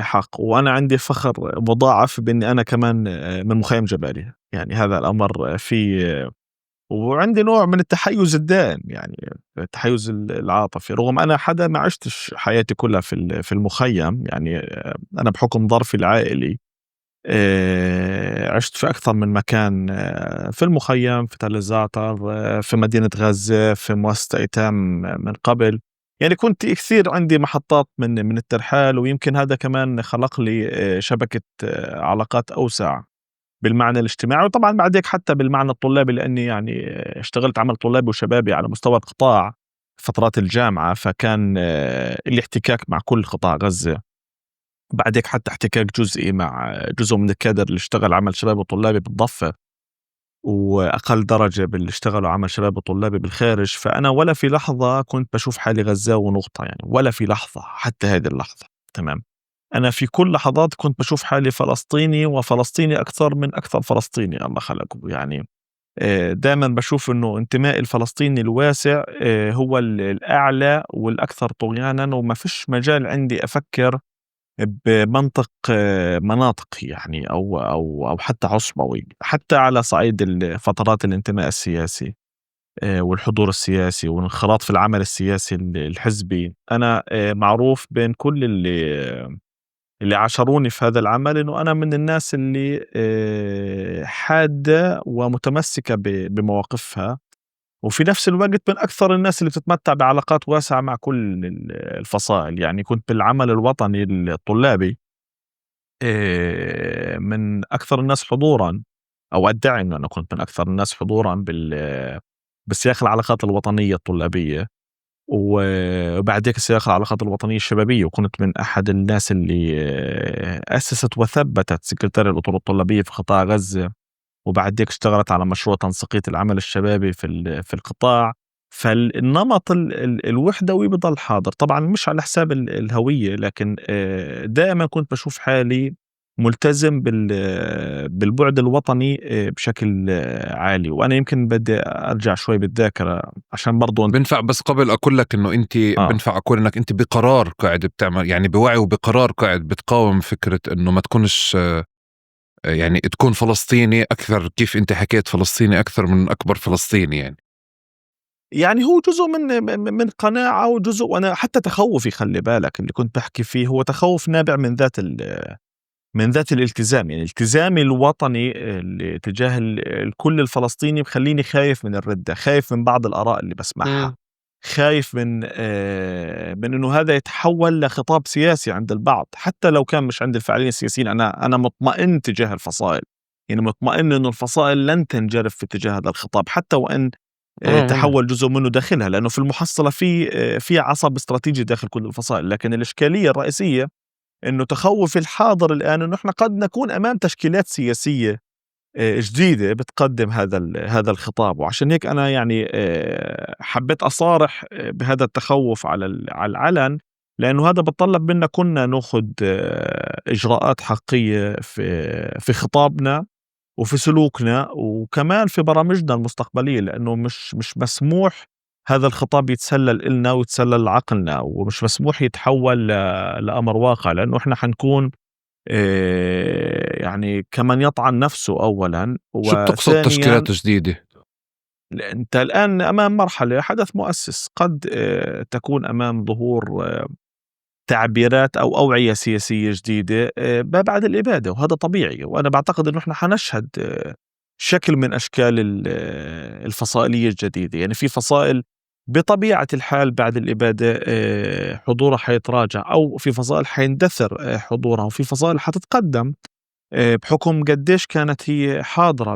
حق. وأنا عندي فخر مضاعف بأني أنا كمان من مخيم جباليا، يعني هذا الأمر في. وعندي نوع من التحيز الدائم، يعني التحيز العاطفي، رغم أنا حدا ما عشتش حياتي كلها في المخيم. يعني أنا بحكم ظرفي العائلي عشت في أكثر من مكان، في المخيم، في تل الزعتر، في مدينة غزة، في مؤسسة أيتام من قبل. يعني كنت كثير عندي محطات من الترحال، ويمكن هذا كمان خلق لي شبكة علاقات أوسع بالمعنى الاجتماعي، وطبعا بعد هيك حتى بالمعنى الطلابي، لأني يعني اشتغلت عمل طلابي وشبابي على مستوى القطاع فترات الجامعة. فكان الاحتكاك مع كل قطاع غزة، بعد هيك حتى احتكاك جزئي مع جزء من الكادر اللي اشتغل عمل شباب وطلابي بالضفة، وأقل درجة باللي اشتغلوا عمل شباب وطلابي بالخارج. فأنا ولا في لحظة كنت بشوف حالي غزاوي ونقطة، يعني ولا في لحظة حتى هذه اللحظة. تمام. أنا في كل لحظات كنت بشوف حالي فلسطيني، وفلسطيني أكثر من أكثر فلسطيني الله خلقه. يعني دائما بشوف أنه انتماء الفلسطيني الواسع هو الأعلى والأكثر طغيانا، وما فيش مجال عندي أفكر بمنطق مناطق يعني أو حتى عصبوي، حتى على صعيد فترات الانتماء السياسي والحضور السياسي والانخراط في العمل السياسي الحزبي. أنا معروف بين كل اللي عاشروني في هذا العمل إنه أنا من الناس اللي حادة ومتمسكة بمواقفها، وفي نفس الوقت من أكثر الناس اللي بتتمتع بعلاقات واسعة مع كل الفصائل. يعني كنت بالعمل الوطني الطلابي من أكثر الناس حضورا، أو أدعي أنه أنا كنت من أكثر الناس حضورا بسياق العلاقات الوطنية الطلابية. وبعد هيك صياغة العلاقات الوطنية الشبابية، وكنت من أحد الناس اللي أسست وثبتت سكرتارية الأطر الطلابية في قطاع غزة. وبعد هيك اشتغلت على مشروع تنسيقية العمل الشبابي في القطاع. فالنمط الوحدوي بضل حاضر طبعا، مش على حساب الهوية، لكن دائما كنت بشوف حالي ملتزم بالبعد الوطني بشكل عالي. وأنا يمكن بدي أرجع شوي بالذاكرة عشان برضو بنفع، بس قبل أقول لك إنه أنت بنفع أقول إنك أنت بقرار قاعد بتعمل، يعني بوعي وبقرار قاعد بتقاوم فكرة إنه ما تكونش يعني تكون فلسطيني أكثر، كيف أنت حكيت فلسطيني أكثر من أكبر فلسطيني. يعني هو جزء من قناعة وجزء، وأنا حتى تخوفي خلي بالك اللي كنت بحكي فيه هو تخوف نابع من ذات الالتزام. يعني التزامي الوطني اللي تجاه الكل الفلسطيني مخليني خايف من الردة، خايف من بعض الآراء اللي بسمعها، خايف من إنه هذا يتحول لخطاب سياسي عند البعض، حتى لو كان مش عند الفاعلين السياسيين. أنا مطمئن تجاه الفصائل، يعني مطمئن إنه الفصائل لن تنجرف في اتجاه هذا الخطاب، حتى وإن تحول جزء منه داخلها، لأنه في المحصلة في عصب استراتيجي داخل كل الفصائل. لكن الإشكالية الرئيسية إنه تخوّف الحاضر الآن إنه إحنا قد نكون أمام تشكيلات سياسية جديدة بتقدّم هذا الخطاب. وعشان هيك أنا يعني حبّيت أصارح بهذا التخوّف على العلن، لإنه هذا بيتطلّب منا كُنّا ناخُد إجراءات حقيقية في خطابنا وفي سلوكنا وكمان في برامجنا المستقبلية، لأنه مش مسموح هذا الخطاب يتسلل إلنا ويتسلل لعقلنا، ومش مسموح يتحول لأمر واقع، لأنه إحنا حنكون يعني كمن يطعن نفسه أولا، شو بتقصد وثانيا تشكيلات جديدة؟ أنت الآن أمام مرحلة حدث مؤسس، قد تكون أمام ظهور تعبيرات أو أوعية سياسية جديدة ما بعد الإبادة، وهذا طبيعي. وأنا بعتقد إنه إحنا حنشهد شكل من أشكال الفصائلية الجديدة. يعني في فصائل بطبيعة الحال بعد الإبادة حضورها حيتراجع، أو في فصائل حيندثر حضورها، وفي فصائل حتتقدم بحكم قديش كانت هي حاضرة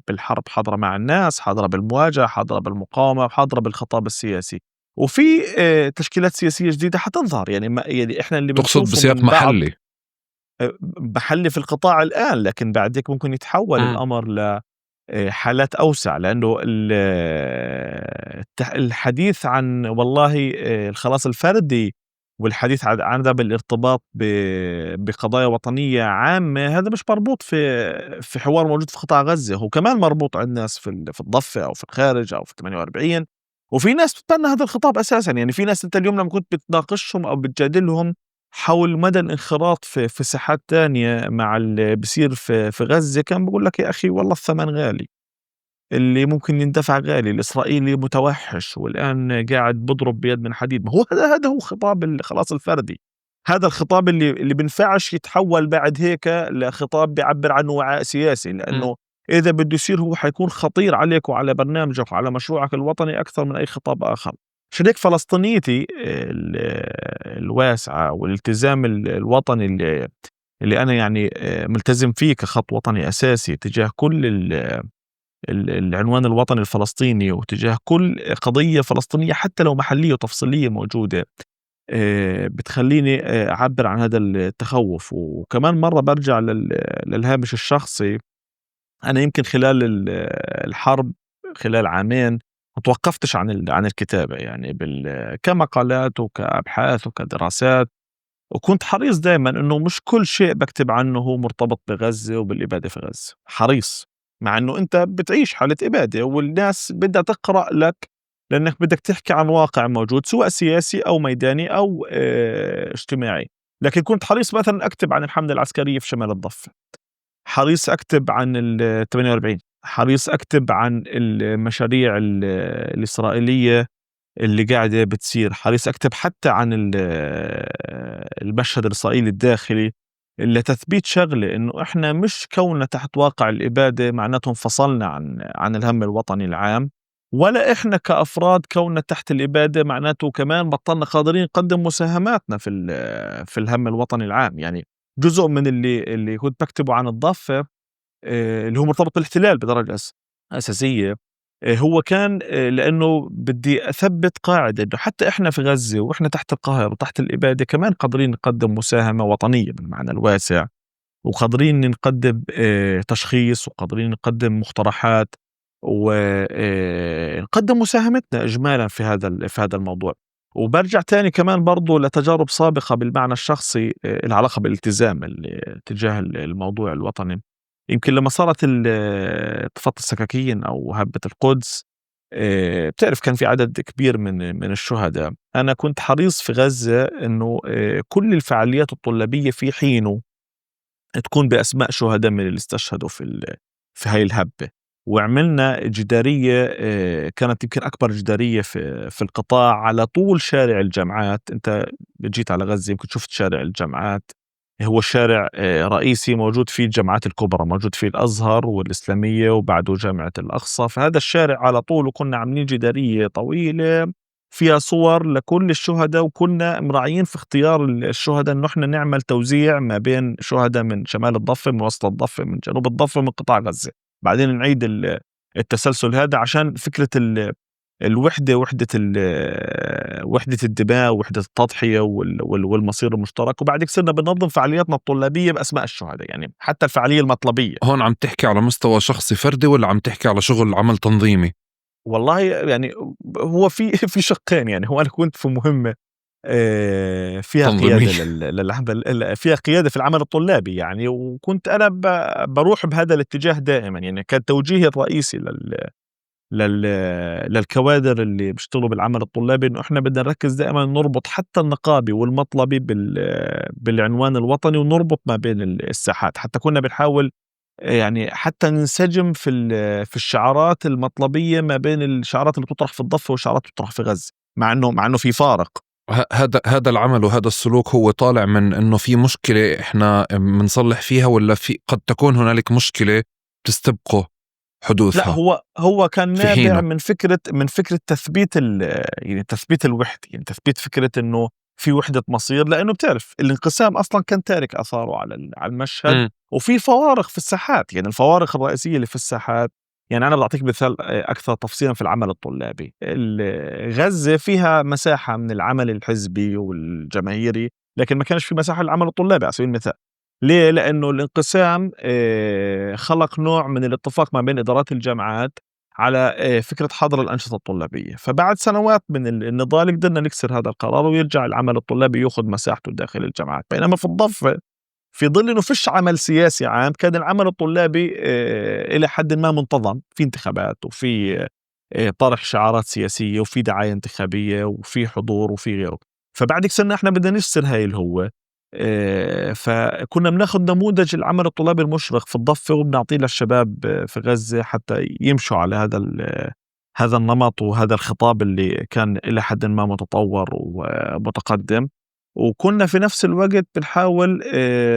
بالحرب، حاضرة مع الناس، حاضرة بالمواجهة، حاضرة بالمقاومة، حاضرة بالخطاب السياسي. وفي تشكيلات سياسية جديدة حتظهر. يعني يعني إحنا اللي تقصد بنشوفه بسياق من بعض محلي؟ محلي في القطاع الآن، لكن بعد هيك ممكن يتحول مم. الأمر حالات أوسع، لأنه الحديث عن والله الخلاص الفردي والحديث عن ذا بالارتباط بقضايا وطنية عامة، هذا مش مربوط في حوار موجود في قطاع غزة، هو كمان مربوط عند ناس في الضفة أو في الخارج أو في 48. وفي ناس بتتبنى هذا الخطاب أساسا. يعني في ناس أنت اليوم لما كنت بتناقشهم أو بتجادلهم حول مدى الانخراط في ساحات تانية مع اللي بصير في غزة، كان بقول لك يا أخي والله الثمن غالي، اللي ممكن يندفع غالي، الإسرائيلي متوحش والآن قاعد بضرب بيد من حديد. ما هو هذا هو خطاب خلاص الفردي، هذا الخطاب اللي بنفعش يتحول بعد هيك لخطاب بيعبر عنه وعاء سياسي، مم. لأنه إذا بده يصير هو حيكون خطير عليك وعلى برنامجك وعلى مشروعك الوطني أكثر من أي خطاب آخر. عشان هيك فلسطينيتي الواسعة والالتزام الوطني اللي أنا يعني ملتزم فيه كخط وطني أساسي تجاه كل العنوان الوطني الفلسطيني، وتجاه كل قضية فلسطينية حتى لو محلية وتفصيلية موجودة، بتخلّيني أعبّر عن هذا التخوّف. وكمان مرّة بارجع للهامش الشخصي. أنا يمكن خلال الحرب، خلال عامين ما توقّفتش عن الكتابة، يعني كمقالات وكأبحاث وكدراسات. وكنت حريص دايمًا إنه مش كل شيء باكتب عنه هو مرتبط بغزة وبالإبادة في غزة، حريص. مع إنه أنت بتعيش حالة إبادة والناس بدها تقرأ لك، لأنك بدك تحكي عن واقع موجود سواء سياسي أو ميداني أو اجتماعي. لكن كنت حريص مثلًا أكتب عن الحملة العسكرية في شمال الضفة، حريص أكتب عن ال48، حريص أكتب عن المشاريع الإسرائيلية اللي قاعدة بتصير، حريص أكتب حتى عن المشهد الإسرائيلي الداخلي لتثبيت شغلة إنه إحنا مش كوننا تحت واقع الإبادة معناته انفصلنا عن الهم الوطني العام، ولا إحنا كأفراد كوننا تحت الإبادة معناته كمان بطلنا قادرين نقدم مساهماتنا في الهم الوطني العام. يعني جزء من اللي كنت بكتبه عن الضفة اللي هو مرتبط بالاحتلال بدرجة أساسية، هو كان لأنه بدي أثبّت قاعدة إنه حتى إحنا في غزة وإحنا تحت القهر وتحت الإبادة كمان قادرين نقدّم مساهمة وطنية بالمعنى الواسع، وقادرين نقدّم تشخيص، وقادرين نقدّم مقترحات، و نقدّم مساهمتنا إجمالًا في هذا الموضوع. وبارجع تاني كمان برضه لتجارب سابقة بالمعنى الشخصي إلها علاقة بالالتزام تجاه الموضوع الوطني. يمكن لمّا صارت انتفاضة السكاكين أو هبة القدس، بتعرف كان في عدد كبير من الشهدا. أنا كنت حريص في غزة إنه كل الفعاليات الطلابية في حينه تكون بأسماء شهداء من اللي استشهدوا في هاي الهبة. وعملنا جدارية كانت يمكن أكبر جدارية في القطاع على طول شارع الجامعات. أنت جيت على غزة يمكن شفت شارع الجامعات، هو شارع رئيسي موجود فيه الجامعات الكبرى، موجود فيه الأزهر والإسلامية وبعده جامعة الأقصى. فهذا الشارع على طول، وكنا عاملين جدارية طويلة فيها صور لكل الشهداء، وكنا مراعيين في اختيار الشهداء انه احنا نعمل توزيع ما بين شهداء من شمال الضفة، من وسط الضفة، من جنوب الضفة، من قطاع غزة. بعدين نعيد التسلسل هذا عشان فكرة الوحدة، وحدة الدماء، وحدة التضحية والمصير المشترك. وبعد كده صرنا بننظم فعالياتنا الطلابية بأسماء الشهداء، يعني حتى الفعالية المطلبية. هون عم تحكي على مستوى شخصي فردي ولا عم تحكي على شغل عمل تنظيمي؟ والله يعني هو في شقين. يعني هو أنا كنت في مهمة فيها تنظيمي. قيادة للعمل، فيها قيادة في العمل الطلابي يعني، وكنت أنا باروح بهذا الاتجاه دائمًا. يعني كان توجيهي الرئيسي لل للكوادر اللي بيشتغلوا بالعمل الطلابي إنه إحنا بدنا نركّز دائمًا نربط حتى النقابي والمطلبي بالعنوان الوطني، ونربط ما بين الساحات. حتى كنا بنحاول يعني حتى ننسجم في الشعارات المطلبية ما بين الشعارات اللي بتطرح في الضفة والشعارات اللي بتطرح في غزة، مع إنه في فارق. هذا العمل وهذا السلوك هو طالع من انه في مشكلة احنا بنصلح فيها، ولا في قد تكون هنالك مشكلة تستبقوا لأ، حدوثها هو كان في نابع حينه؟ من فكرة يعني تثبيت الوحدة، يعني تثبيت فكرة إنه في وحدة مصير. لإنه بتعرف الانقسام أصلًا كان تارك آثاره على المشهد، امم وفي فوارق في الساحات. يعني الفوارق الرئيسية اللي في الساحات، يعني أنا باعطيك مثال أكثر تفصيلًا في العمل الطلابي. غزة فيها مساحة من العمل الحزبي والجماهيري، لكن ما كانش في مساحة للعمل الطلابي على سبيل المثال. ليه؟ لأنه الانقسام خلق نوع من الاتفاق ما بين إدارات الجامعات على فكرة حظر الأنشطة الطلابية. فبعد سنوات من النضال قدرنا نكسر هذا القرار، ويرجع العمل الطلابي يأخذ مساحته داخل الجامعات. بينما في الضفة، في ظل إنه فيش عمل سياسي عام، كان العمل الطلابي إلى حدٍ ما منتظم، في انتخابات، وفي طرح شعارات سياسية، وفي دعاية انتخابية، وفي حضور، وفي غيره. فبعد كده صرنا إحنا بدنا نكسر هاي الهوة. فكنا بناخد نموذج العمل الطلابي المشرق في الضفة وبنعطيه للشباب في غزة حتى يمشوا على هذا النمط وهذا الخطاب اللي كان إلى حدٍ ما متطور ومتقدم. وكنا في نفس الوقت بنحاول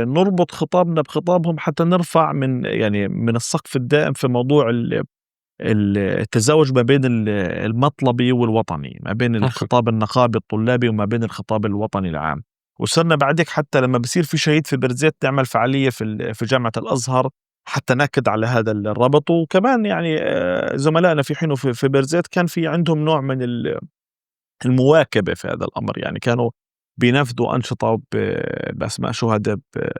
نربط خطابنا بخطابهم حتى نرفع من السقف الدائم في موضوع التزاوج ما بين المطلبي والوطني، ما بين اوكي. الخطاب النقابي الطلابي وما بين الخطاب الوطني العام. وصرنا بعدك حتى لما بصير في شهيد في بيرزيت نعمل فعالية في جامعة الأزهر حتى ناكد على هذا الربط. وكمان يعني زملائنا في حينه في بيرزيت كان في عندهم نوع من المواكبة في هذا الأمر. يعني كانوا بينفذوا أنشطة بأسماء شهداء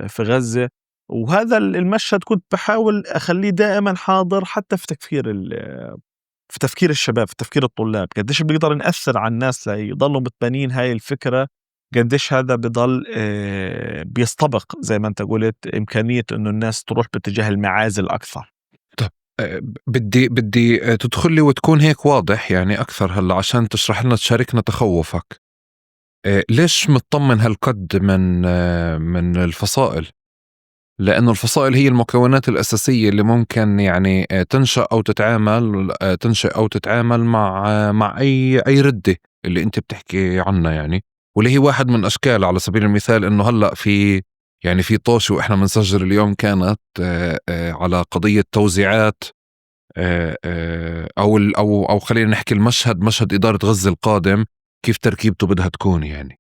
في غزة. وهذا المشهد كنت بحاول أخليه دائما حاضر حتى في تفكير الشباب، في تفكير الطلاب. قديش بنقدر نأثر على الناس ليضلوا متبنين هاي الفكرة، قديش هذا بضل بيستبق زي ما أنت قلت إمكانية إنه الناس تروح باتجاه المعازل أكثر. طب بدي تدخل لي وتكون هيك واضح يعني أكثر هلا عشان تشرح لنا، تشاركنا تخوفك. ليش مطمن هالقد من الفصائل؟ لأنه الفصائل هي المكونات الأساسية اللي ممكن يعني تنشأ أو تتعامل مع أي ردة اللي أنت بتحكي عنها يعني، واللي هي واحد من أشكال. على سبيل المثال إنه هلأ في طوش وإحنا بنسجل اليوم كانت على قضية توزيعات، أو خلينا نحكي مشهد إدارة غزة القادم، كيف تركيبته بدها تكون يعني.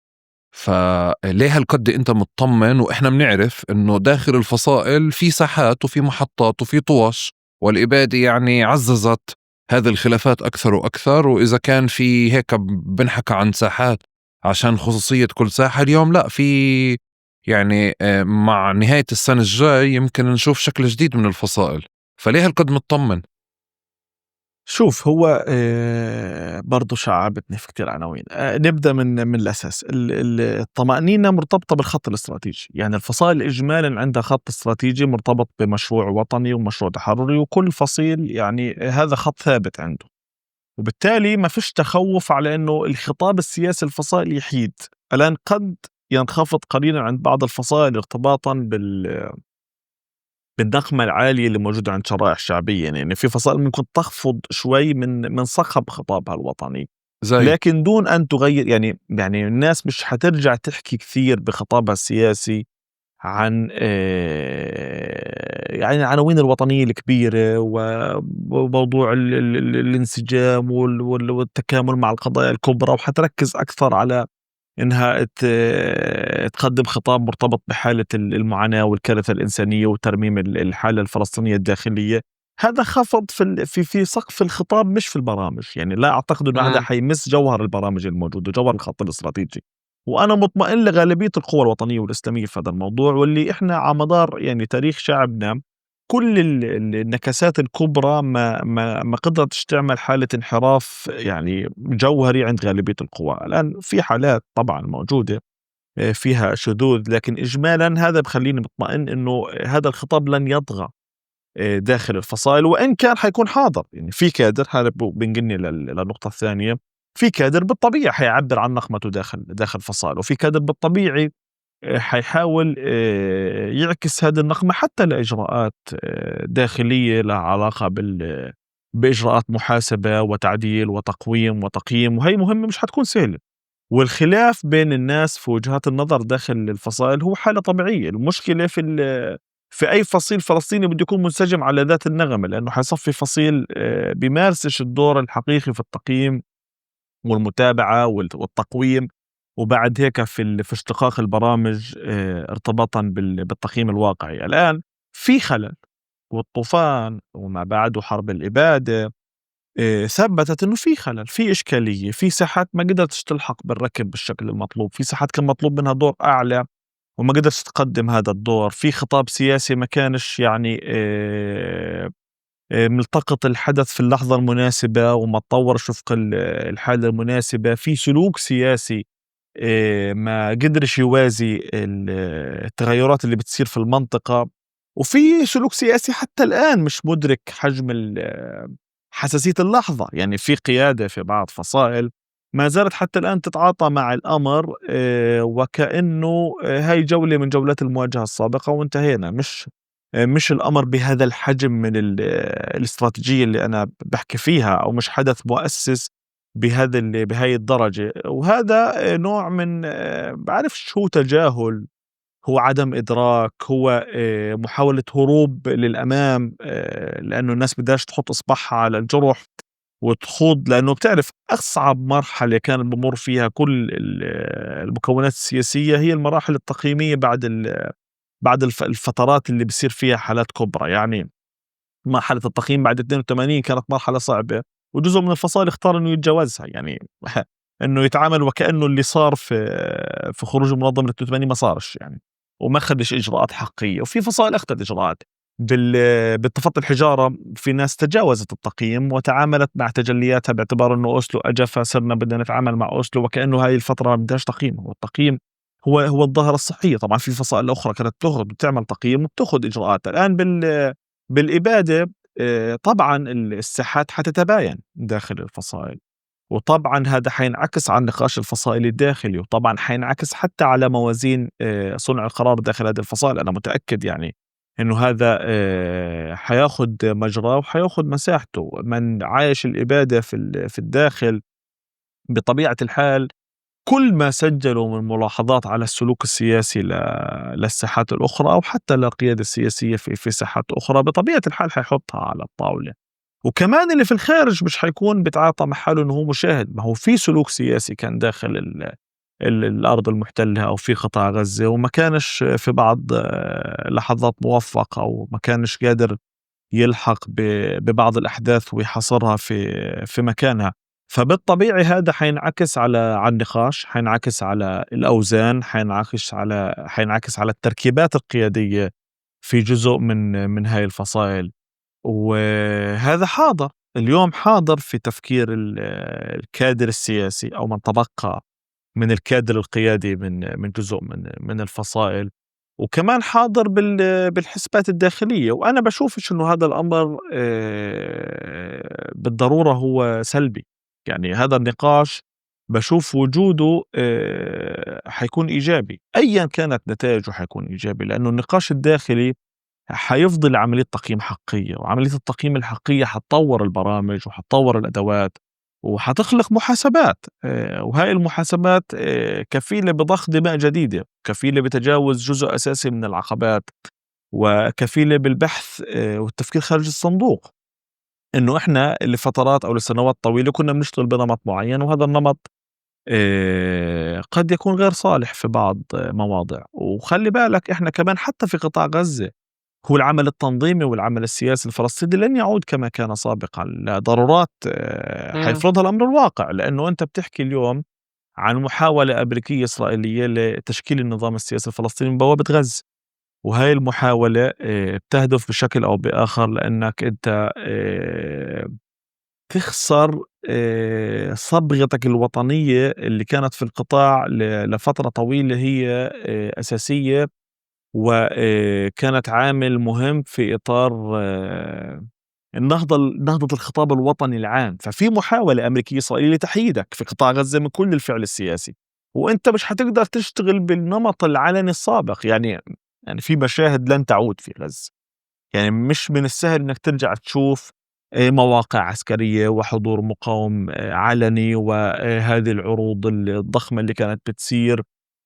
فليه هالقد انت مطمن واحنا بنعرف انه داخل الفصائل في ساحات وفي محطات وفي طوش، والإبادة يعني عززت هذه الخلافات أكثر وأكثر. وإذا كان في هيك بنحكى عن ساحات عشان خصوصية كل ساحة، اليوم لا، في يعني مع نهاية السنة الجاي يمكن نشوف شكل جديد من الفصائل. فليه هالقد مطمن؟ شوف، هو برضه شعّبتني في كتير عناوين. نبدأ من الأساس. الطمأنينة مرتبطة بالخط الاستراتيجي، يعني الفصائل إجمالًا عندها خط استراتيجي مرتبط بمشروع وطني ومشروع تحرُّري، وكل فصيل يعني هذا خط ثابت عنده، وبالتالي ما فيش تخوُّف على إنه الخطاب السياسي الفصائل يحيد. الآن قد ينخفض قليلًا عند بعض الفصائل ارتباطًا بالنغمة العالية اللي موجودة عند شرائح شعبية، يعني في فصائل ممكن تخفض شوي من صخب خطابها الوطني، زي لكن دون أن تغير. يعني الناس مش حترجع تحكي كثير بخطابها السياسي عن يعني العناوين الوطنية الكبيرة وموضوع الانسجام والتكامل مع القضايا الكبرى، وحتركز أكثر على إنها تقدم خطاب مرتبط بحالة المعاناة والكارثة الإنسانية وترميم الحالة الفلسطينية الداخلية. هذا خفض في سقف الخطاب مش في البرامج. يعني لا أعتقد إنه هذا حيمس جوهر البرامج الموجودة، جوهر الخط الاستراتيجي. وأنا مطمئن لغالبية القوى الوطنية والإسلامية في هذا الموضوع، واللي إحنا على مدار يعني تاريخ شعبنا كل النكسات الكبرى ما قدرتش تعمل حالة انحراف يعني جوهري عند غالبية القوى. الآن في حالات طبعا موجودة فيها شذوذ، لكن إجمالا هذا بخليني مطمئن إنه هذا الخطاب لن يطغى داخل الفصائل، وإن كان حيكون حاضر. يعني في كادر، هذا بنقلني للنقطة الثانية، في كادر بالطبيعة حيعبر عن نقمته داخل فصائل، وفي كادر بالطبيعي حيحاول يعكس هذه النقمة حتى لإجراءات داخلية لها علاقة بإجراءات محاسبة وتعديل وتقويم وتقييم، وهي مهمة مش حتكون سهلة. والخلاف بين الناس في وجهات النظر داخل الفصائل هو حالة طبيعية. المشكلة في أي فصيل فلسطيني بده يكون منسجم على ذات النغمة، لأنه حيصفي فصيل بيمارسش الدور الحقيقي في التقييم والمتابعة والتقويم، وبعد هيك في اشتقاق البرامج ارتباطًا بالتقييم الواقعي. الآن في خلل، والطوفان وما بعده حرب الإبادة ثبتت إنه في خلل، في إشكالية، في ساحات ما قدرتش تلحق بالركب بالشكل المطلوب، في ساحات كان مطلوب منها دور أعلى وما قدرتش تقدم هذا الدور، في خطاب سياسي ما كانش يعني ملتقط الحدث في اللحظة المناسبة وما تطورش وفق الحالة المناسبة، في سلوك سياسي ما قدرش يوازي التغيرات اللي بتصير في المنطقة، وفي سلوك سياسي حتى الآن مش مدرك حجم حساسية اللحظة. يعني في قيادة في بعض فصائل ما زالت حتى الآن تتعاطى مع الأمر وكأنه هاي جولة من جولات المواجهة السابقة وانتهينا. مش الأمر بهذا الحجم من الاستراتيجية اللي أنا بحكي فيها، أو مش حدث مؤسس بهاي الدرجة. وهذا نوع من بعرفش، هو تجاهل، هو عدم إدراك، هو محاولة هروب للأمام، لأنه الناس بدهاش تحط إصبعها على الجرح وتخوض. لأنه بتعرف أصعب مرحلة كان بمر فيها كل المكونات السياسية هي المراحل التقييمية بعد الفترات اللي بيصير فيها حالات كبرى. يعني مرحلة التقييم بعد 82 كانت مرحلة صعبة، وجزء من الفصائل اختار إنه يتجاوزها. يعني إنه يتعامل وكأنه اللي صار في خروج منظمة 82 ما صارش يعني، وما خدش إجراءات حقيقية. وفي فصائل أخذت إجراءات بالتفضي الحجارة. في ناس تجاوزت التقييم وتعاملت مع تجلياتها باعتبار إنه أوسلو أجا فصرنا بدنا نتعامل مع أوسلو وكأنه هاي الفترة ما بدهاش تقييم. والتقييم هو الظاهرة الصحية. طبعا في فصائل أخرى كانت بتعمل تقييم وبتاخذ إجراءات. الآن بالإبادة طبعا الساحات حتتباين داخل الفصائل، وطبعا هذا حينعكس على النقاش الفصائلي الداخلي، وطبعا حينعكس حتى على موازين صنع القرار داخل هذه الفصائل. أنا متأكد يعني إنه هذا حياخد مجراه وحياخد مساحته. من عايش الإبادة في الداخل بطبيعة الحال كل ما سجلوا من ملاحظات على السلوك السياسي للساحات الأخرى، أو حتى للقيادة السياسية في ساحات أخرى، بطبيعة الحال حيحطها على الطاولة. وكمان اللي في الخارج مش حيكون بتعاطى مع حاله إنه هو مشاهد. ما هو في سلوك سياسي كان داخل الأرض المحتلة أو في قطاع غزة، وما كانش في بعض لحظات موفق، أو ما كانش قادر يلحق ببعض الأحداث ويحصرها في مكانها. فبالطبيعي هذا حينعكس على النقاش، حينعكس على الأوزان، حينعكس على التركيبات القيادية في جزء من هاي الفصائل. وهذا حاضر اليوم، حاضر في تفكير الكادر السياسي أو من تبقى من الكادر القيادي من جزء من الفصائل، وكمان حاضر بالحسبات الداخلية. وأنا بشوفش إنه هذا الأمر بالضرورة هو سلبي. يعني هذا النقاش بشوف وجوده حيكون إيجابي، أيا كانت نتائجه حيكون إيجابي، لأنه النقاش الداخلي حيفضل عملية تقييم حقية، وعملية التقييم الحقية حتطور البرامج وحتطور الأدوات وحتخلق محاسبات. وهاي المحاسبات كفيلة بضخ دماء جديدة، كفيلة بتجاوز جزء أساسي من العقبات، وكفيلة بالبحث والتفكير خارج الصندوق. إنه إحنا لفترات أو لسنوات طويلة كنا بنشتغل بنمط معين، وهذا النمط قد يكون غير صالح في بعض مواضع. وخلي بالك إحنا كمان حتى في قطاع غزة، هو العمل التنظيمي والعمل السياسي الفلسطيني لن يعود كما كان سابقا، لضرورات إمم. حيفرضها الأمر الواقع. لأنه أنت بتحكي اليوم عن محاولة أمريكية إسرائيلية لتشكيل النظام السياسي الفلسطيني من بوابة غزة، وهاي المحاولة بتهدف بشكل أو بآخر لأنك أنت تخسر صبغتك الوطنية اللي كانت في القطاع لفترة طويلة، هي أساسية وكانت عامل مهم في إطار نهضة الخطاب الوطني العام. ففي محاولة أمريكية إسرائيلية لتحييدك في قطاع غزة من كل الفعل السياسي، وأنت مش حتقدر تشتغل بالنمط العلني السابق. يعني في مشاهد لن تعود في غزة. يعني مش من السهل إنك ترجع تشوف مواقع عسكرية وحضور مقاوم علني، وهذه العروض الضخمة اللي كانت بتصير.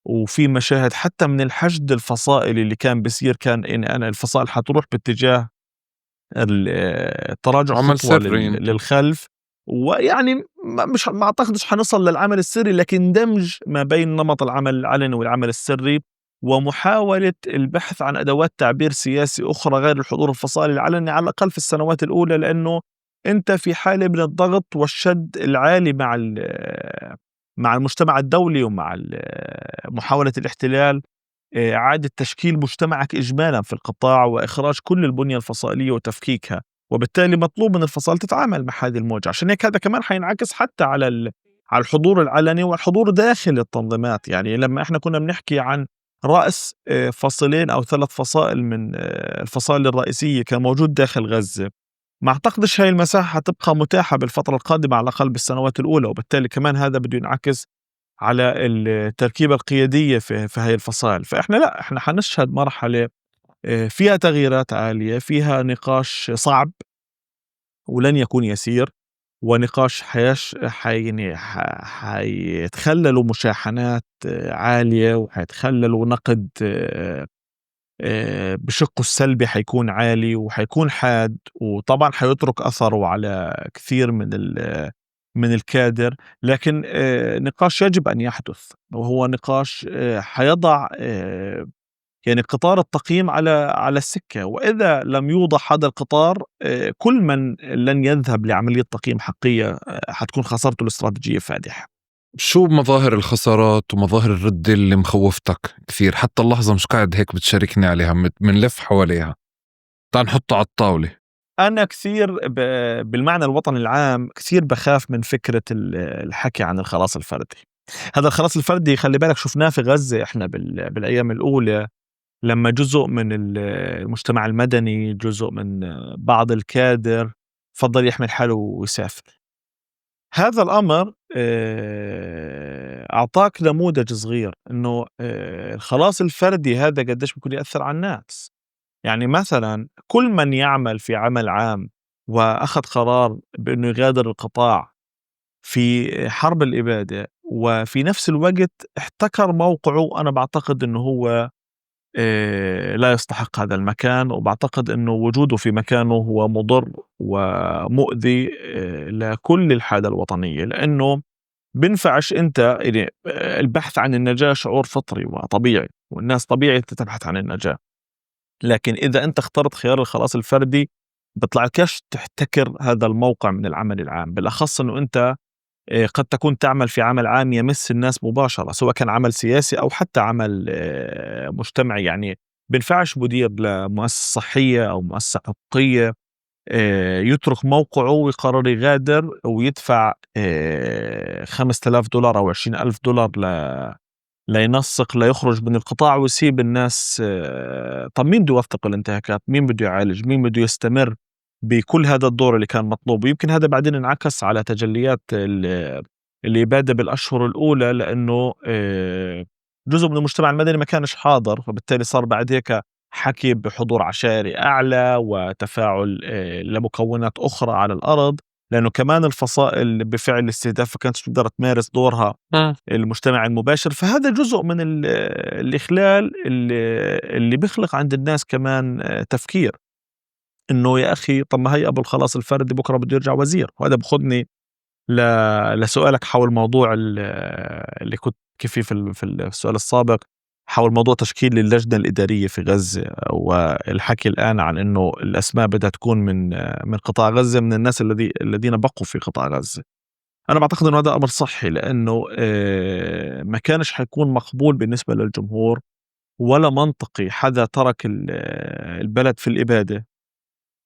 وفي مشاهد حتى من الحشد الفصائلي اللي كان بيصير، كان إن أنا الفصائل حتروح باتجاه التراجع عمل خطوة سري يمكن. للخلف. ويعني مش ما أعتقدش حنصل للعمل السري، لكن دمج ما بين نمط العمل العلني والعمل السري، ومحاولة البحث عن أدوات تعبير سياسي أخرى غير الحضور الفصائلي العلني، على الأقل في السنوات الأولى. لأنه أنت في حالة من الضغط والشد العالي مع المجتمع الدولي ومع محاولة الاحتلال إعادة تشكيل مجتمعك إجمالا في القطاع، وإخراج كل البنية الفصائلية وتفكيكها. وبالتالي مطلوب من الفصائل تتعامل مع هذه الموجة. عشان هيك هذا كمان حينعكس حتى على الحضور العلني والحضور داخل التنظيمات. يعني لما احنا كنا بنحكي عن رأس فصلين أو 3 فصائل من الفصائل الرئيسية كان موجود داخل غزة، ما أعتقدش هاي المساحة حتبقى متاحة بالفترة القادمة، على الأقل بالسنوات الأولى. وبالتالي كمان هذا بده ينعكس على التركيبة القيادية في هاي الفصائل. فإحنا لا، إحنا حنشهد مرحلة فيها تغييرات عالية، فيها نقاش صعب ولن يكون يسير، ونقاش يعني حيتخللوا مشاحنات عالية، وحيتخللوا نقد بشقه السلبي حيكون عالي وحيكون حاد، وطبعا حيترك أثره على كثير من الكادر. لكن نقاش يجب أن يحدث، وهو نقاش حيضع يعني قطار التقييم على السكة. وإذا لم يوضح هذا القطار، كل من لن يذهب لعملية تقييم حقيقية حتكون خسارته الاستراتيجية فادحة. شو مظاهر الخسارات ومظاهر الردة اللي مخوفتك كثير حتى اللحظة مش قاعد هيك بتشاركني عليها، منلف حواليها، تعال نحطها على الطاولة؟ أنا كثير بالمعنى الوطني العام كثير بخاف من فكرة الحكي عن الخلاص الفردي. هذا الخلاص الفردي خلي بالك شفناه في غزة إحنا بالأيام الأولى، لما جزء من المجتمع المدني، جزء من بعض الكادر فضل يحمل حاله ويسافر. هذا الأمر أعطاك نموذج صغير إنه الخلاص الفردي هذا قديش ممكن يأثر على الناس. يعني مثلا كل من يعمل في عمل عام وأخذ قرار بأنه يغادر القطاع في حرب الإبادة، وفي نفس الوقت احتكر موقعه، أنا بعتقد أنه هو لا يستحق هذا المكان. وبعتقد أنه وجوده في مكانه هو مضر ومؤذي لكل الحالة الوطنية. لأنه بنفعش أنت يعني البحث عن النجاة شعور فطري وطبيعي، والناس طبيعي تبحث عن النجاة. لكن إذا أنت اخترت خيار الخلاص الفردي، بطلعلكش تحتكر هذا الموقع من العمل العام، بالأخص أنه أنت قد تكون تعمل في عمل عام يمس الناس مباشرة، سواء كان عمل سياسي أو حتى عمل مجتمعي. يعني بينفعش مدير لمؤسسة صحية أو مؤسسة حقوقية يترك موقعه ويقرر يغادر ويدفع $5000 أو $20,000 لينسق ليخرج من القطاع ويسيب الناس. طب مين بده يوثق الانتهاكات؟ مين بده يعالج؟ مين بده يستمر بكل هذا الدور اللي كان مطلوب؟ ويمكن هذا بعدين انعكس على تجليات الإبادة بالأشهر الأولى، لأنه جزء من المجتمع المدني ما كانش حاضر، فبالتالي صار بعد هيك حكي بحضور عشائري أعلى وتفاعل لمكونات أخرى على الأرض، لأنه كمان الفصائل بفعل الاستهداف ما كانتش تقدر تمارس دورها المجتمع المباشر. فهذا جزء من الإخلال اللي بيخلق عند الناس كمان تفكير إنه يا أخي طب ما هي أبو الخلاص الفردي بكرة بده يرجع وزير. وهذا بخدني لسؤالك حول موضوع اللي كنت فيه في السؤال السابق، حول موضوع تشكيل اللجنة الإدارية في غزة، والحكي الآن عن إنه الأسماء بدها تكون من قطاع غزة، من الناس الذين بقوا في قطاع غزة. أنا بعتقد إنه هذا أمر صحي، لأنه ما كانش حيكون مقبول بالنسبة للجمهور ولا منطقي حدا ترك البلد في الإبادة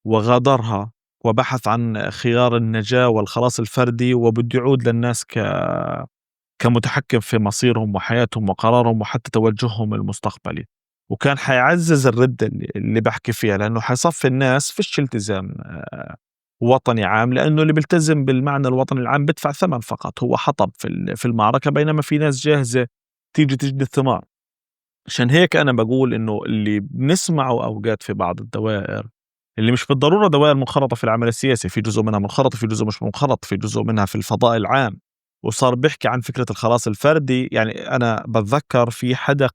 وغادرها وبحث عن خيار النجاة والخلاص الفردي وبده يعود للناس كمتحكم في مصيرهم وحياتهم وقرارهم وحتى توجههم المستقبلي. وكان حيعزز الردة اللي بحكي فيها، لأنه حيصفي الناس فيش التزام وطني عام، لأنه اللي بيلتزم بالمعنى الوطني العام بدفع ثمن فقط، هو حطب في المعركة، بينما في ناس جاهزة تيجي تجني الثمار. عشان هيك أنا بقول إنه اللي بنسمعه أوقات في بعض الدوائر اللي مش بالضرورة دوائر منخرطة في العمل السياسي، في جزء منها منخرط، في جزء مش منخرط، في جزء منها في الفضاء العام، وصار بيحكي عن فكرة الخلاص الفردي. يعني أنا بتذكر في حدا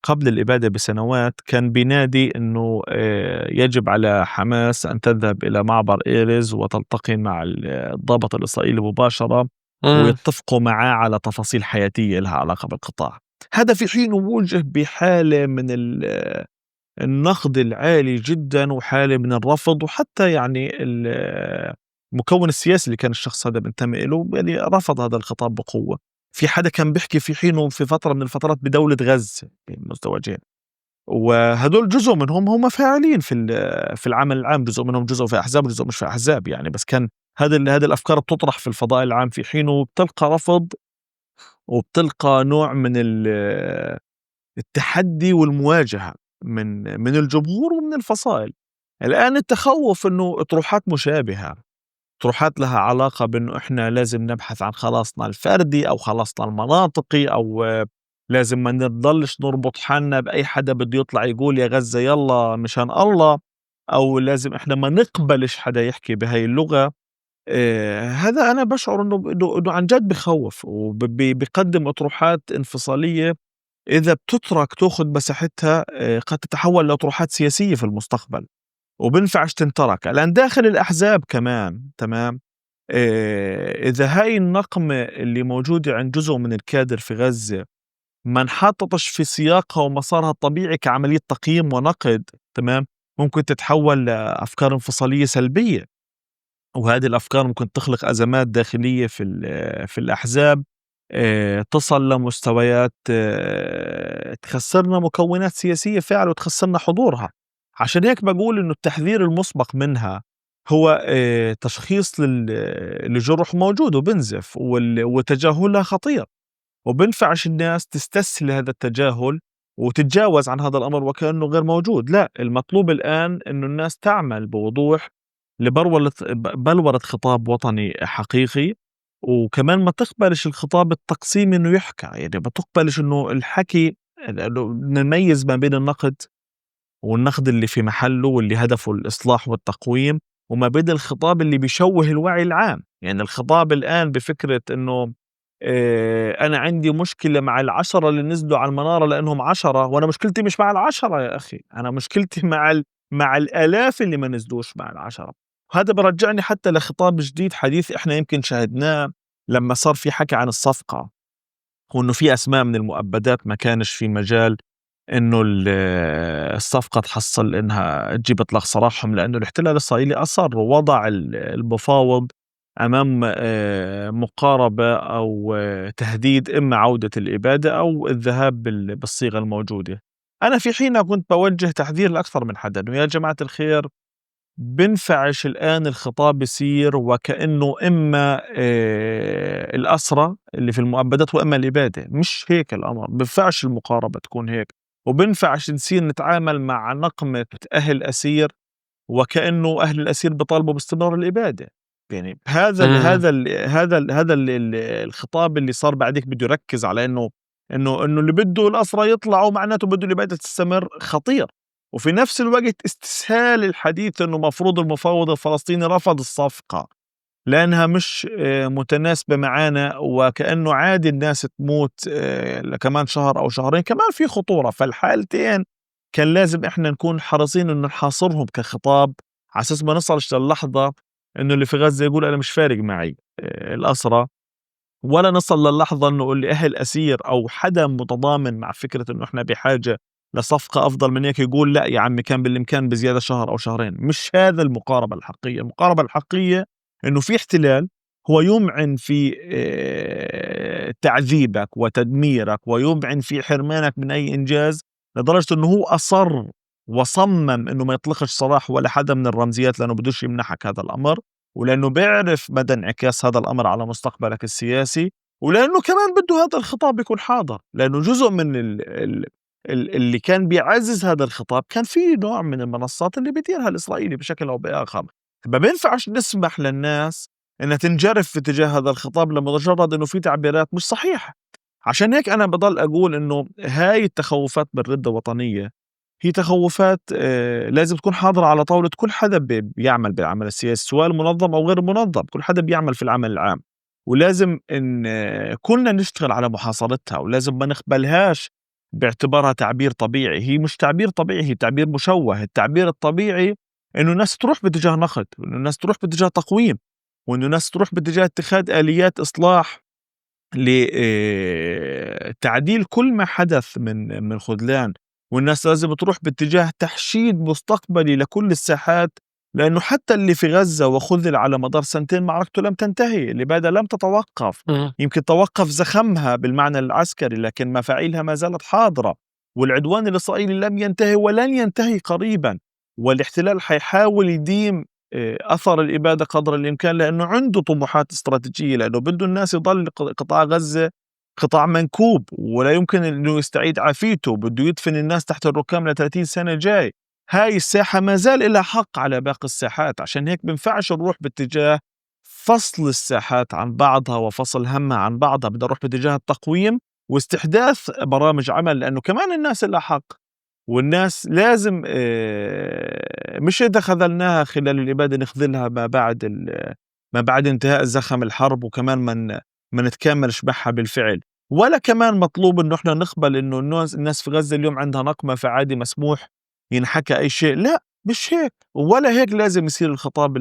قبل الإبادة بسنوات كان بينادي إنه يجب على حماس أن تذهب إلى معبر إيرز وتلتقي مع الضابط الإسرائيلي مباشرة ويتفقوا معاه على تفاصيل حياتية لها علاقة بالقطاع. هذا في حين وجه بحالة من النقد العالي جدا وحالة من الرفض، وحتى يعني المكون السياسي اللي كان الشخص هذا بينتمي له يعني رفض هذا الخطاب بقوة. في حدا كان بيحكي في حينه في فترة من الفترات بدولة غزة مزدوجين، وهدول جزء منهم هم فاعلين في العمل العام، جزء منهم جزء في أحزاب وجزء مش في أحزاب يعني، بس كان هذه الأفكار بتطرح في الفضاء العام في حينه، بتلقى رفض وبتلقى نوع من التحدي والمواجهة من الجمهور ومن الفصائل. الآن التخوف إنه أطروحات مشابهة، أطروحات لها علاقة بإنه إحنا لازم نبحث عن خلاصنا الفردي أو خلاصنا المناطقي، أو لازم ما نضلش نربط حالنا بأي حدا بده يطلع يقول يا غزة يلا مشان الله، أو لازم إحنا ما نقبلش حدا يحكي بهاي اللغة. هذا أنا بشعر إنه عن جد بخوف وبيقدم أطروحات انفصالية إذا بتترك تأخذ مساحتها قد تتحول لأطروحات سياسية في المستقبل، وبنفعش تنترك الآن داخل الأحزاب كمان. تمام. إذا هاي النقمة اللي موجودة عند جزء من الكادر في غزة ما انحطتش في سياقها ومسارها الطبيعي كعملية تقييم ونقد، تمام، ممكن تتحول لأفكار انفصالية سلبية، وهذه الأفكار ممكن تخلق أزمات داخلية في الأحزاب، تصل لمستويات تخسرنا مكونات سياسية فعلا وتخسرنا حضورها. عشان هيك بقول إنه التحذير المسبق منها هو تشخيص لجرح موجود وبنزف، وتجاهلها خطير، وبنفعش الناس تستسهل هذا التجاهل وتتجاوز عن هذا الأمر وكأنه غير موجود. لا، المطلوب الآن إنه الناس تعمل بوضوح بلورة خطاب وطني حقيقي، وكمان ما تقبلش الخطاب التقسيمي إنه يحكى، يعني ما تقبلش إنه الحكي إنه نميز ما بين والنقد اللي في محله واللي هدفه الإصلاح والتقويم، وما بين الخطاب اللي بيشوه الوعي العام. يعني الخطاب الآن بفكرة إنه أنا عندي مشكلة مع 10 اللي نزلوا على المنارة لأنهم 10، وأنا مشكلتي مش مع 10 يا أخي، أنا مشكلتي مع الآلاف اللي ما نزلوش مع 10. وهذا برجعني حتى لخطاب جديد حديث إحنا يمكن شاهدناه لما صار في حكي عن الصفقة، وإنه في أسماء من المؤبدات ما كانش في مجال إنه الصفقة تحصل إنها تجيب إطلاق سراحهم، لأنه الاحتلال الإسرائيلي أصر ووضع المفاوض أمام مقاربة أو تهديد إما عودة الإبادة أو الذهاب بالصيغة الموجودة. أنا في حينها كنت بوجه تحذير لأكثر من حدا إنه يا جماعة الخير، بنفعش الآن الخطاب بيصير وكأنه إما الأسرى اللي في المؤبدات وإما الإبادة. مش هيك الأمر، بنفعش المقاربة تكون هيك، وبنفعش نصير نتعامل مع نقمة أهل أسير وكأنه أهل الأسير بيطالبوا باستمرار الإبادة. يعني إمم. هذا الخطاب اللي صار بعديك بده يركز على إنه اللي بده الأسرى يطلعوا معناته بده الإبادة تستمر، خطير. وفي نفس الوقت استسهال الحديث إنه مفروض المفاوض الفلسطيني رفض الصفقة لأنها مش متناسبة معانا، وكأنه عادي الناس تموت كمان شهر أو شهرين، كمان في خطورة. فالحالتين كان لازم إحنا نكون حريصين إنه نحاصرهم كخطاب على أساس ما نصلش للحظة إنه اللي في غزة يقول أنا مش فارق معي الأسرى، ولا نصل للحظة إنه اللي أهل أسير أو حدا متضامن مع فكرة إنه إحنا بحاجة لصفقة أفضل من هيك يقول لا يا عمي كان بالإمكان بزيادة شهر أو شهرين. مش هذا المقاربة الحقيقية. المقاربة الحقيقية إنه في احتلال هو يمعن في تعذيبك وتدميرك، ويمعن في حرمانك من أي إنجاز، لدرجة إنه هو أصر وصمم إنه ما يطلقش سراح ولا حدا من الرمزيات، لأنه بدوش يمنحك هذا الأمر، ولأنه بيعرف مدى انعكاس هذا الأمر على مستقبلك السياسي، ولأنه كمان بده هذا الخطاب يكون حاضر. لأنه جزء من اللي كان بيعزز هذا الخطاب كان في نوع من المنصات اللي بيديرها الإسرائيلي بشكل أو بآخر. ما بينفعش نسمح للناس إنها تنجرف في اتجاه هذا الخطاب لمجرد إنه في تعبيرات مش صحيحة. عشان هيك أنا بضل أقول إنه هاي التخوفات بالردة الوطنية هي تخوفات لازم تكون حاضرة على طاولة كل حدا بيعمل بالعمل السياسي، سواء منظم أو غير منظم. كل حدا بيعمل في العمل العام، ولازم إن كلنا نشتغل على محاصرتها، ولازم ما نقبلهاش باعتبارها تعبير طبيعي. هي مش تعبير طبيعي، هي تعبير مشوه. التعبير الطبيعي إنه الناس تروح باتجاه نقد، وإنه الناس تروح باتجاه تقويم، وإنه الناس تروح باتجاه اتخاذ آليات إصلاح لتعديل كل ما حدث من خذلان. والناس لازم تروح باتجاه تحشيد مستقبلي لكل الساحات، لأنه حتى اللي في غزة وخذل على مدار سنتين معركته لم تنتهي، الإبادة لم تتوقف. إمم. يمكن توقف زخمها بالمعنى العسكري، لكن مفاعيلها ما زالت حاضرة. والعدوان الإسرائيلي لم ينتهي ولن ينتهي قريبا، والاحتلال حيحاول يديم أثر الإبادة قدر الإمكان، لأنه عنده طموحات استراتيجية، لأنه بده الناس يضل قطاع غزة قطاع منكوب ولا يمكن أنه يستعيد عافيته، بده يدفن الناس تحت الركام ل30 سنة جاي. هاي الساحة ما زال لها حق على باقي الساحات. عشان هيك بنفعش نروح باتجاه فصل الساحات عن بعضها وفصل همها عن بعضها، بدنا نروح باتجاه التقويم واستحداث برامج عمل، لأنه كمان الناس لها حق. والناس لازم مش إذا خذلناها خلال الإبادة نخذلها ما بعد انتهاء زخم الحرب، وكمان ما نتكاملش معها بالفعل. ولا كمان مطلوب إنه إحنا نقبل إنه الناس في غزة اليوم عندها نقمة فعادي مسموح ينحكى أي شيء. لا، مش هيك، ولا هيك لازم يصير الخطاب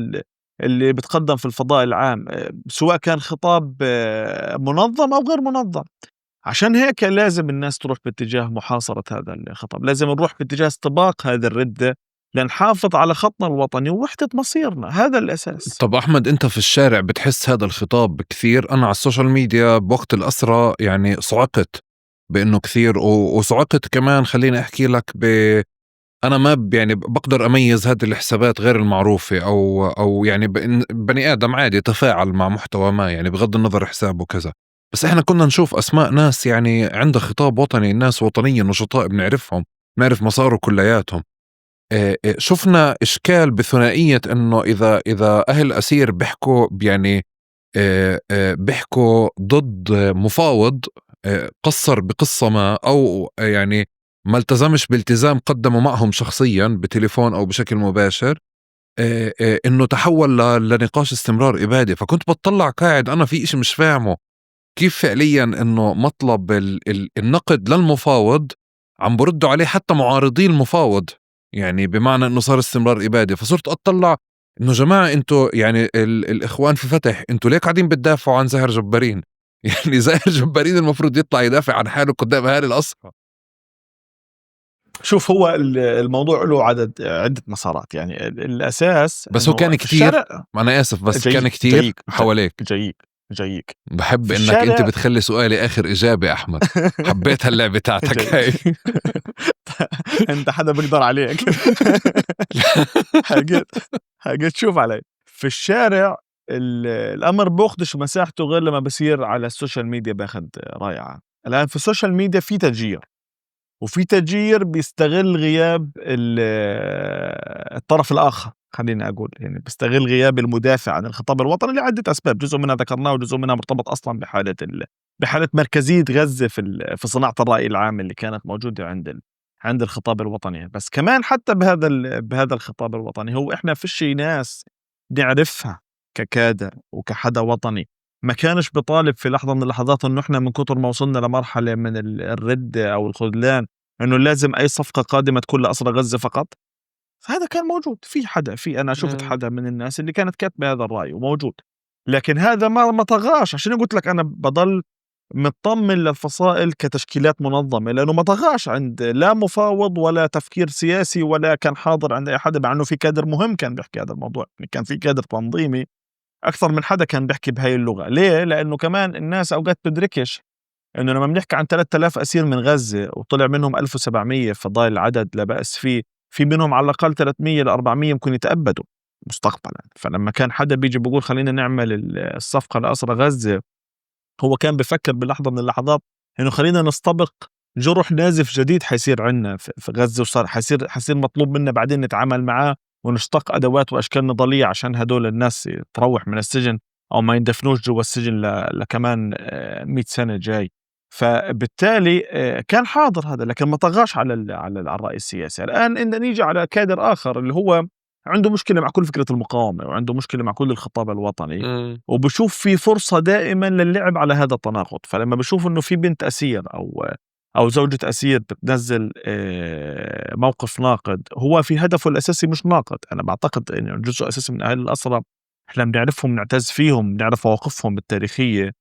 اللي بتقدم في الفضاء العام، سواء كان خطاب منظم أو غير منظم. عشان هيك لازم الناس تروح باتجاه محاصرة هذا الخطاب، لازم نروح باتجاه استباق هذه الردة لنحافظ على خطنا الوطني ووحدة مصيرنا. هذا الأساس. طب أحمد، أنت في الشارع بتحس هذا الخطاب كثير؟ أنا على السوشيال ميديا بوقت الأسرة يعني صعقت بإنه كثير، وصعقت كمان. خليني أحكي لك أنا ما يعني بقدر أميز هذه الحسابات غير المعروفة، أو يعني بني آدم عادي يتفاعل مع محتوى ما، يعني بغض النظر حسابه كذا. بس إحنا كنا نشوف أسماء ناس يعني عندها خطاب وطني، الناس وطنية نشطاء بنعرفهم، بنعرف مساره كلياتهم. شفنا إشكال بثنائية إنه إذا أهل أسير بيحكوا يعني بيحكوا ضد مفاوض قصر بقصة ما، أو يعني ما التزمش بالتزام قدموا معهم شخصيا بتليفون أو بشكل مباشر، إنه تحول لنقاش استمرار إبادة. فكنت بتطلع قاعد أنا في إشي مش فاهمه، كيف فعليا إنه مطلب النقد للمفاوض عم بردوا عليه حتى معارضي المفاوض، يعني بمعنى إنه صار استمرار إبادة. فصرت أطلع إنه جماعة أنتوا يعني الإخوان في فتح، أنتوا ليه قاعدين بتدافعوا عن زاهر جبارين؟ يعني زاهر جبارين المفروض يطلع يدافع عن حاله قدام أهالي الأسرى. شوف هو الموضوع له عدة مسارات. يعني الأساس بس هو إنه كان في كتير، الشارع. أنا آسف بس كان جيك كتير حواليك. جيك بحب في إنك أنت الشارع. بتخلي سؤالي آخر إجابة أحمد. حبيت هاللعبة تاعتك هاي. جيك. أنت حدا بيقدر عليك. حاجات شوف علي في الشارع. الأمر بأخدش مساحته غير لما بصير على السوشيال ميديا باخد رايعة. الآن في السوشيال ميديا في تشجير، وفي تشجير بيستغل غياب الطرف الآخر. خليني أقول يعني بيستغل غياب المدافع عن الخطاب الوطني لعدة أسباب، جزء منها ذكرناه وجزء منها مرتبط أصلا بحالة مركزية غزة في صناعة الرأي العام اللي كانت موجودة عند الخطاب الوطني. بس كمان حتى بهذا الخطاب الوطني هو إحنا فيش ناس نعرفها ككادر وكحدا وطني ما كانش بطالب في لحظة من اللحظات إنه إحنا من كتر ما وصلنا لمرحلة من الردة أو الخذلان إنه لازم أي صفقة قادمة تكون لأسرى غزة فقط. هذا كان موجود في أنا شفت حدا من الناس اللي كانت كاتبة هذا الرأي وموجود، لكن هذا ما طغاش. عشان قلت لك أنا بضل مطمن للفصائل كتشكيلات منظمة، لأنه ما طغاش عند لا مفاوض ولا تفكير سياسي ولا كان حاضر عند أي حدا، مع أنه في كادر مهم كان بيحكي هذا الموضوع. يعني كان في كادر تنظيمي أكثر من حدا كان بيحكي بهاي اللغة. ليه؟ لأنه كمان الناس أوقات تدركش إنه لما بنحكي عن 3000 أسير من غزة وطلع منهم 1700 فضايل العدد لا بأس فيه، في منهم على الأقل 300 ل 400 ممكن يتأبدوا مستقبلا. فلما كان حدا بيجي بيقول خلينا نعمل الصفقة لأسرى غزة، هو كان بفكر بلحظة من اللحظات إنه خلينا نستبق جرح نازف جديد حيصير عنا في غزة، وصار حيصير مطلوب منا بعدين نتعامل معاه ونشتق أدوات وأشكال نضالية عشان هدول الناس تروح من السجن أو ما يندفنوش جوا السجن لكمان 100 سنة جاي. فبالتالي كان حاضر هذا، لكن ما طغاش على الرأي السياسي. الآن إن نيجي على كادر آخر اللي هو عنده مشكلة مع كل فكرة المقاومة وعنده مشكلة مع كل الخطاب الوطني، وبشوف في فرصة دائما للعب على هذا التناقض. فلما بشوف انه في بنت اسير او زوجة اسير بتنزل موقف ناقد، هو في هدفه الاساسي مش ناقد. انا بعتقد انه جزء اساسي من اهل الاسرى احنا بنعرفهم، نعتز فيهم، بنعرف مواقفهم التاريخية.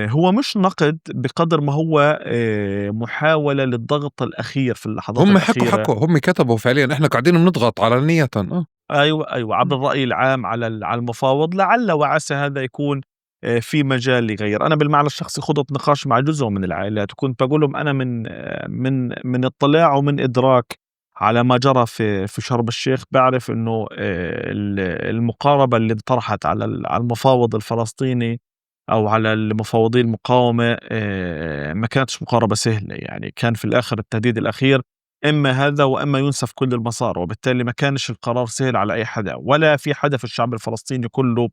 هو مش نقد بقدر ما هو محاولة للضغط الأخير في اللحظات هم الأخيرة. هم كتبوا فعليا احنا قاعدين بنضغط علنية. أيوة عبر الرأي العام على المفاوض، لعل وعسى هذا يكون في مجال لغير. أنا بالمعنى الشخصي خضت نقاش مع جزء من العائلات وكنت بقول لهم أنا من اطلاع ومن إدراك على ما جرى في شرم الشيخ، بعرف إنه المقاربة اللي انطرحت على المفاوض الفلسطيني أو على المفاوضين المقاومة ما كانتش مقاربة سهلة. يعني كان في الآخر التهديد الأخير إما هذا وإما ينسف كل المسار، وبالتالي ما كانش القرار سهل على أي حدا، ولا في حدا في الشعب الفلسطيني كله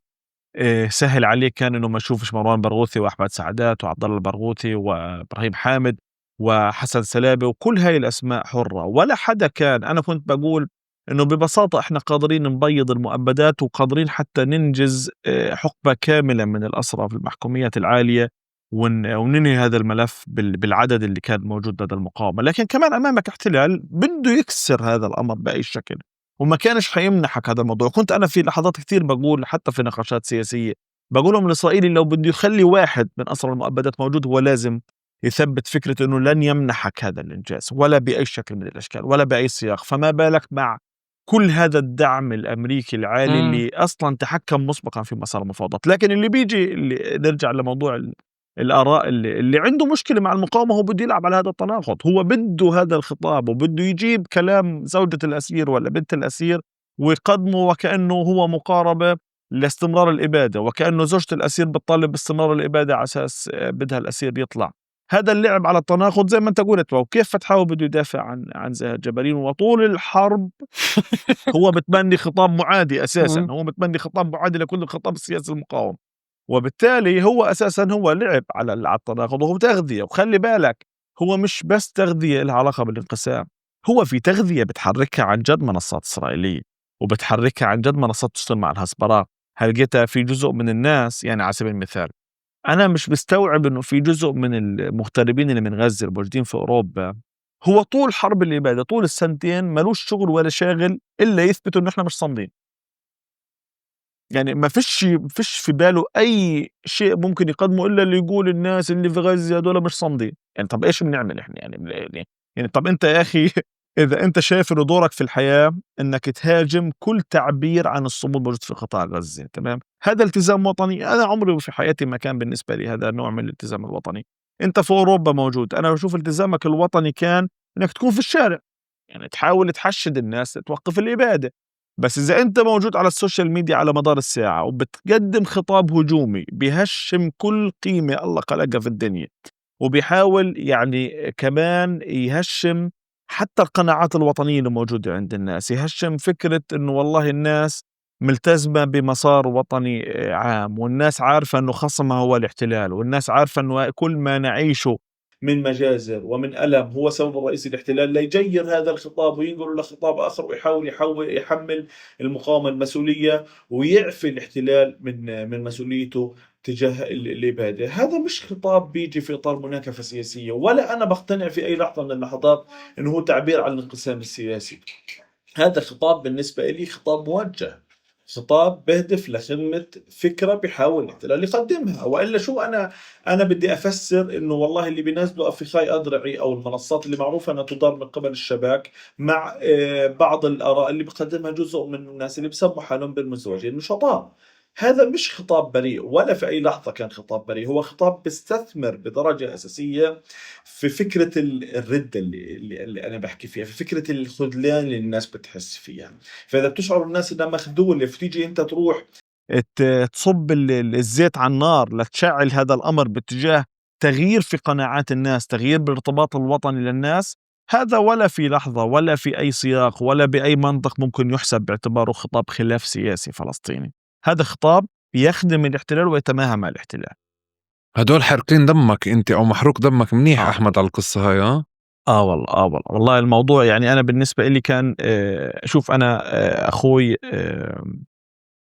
سهل عليه كان إنه ما يشوفش مروان برغوثي وأحمد سعدات وعبد الله البرغوثي وإبراهيم حامد وحسن سلابة وكل هاي الأسماء حرة. ولا حدا كان، أنا كنت بقول إنه ببساطة إحنا قادرين نبيض المؤبدات وقادرين حتى ننجز حقبة كاملة من الأسرى في المحكوميات العالية وننهي هذا الملف بالعدد اللي كان موجود لدى المقاومة. لكن كمان أمامك احتلال بده يكسر هذا الأمر بأي شكل، وما كانش حيمنحك هذا الموضوع. كنت أنا في لحظات كثير بقول حتى في نقاشات سياسية بقولهم الإسرائيلي لو بده يخلي واحد من أسرى المؤبدات موجود هو لازم يثبت فكرة أنه لن يمنحك هذا الإنجاز ولا بأي شكل من الأشكال ولا بأي سياق. فما بالك مع كل هذا الدعم الأمريكي العالي اللي أصلا تحكم مسبقا في مسار المفاوضات. لكن اللي بيجي نرجع لموضوع الآراء اللي عنده مشكلة مع المقاومة، هو بده يلعب على هذا التناقض، هو بده هذا الخطاب وبده يجيب كلام زوجة الأسير ولا بنت الأسير ويقدمه وكأنه هو مقاربة لاستمرار الإبادة، وكأنه زوجة الأسير بتطالب باستمرار الإبادة على أساس بدها الأسير يطلع. هذا اللعب على التناقض زي ما انت قلت. وكيف فتحاوي بده يدافع عن زاهد جبارين وطول الحرب هو بتبني خطاب معادي أساسا، هو بتبني خطاب معادي لكل الخطاب السياسي المقاوم، وبالتالي هو أساسا هو لعب على التناقض وهو تغذية. وخلي بالك هو مش بس تغذية لها علاقة بالانقسام، هو في تغذية بتحركها عن جد منصات إسرائيلية وبتحركها عن جد منصات تشتغل مع الهسبرة. هلقيتها في جزء من الناس، يعني على سبيل المثال أنا مش مستوعب إنه في جزء من المغتربين اللي من غزة الموجودين في أوروبا هو طول حرب الإبادة طول السنتين ملوش شغل ولا شاغل إلا يثبتوا إنه إحنا مش صامدين. يعني ما فيش في باله أي شيء ممكن يقدمه إلا اللي يقول الناس اللي في غزة هذول مش صامدين. يعني طب إيش بنعمل إحنا؟ يعني يعني طب أنت يا أخي إذا أنت شايف إنه دورك في الحياة إنك تهاجم كل تعبير عن الصمود موجود في قطاع غزة، تمام؟ هذا التزام وطني. أنا عمري في حياتي ما كان بالنسبة لي هذا النوع من الالتزام الوطني. أنت في أوروبا موجود، أنا بشوف التزامك الوطني كان إنك تكون في الشارع، يعني تحاول تحشد الناس توقف الإبادة. بس إذا أنت موجود على السوشيال ميديا على مدار الساعة وبتقدم خطاب هجومي بيهشم كل قيمة الله خلقها في الدنيا، وبيحاول يعني كمان يهشم حتى القناعات الوطنية اللي موجودة عند الناس، يهشم فكرة إنه والله الناس ملتزمة بمسار وطني عام، والناس عارفة إنه خصمها هو الاحتلال، والناس عارفة إنه كل ما نعيشه من مجازر ومن ألم هو سبب رئيس الاحتلال، ليجير هذا الخطاب وينقله لخطاب آخر ويحاول يحمل المقاومة المسؤولية ويعفي الاحتلال من مسؤوليته تجاه الإبادة. هذا مش خطاب بيجي في إطار مناكفة سياسية، ولا أنا بقتنع في أي لحظة من اللحظات إنه هو تعبير عن الانقسام السياسي. هذا خطاب بالنسبة لي خطاب موجه، خطاب بهدف لخدمة فكرة بيحاول الاحتلال يقدمها. وإلا شو أنا بدي أفسر إنه والله اللي بينزلوا أفريقاي أضرعي أو المنصات اللي معروفة أنها تدار من قبل الشباك مع بعض الآراء اللي بيقدمها جزء من الناس اللي بسموا حالهم بالمزدوجين النشطاء. هذا مش خطاب بريء، ولا في أي لحظة كان خطاب بريء. هو خطاب بيستثمر بدرجة أساسية في فكرة الردة اللي أنا بحكي فيها، في فكرة الخذلان اللي الناس بتحس فيها. فإذا بتشعر الناس إنها مخذولة فتيجي أنت تروح تصب الزيت على النار لتشعل هذا الأمر باتجاه تغيير في قناعات الناس، تغيير بالارتباط الوطني للناس، هذا ولا في لحظة ولا في أي سياق ولا بأي منطق ممكن يحسب باعتباره خطاب خلاف سياسي فلسطيني. هذا خطاب يخدم الاحتلال ويتماهى مع الاحتلال. هدول حرقين دمك انت او محروق دمك منيح احمد على القصة هاي. والله الموضوع يعني انا بالنسبة لي كان شوف انا اخوي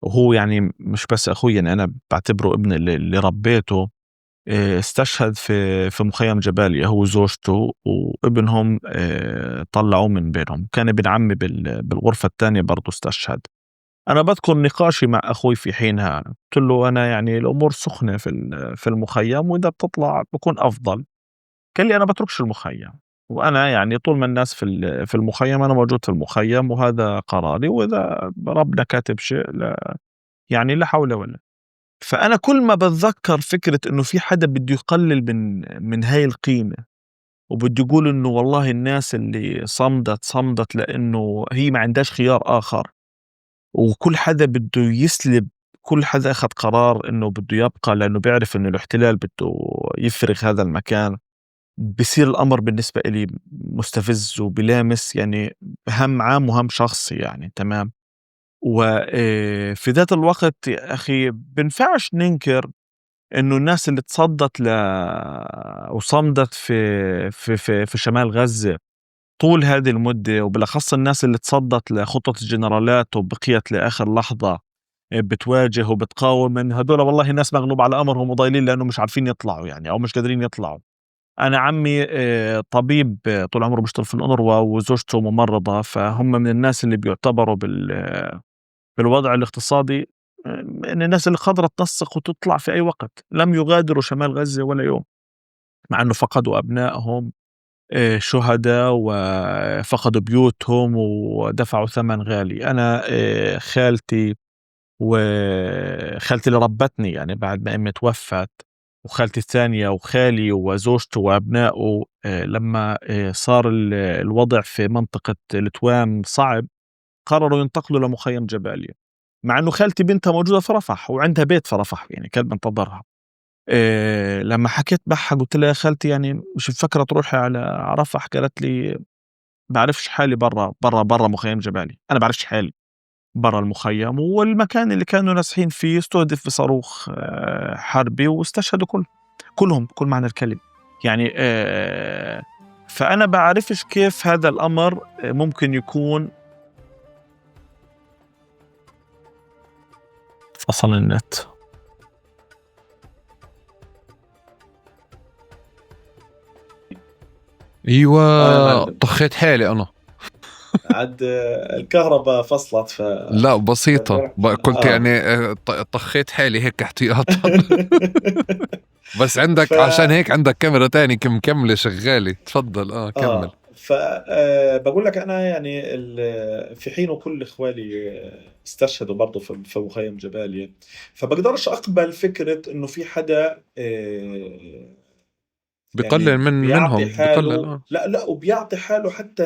وهو يعني مش بس اخوي، يعني انا بعتبره ابن اللي ربيته، استشهد في مخيم جباليا هو وزوجته وابنهم، طلعوه من بينهم. كان ابن عمي بالغرفة الثانية برضو استشهد. أنا بذكر نقاشي مع أخوي في حينها، قلت له أنا يعني الأمور سخنة في المخيم، وإذا بتطلع بكون أفضل. قال لي أنا بتركش المخيم، وأنا يعني طول ما الناس في المخيم أنا موجود في المخيم، وهذا قراري، وإذا ربنا كاتب شيء يعني لا حول ولا. فأنا كل ما بتذكر فكرة إنه في حدا بده يقلل من هاي القيمة، وبده يقول إنه والله الناس اللي صمدت لأنه هي ما عندهاش خيار آخر، وكل حدا بده يسلب، كل حدا أخذ قرار إنه بده يبقى لأنه بيعرف إنه الاحتلال بده يفرغ هذا المكان. بصير الأمر بالنسبة إلي مستفز وبلامس يعني هم عام وهم شخصي، يعني تمام. وفي ذات الوقت يا أخي بنفعش ننكر إنه الناس اللي تصدت وصمدت في شمال غزة طول هذه المدة، وبالأخص الناس اللي تصدت لخطة الجنرالات وبقيت لآخر لحظة بتواجه وبتقاوم، من هدول والله ناس مغلوب على أمرهم وضايلين لأنه مش عارفين يطلعوا يعني، أو مش قادرين يطلعوا. أنا عمي طبيب طول عمره بيشتغل في الأونروا وزوجته ممرضة، فهم من الناس اللي بيعتبروا بالوضع الاقتصادي إن الناس اللي قادرة تنسق وتطلع في أي وقت. لم يغادروا شمال غزة ولا يوم، مع أنه فقدوا أبنائهم شهداء وفقدوا بيوتهم ودفعوا ثمن غالي. أنا خالتي اللي ربتني يعني بعد ما أمي توفت، وخالتي الثانية وخالي وزوجته وأبنائه، لما صار الوضع في منطقة التوام صعب، قرروا ينتقلوا لمخيم جباليا، مع أنه خالتي بنتها موجودة في رفح وعندها بيت في رفح، يعني كانت بنتظرها. لما حكيت معها قلت لها يا خالتي يعني مش مفكرة تروحي على رفح؟ قالت لي بعرفش حالي برا مخيم جبالي، أنا بعرفش حالي برا المخيم، والمكان اللي كانوا نازحين فيه استهدف بصاروخ حربي واستشهدوا كلهم بكل معنى الكلمة يعني. فأنا بعرفش كيف هذا الأمر ممكن يكون. فصل النت. ايوه طخيت حالي انا عاد الكهرباء فصلت لا بسيطة قلت يعني طخيت حالي هيك احتياطا بس عندك عشان هيك عندك كاميرا تاني مكملة شغالة، تفضل كمل. فبقول لك أنا يعني في حين كل إخوالي استشهدوا برضه في مخيم جباليا، فبقدرش أقبل فكرة إنه في حدا يعني بقلل بيعطي منهم، بقلل حاله، لا وبيعطي حاله حتى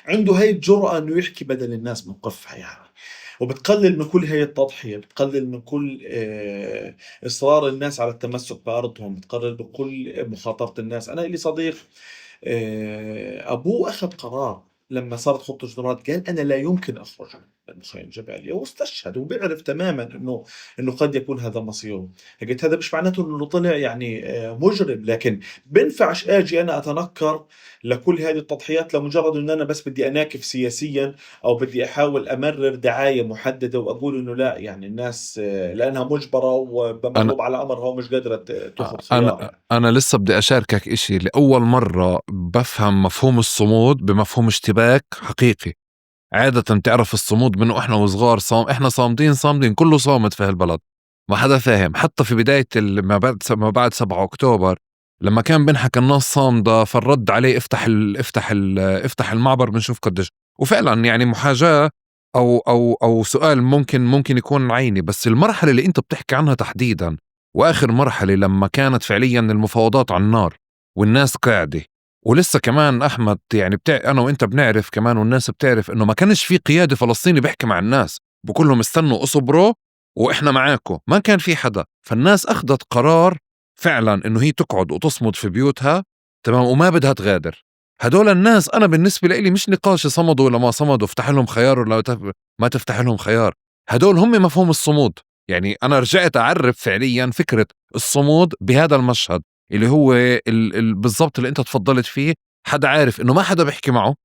عنده هاي الجرأة إنه يحكي بدل الناس موقفها يعني. وبتقلل من كل هاي التضحية، بتقلل من كل إصرار الناس على التمسك بأرضهم، بتقلل من كل مخاطرة الناس. أنا لي صديق أبوه أخذ قرار لما صارت خطة الجمهورات، قال أنا لا يمكن أخرج من مخيم جباليا، واستشهد وبيعرف تماما إنه قد يكون هذا مصيره. قلت هذا مش معناته إنه طلع يعني مجرم، لكن بنفعش أجي أنا أتنكر لكل هذه التضحيات لمجرد إن أنا بس بدي أناكف سياسيا، أو بدي أحاول أمرر دعاية محددة وأقول إنه لا يعني الناس لأنها مجبرة أنا ومغلوب على أمرها ومش قادرة تأخذ أنا خيار يعني. أنا لسه بدي أشاركك إشي لأول مرة بفهم مفهوم الصمود بمفهوم اشتباك حقيقي. عادة تعرف الصمود منه إحنا وصغار، إحنا صامدين كله صامت في هالبلد، ما حدا فاهم. حتى في بداية ما بعد 7 أكتوبر لما كان بنحكى الناس صامدة، فالرد عليه افتح المعبر بنشوف قديش. وفعلا يعني محاجاة أو سؤال ممكن يكون عيني. بس المرحلة اللي أنت بتحكي عنها تحديدا، وآخر مرحلة لما كانت فعليا المفاوضات على النار والناس قاعدة، ولسه كمان أحمد يعني أنا وإنت بنعرف كمان والناس بتعرف إنه ما كانش في قيادة فلسطيني بيحكي مع الناس بقول لهم استنوا اصبروا وإحنا معاكم، ما كان في حدا. فالناس أخذت قرار فعلا إنه هي تقعد وتصمد في بيوتها، تمام، وما بدها تغادر. هدول الناس أنا بالنسبة لي مش نقاش صمدوا ولا ما صمدوا، افتح لهم خيار ولا ما تفتح لهم خيار. هدول هم مفهوم الصمود. يعني أنا رجعت أعرف فعليا فكرة الصمود بهذا المشهد اللي هو بالضبط اللي انت تفضلت فيه. حدا عارف انه ما حدا بيحكي معه،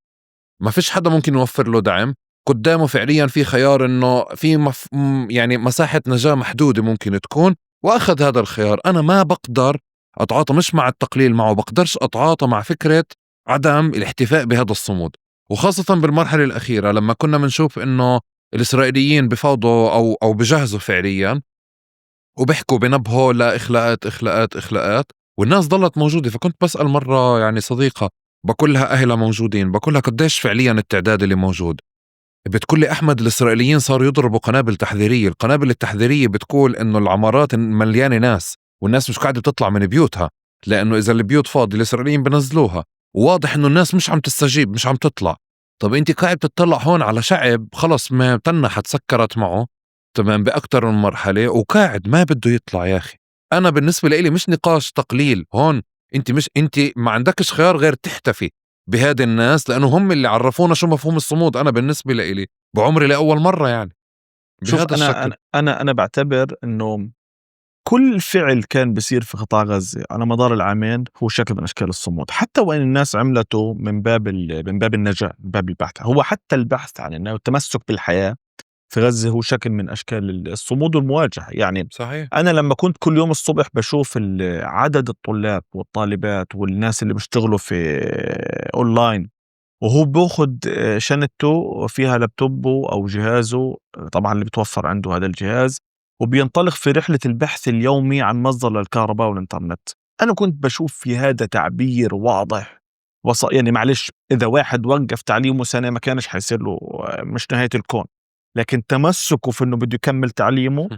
ما فيش حدا ممكن يوفر له دعم، قدامه فعليا في خيار انه في يعني مساحة نجاة محدودة ممكن تكون، واخذ هذا الخيار. انا ما بقدر اتعاطى، مش مع التقليل معه، بقدرش اتعاطى مع فكرة عدم الاحتفاء بهذا الصمود. وخاصة بالمرحلة الأخيرة لما كنا بنشوف انه الإسرائيليين بفوضوا أو بجهزوا فعليا وبيحكوا بنبهوا إخلاءات، والناس ضلت موجودة. فكنت بسأل مرة يعني صديقة بقول لها أهلها موجودين، بقول لها قديش فعليا التعداد اللي موجود؟ بتقول لي أحمد الإسرائيليين صاروا يضربوا قنابل تحذيرية. القنابل التحذيرية بتقول إنه العمارات مليانة ناس والناس مش قاعدة تطلع من بيوتها، لأنه إذا البيوت فاضية الإسرائيليين بنزلوها، وواضح إنه الناس مش عم تستجيب، مش عم تطلع. طب أنت قاعد تطلع هون على شعب خلص ما تنحت سكرت معه، تمام، بأكتر من مرحلة، وقاعد ما بده يطلع. يا أخي أنا بالنسبة لي مش نقاش تقليل هون. أنت ما عندكش خيار غير تحتفي بهذه الناس، لأنه هم اللي عرفونا شو مفهوم الصمود. أنا بالنسبة لي بعمري لأول مرة يعني شوف بهذا أنا الشكل. أنا بعتبر إنه كل فعل كان بيصير في قطاع غزة على مدار العامين هو شكل من أشكال الصمود، حتى وإن الناس عملته من باب النجاة، من باب البحث. هو حتى البحث عن إنه التمسك بالحياة في غزة هو شكل من أشكال الصمود والمواجهة يعني. صحيح. أنا لما كنت كل يوم الصبح بشوف عدد الطلاب والطالبات والناس اللي بيشتغلوا في أونلاين، وهو بياخد شنطته فيها لابتوبه أو جهازه، طبعا اللي بتوفر عنده هذا الجهاز، وبينطلق في رحلة البحث اليومي عن مصدر للكهرباء والإنترنت. أنا كنت بشوف في هذا تعبير واضح يعني معلش، إذا واحد وقف تعليمه سنة ما كانش حيصير له مش نهاية الكون، لكن تمسكه في إنه بده يكمل تعليمه،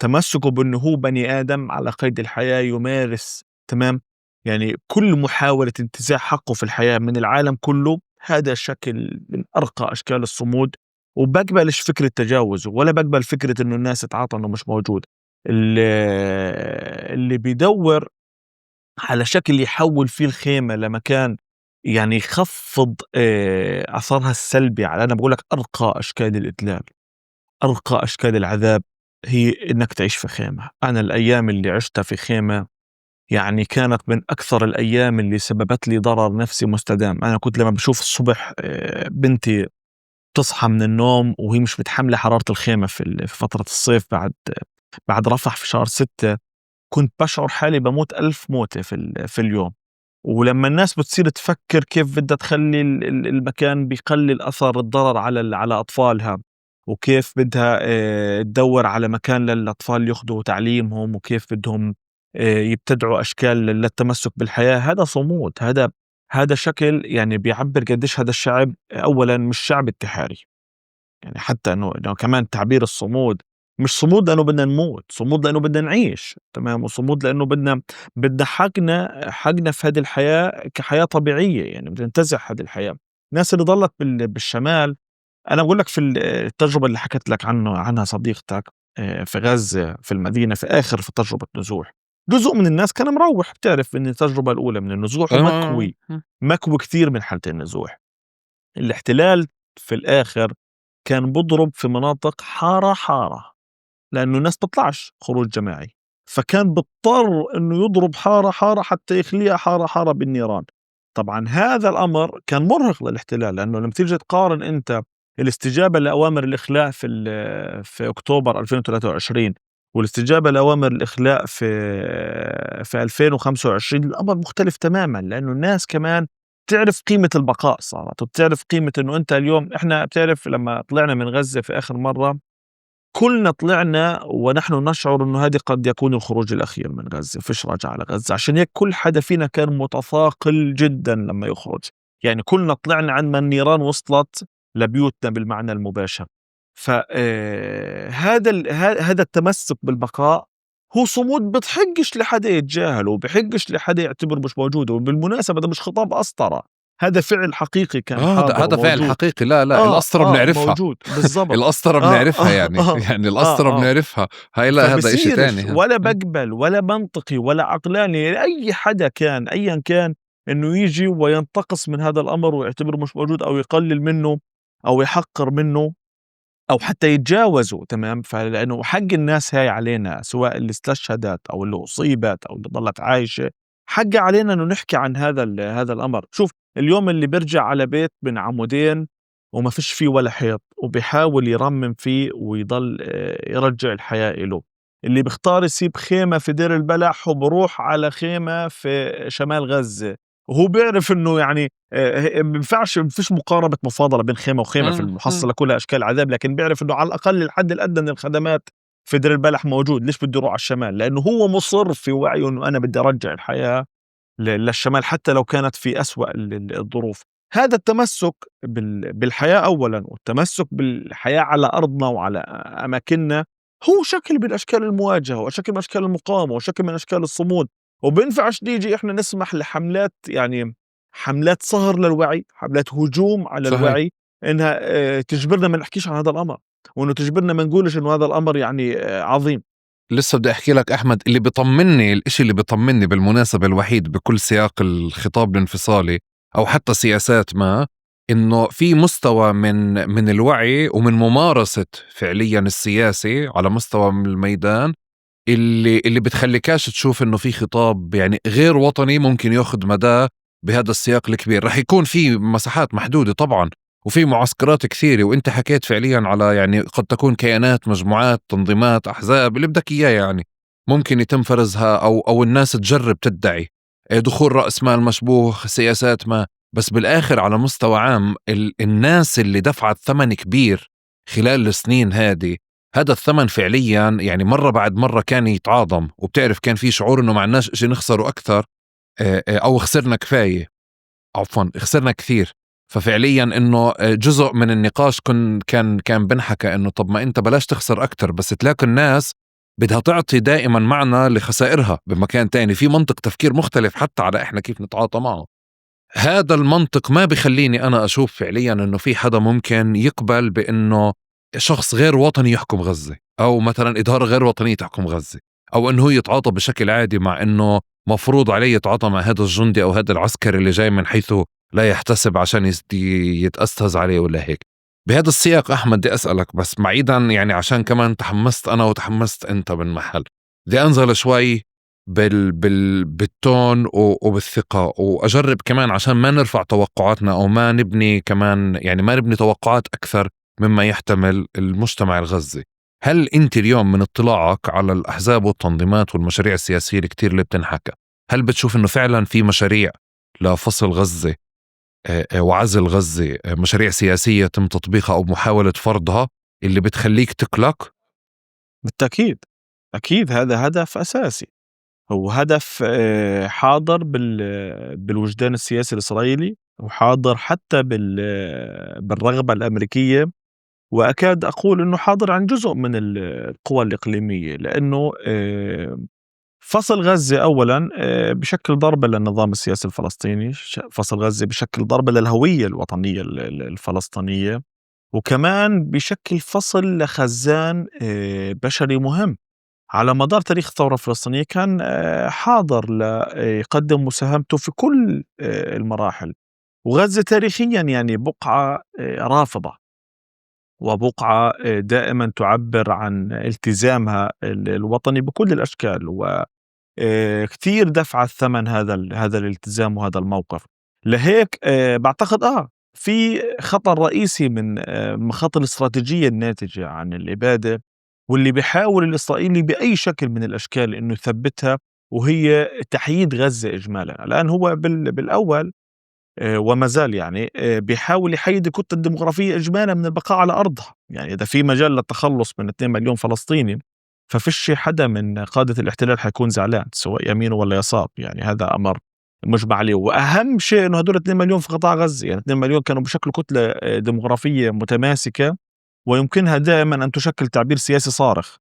تمسكه بإنه هو بني آدم على قيد الحياة يمارس، تمام، يعني كل محاولة انتزاع حقه في الحياة من العالم كله، هذا شكل من أرقى أشكال الصمود. وبقبلش فكرة تجاوزه، ولا بقبل فكرة إنه الناس تعاطى إنه مش موجود. اللي, اللي بيدور على شكل يحول فيه الخيمة لمكان يعني يخفض أثرها السلبي على، أنا بقول لك، أرقى أشكال الإذلال، أرقى أشكال العذاب، هي إنك تعيش في خيمة. أنا الأيام اللي عشتها في خيمة يعني كانت من أكثر الأيام اللي سببت لي ضرر نفسي مستدام. أنا كنت لما بشوف الصبح بنتي تصحى من النوم وهي مش متحملة حرارة الخيمة في فترة الصيف بعد رفح في شهر 6، كنت بشعر حالي بموت 1000 موتة في اليوم. ولما الناس بتصير تفكر كيف بدها تخلي المكان بيقلل أثر الضرر على أطفالها، وكيف بدها تدور على مكان للأطفال ياخدوا تعليمهم، وكيف بدهم يبتدعوا أشكال للتمسك بالحياة، هذا صمود. هذا شكل يعني بيعبّر قديش هذا الشعب أولًا مش شعب انتحاري. يعني حتى إنه كمان تعبير الصمود، مش صمود لإنه بدنا نموت، صمود لإنه بدنا نعيش، تمام، وصمود لإنه بدنا حقنا في هذه الحياة كحياة طبيعية، يعني بدنا ننتزع هذه الحياة. الناس اللي ضلت بالشمال، أنا باقول لك في التجربة اللي حكت لك عنها صديقتك في غزة، في المدينة، في تجربة نزوح، جزء من الناس كان مروّح، بتعرف إن التجربة الأولى من النزوح آه. مكوي كتير من حالة النزوح. الاحتلال في الآخر كان بيضرب في مناطق حارة، لأنه الناس بتطلعش خروج جماعي، فكان بيضطر إنه يضرب حارة حتى يخليها حارة بالنيران. طبعًا هذا الأمر كان مرهق للاحتلال، لأنه لمّا تيجي تقارن أنت الاستجابة لأوامر الإخلاء في أكتوبر 2023 والاستجابة لأوامر الإخلاء في 2025، الأمر مختلف تمامًا، لأنه الناس كمان بتعرف قيمة البقاء صارت، وبتعرف قيمة إنه أنت اليوم، إحنا بتعرف لمّا طلعنا من غزة في آخر مرّة كلنا طلعنا ونحن نشعر إنه هذه قد يكون الخروج الأخير من غزة، فيش رجعة على غزة، عشان هيك كل حدا فينا كان متثاقل جدًا لمّا يخرج، يعني كلنا طلعنا عند ما النيران وصلت لبيوتنا بالمعنى المباشر. ف هذا هذا التمسك بالبقاء هو صمود بتحقش لحدا يتجاهله، وبحقش لحدا يعتبره مش موجود، وبالمناسبة ده مش خطاب أسطرة، هذا فعل حقيقي كان حاضر هذا فعل وموجود. حقيقي. لا القسطرة بنعرفها. موجود، بالضبط. القسطرة بنعرفها يعني. يعني القسطرة آه. بنعرفها. هاي لا، هذا إشي تاني. فبصيرش ها. ولا باقبل ولا منطقي ولا عقلاني لأي حدا كان أيًا كان إنه ييجي وينتقص من هذا الأمر ويعتبره مش موجود أو يقلل منه أو يحقّر منه أو حتى يتجاوزوا، تمام. فلأنه حق الناس هاي علينا، سواء اللي استشهدت أو اللي أصيبت أو اللي ضلت عايشة، حق علينا إنه نحكي عن هذا الأمر. شوف، اليوم اللي بيرجع على بيت من عمودين وما فيش فيه ولا حيط وبيحاول يرمم فيه ويضل يرجع الحياة إله، اللي بيختار يسيب خيمة في دير البلح وبروح على خيمة في شمال غزة، وهو بيعرف إنه يعني ما فيش مقاربة مفاضلة بين خيمة وخيمة، في المحصلة كلها أشكال عذاب، لكن بيعرف إنه على الأقل الحد الأدنى من الخدمات في دير البلح موجود. ليش بده يروح على الشمال؟ لأنه هو مصر في وعيه إنه أنا بدي أرجع الحياة للشمال حتى لو كانت في أسوأ الظروف. هذا التمسك بالحياة أولًا، والتمسك بالحياة على أرضنا وعلى أماكننا هو شكل من أشكال المواجهة، وشكل من أشكال المقاومة، وشكل من أشكال الصمود. وبينفعش نيجي إحنا نسمح لحملات، يعني حملات سهر للوعي، حملات هجوم على صحيح. الوعي، إنها تجبرنا ما نحكيش عن هذا الأمر، وإنه تجبرنا ما نقولش إنه هذا الأمر يعني عظيم. لسه بدي أحكي لك أحمد، اللي بيطمني، الإشي اللي بيطمني بالمناسبة الوحيد بكل سياق الخطاب الانفصالي أو حتى سياسات ما، إنه في مستوى من الوعي ومن ممارسة فعليا السياسي على مستوى من الميدان، اللي بتخليكاش تشوف إنه في خطاب يعني غير وطني ممكن ياخد مداه بهذا السياق الكبير. رح يكون في مساحات محدودة طبعا، وفي معسكرات كثيرة، وانت حكيت فعليا على يعني قد تكون كيانات، مجموعات، تنظيمات، أحزاب اللي بدك إياه يعني ممكن يتم فرزها أو الناس تجرب تدعي دخول رأس مال مشبوه، سياسات ما. بس بالآخر على مستوى عام الناس اللي دفعت ثمن كبير خلال السنين هذه، هذا الثمن فعليا يعني مرة بعد مرة كان يتعاظم، وبتعرف كان في شعور إنه معناش إشي نخسره أكثر، أو خسرنا كفاية، عفوا خسرنا كثير. ففعليا انه جزء من النقاش كان بنحكى انه طب ما انت بلاش تخسر اكتر، بس تلاقي الناس بدها تعطي دائما معنى لخسائرها بمكان تاني، في منطق تفكير مختلف حتى على احنا كيف نتعاطى معه. هذا المنطق ما بخليني انا اشوف فعليا انه في حدا ممكن يقبل بانه شخص غير وطني يحكم غزة، او مثلا ادارة غير وطنية تحكم غزة، او انه هو يتعاطى بشكل عادي مع انه مفروض عليه يتعاطى مع هذا الجندي او هذا العسكري اللي جاي من حيث لا يحتسب عشان يتأستهز عليه ولا هيك. بهذا السياق أحمد بدي أسألك بس بعيدا يعني عشان كمان تحمست أنا وتحمست أنت بالمحل، بدي أنزل شوي بالتون وبالثقة، وأجرب كمان عشان ما نرفع توقعاتنا أو ما نبني كمان يعني ما نبني توقعات أكثر مما يحتمل المجتمع الغزي. هل أنت اليوم من اطلاعك على الأحزاب والتنظيمات والمشاريع السياسية الكتير اللي بتنحكى، هل بتشوف أنه فعلا في مشاريع لفصل غزة وعزل غزة، مشاريع سياسية تم تطبيقها أو محاولة فرضها اللي بتخليك تقلق؟ بالتأكيد، أكيد هذا هدف أساسي. هو هدف حاضر بالوجدان السياسي الإسرائيلي، وحاضر حتى بالرغبة الأمريكية، وأكاد أقول إنه حاضر عن جزء من القوى الإقليمية، لأنه فصل غزة أولًا بيشكل ضربة للنظام السياسي الفلسطيني، فصل غزة بيشكل ضربة للهوية الوطنية الفلسطينية، وكمان بيشكل فصل لخزان بشري مهم. على مدار تاريخ الثورة الفلسطينية كان حاضر ليقدم مساهمته في كل المراحل، وغزة تاريخيًا يعني بقعة رافضة، وبقعة دائمًا تعبّر عن التزامها الوطني بكل الأشكال، كتير دفعت ثمن هذا الالتزام وهذا الموقف. لهيك باعتقد في خطر رئيسي من مخاطر الاستراتيجية الناتجة عن الإبادة، واللي بيحاول الإسرائيلي بأي شكل من الأشكال إنه يثبتها، وهي تحييد غزة إجمالًا. الآن هو بالأول وما زال يعني بيحاول يحيد الكتلة الديمغرافية إجمالًا من البقاء على أرضها. يعني إذا في مجال للتخلُّص من 2 مليون فلسطيني، ففيش حدا من قادة الاحتلال حيكون زعلان، سواء يمين والّا يسار، يعني هذا أمر مُجمع عليه. وأهم شيء إنه هدول 2 مليون في قطاع غزة، يعني 2 مليون كانوا بيشكلوا كتلة ديمغرافية متماسكة، ويمكنها دائمًا أن تشكل تعبير سياسي صارخ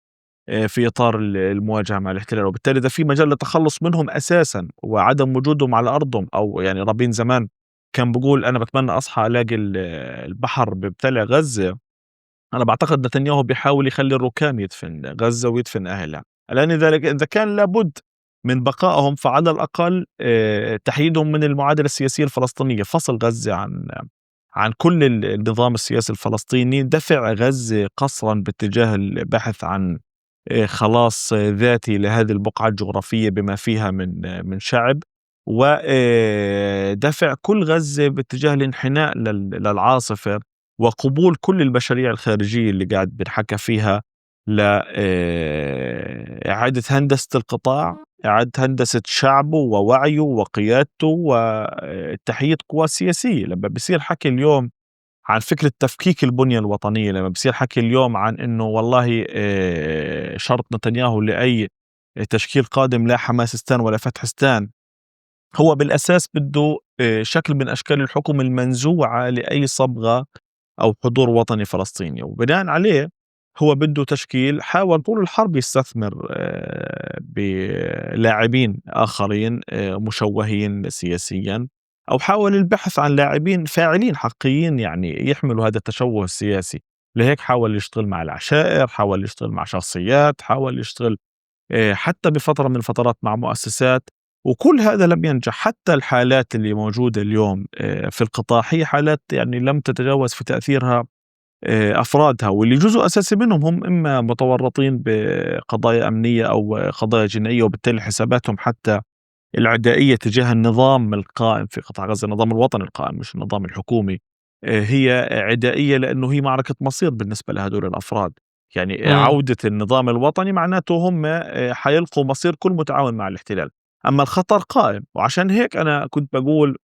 في إطار المواجهة مع الاحتلال. وبالتالي إذا في مجال للتخلُّص منهم أساسًا وعدم وجودهم على أرضهم، أو يعني رابين زمان كان بيقول أنا باتمنى أصحى ألاقي البحر بيبتلع غزة. أنا باعتقد نتنياهو بيحاول يخلّي الرُّكّام يدفن غزة ويدفن أهلها. لأن ذلك إذا كان لابد من بقائهم، فعلى الأقل تحييدهم من المعادلة السياسية الفلسطينية، فصل غزة عن كل النظام السياسي الفلسطيني، دفع غزة قسرًا باتجاه البحث عن خلاص ذاتي لهذه البقعة الجغرافية بما فيها من شعب، ودفع كل غزة باتجاه الانحناء للعاصفة، وقبول كل المشاريع الخارجية اللي قاعد بنحكى فيها لإعادة هندسة القطاع، إعادة هندسة شعبه ووعيه وقيادته، وتحييد قوى سياسية. لما بيصير حكي اليوم عن فكرة تفكيك البنية الوطنية، لما بصير حكي اليوم عن إنه والله شرط نتنياهو لأي تشكيل قادم لا حماسستان ولا فتحستان، هو بالأساس بده شكل من أشكال الحكم المنزوعة لأي صبغة أو حضور وطني فلسطيني. وبناء عليه هو بده تشكيل حاول طول الحرب يستثمر بلاعبين آخرين مشوهين سياسيا، أو حاول البحث عن لاعبين فاعلين حقيقيين يعني يحملوا هذا التشوه السياسي. لهيك حاول يشتغل مع العشائر، حاول يشتغل مع شخصيات، حاول يشتغل حتى بفترة من الفترات مع مؤسسات، وكل هذا لم ينجح. حتى الحالات اللي موجودة اليوم في القطاع هي حالات يعني لم تتجاوز في تأثيرها أفرادها، واللي جزء أساسي منهم هم إما متورطين بقضايا أمنية أو قضايا جنائية، وبالتالي حساباتهم حتى العدائية تجاه النظام القائم في قطاع غزة، النظام الوطني القائم مش النظام الحكومي، هي عدائية، لأنه هي معركة مصير بالنسبة لهدول الأفراد. يعني إمم. عودة النظام الوطني معناته هم حيلقوا مصير كل متعاون مع الاحتلال. أما الخطر قائم، وعشان هيك أنا كنت بقول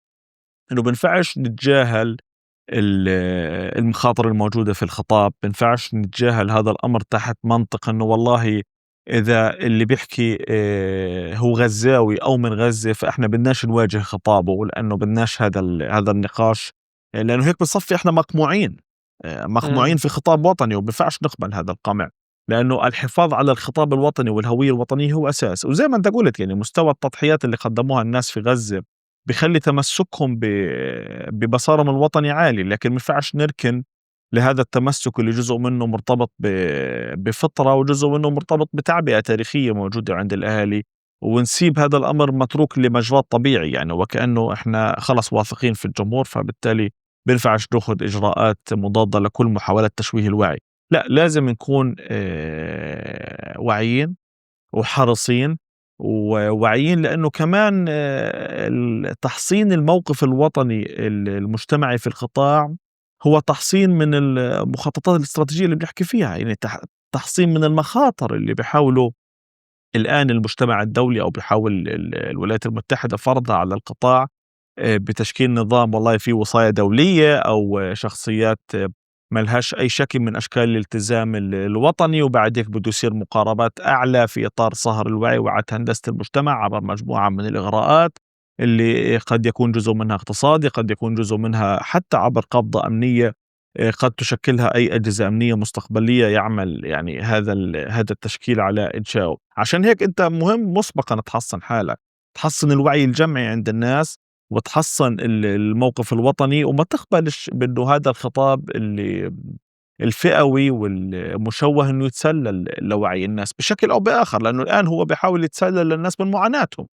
إنه بنفعش نتجاهل المخاطر الموجودة في الخطاب، بنفعش نتجاهل هذا الأمر تحت منطق إنه والله إذا اللي بيحكي هو غزاوي أو من غزة فإحنا بدناش نواجه خطابه، لأنه بدناش هذا النقاش، لأنه هيك بصفي إحنا مقموعين إمم. مقموعين في خطاب وطني، وبنفعش نقبل هذا القمع، لأنه الحفاظ على الخطاب الوطني والهوية الوطنية هو أساس. وزي ما أنت قلت يعني مستوى التضحيات اللي قدموها الناس في غزة بيخلي تمسكهم ببصارهم الوطني عالي، لكن ما ينفعش نركن لهذا التمسك اللي جزء منه مرتبط بفطرة، وجزء منه مرتبط بتعبئة تاريخية موجودة عند الأهالي، ونسيب هذا الأمر متروك لمجراه طبيعي، يعني وكأنه إحنا خلص واثقين في الجمهور، فبالتالي بينفعش ناخد إجراءات مضادة لكل محاولات تشويه الوعي. لا، لازم نكون واعيين وحريصين وواعيين، لأنه كمان تحصين الموقف الوطني المجتمعي في القطاع هو تحصين من المخططات الاستراتيجية اللي بنحكي فيها، يعني تحصين من المخاطر اللي بيحاولوا الآن المجتمع الدولي، أو بيحاول الولايات المتحدة فرضها على القطاع بتشكيل نظام والله فيه وصاية دولية أو شخصيات ملهاش أي شكل من أشكال الالتزام الوطني، وبعد هيك بده يصير مقاربات أعلى في إطار صهر الوعي وعد هندسة المجتمع عبر مجموعة من الإغراءات اللي قد يكون جزء منها اقتصادي، قد يكون جزء منها حتى عبر قبضة أمنية قد تشكلها أي أجهزة أمنية مستقبلية يعمل يعني هذا التشكيل على إنشائه. عشان هيك أنت مهم مسبقا تحصن حالك، تحصن الوعي الجمعي عند الناس، وتحصن الموقف الوطني، وما تقبلش بأنه هذا الخطاب الفئوي والمشوه إنه يتسلل لوعي الناس بشكل أو بآخر، لأنه الآن هو بيحاول يتسلل للناس من معاناتهم،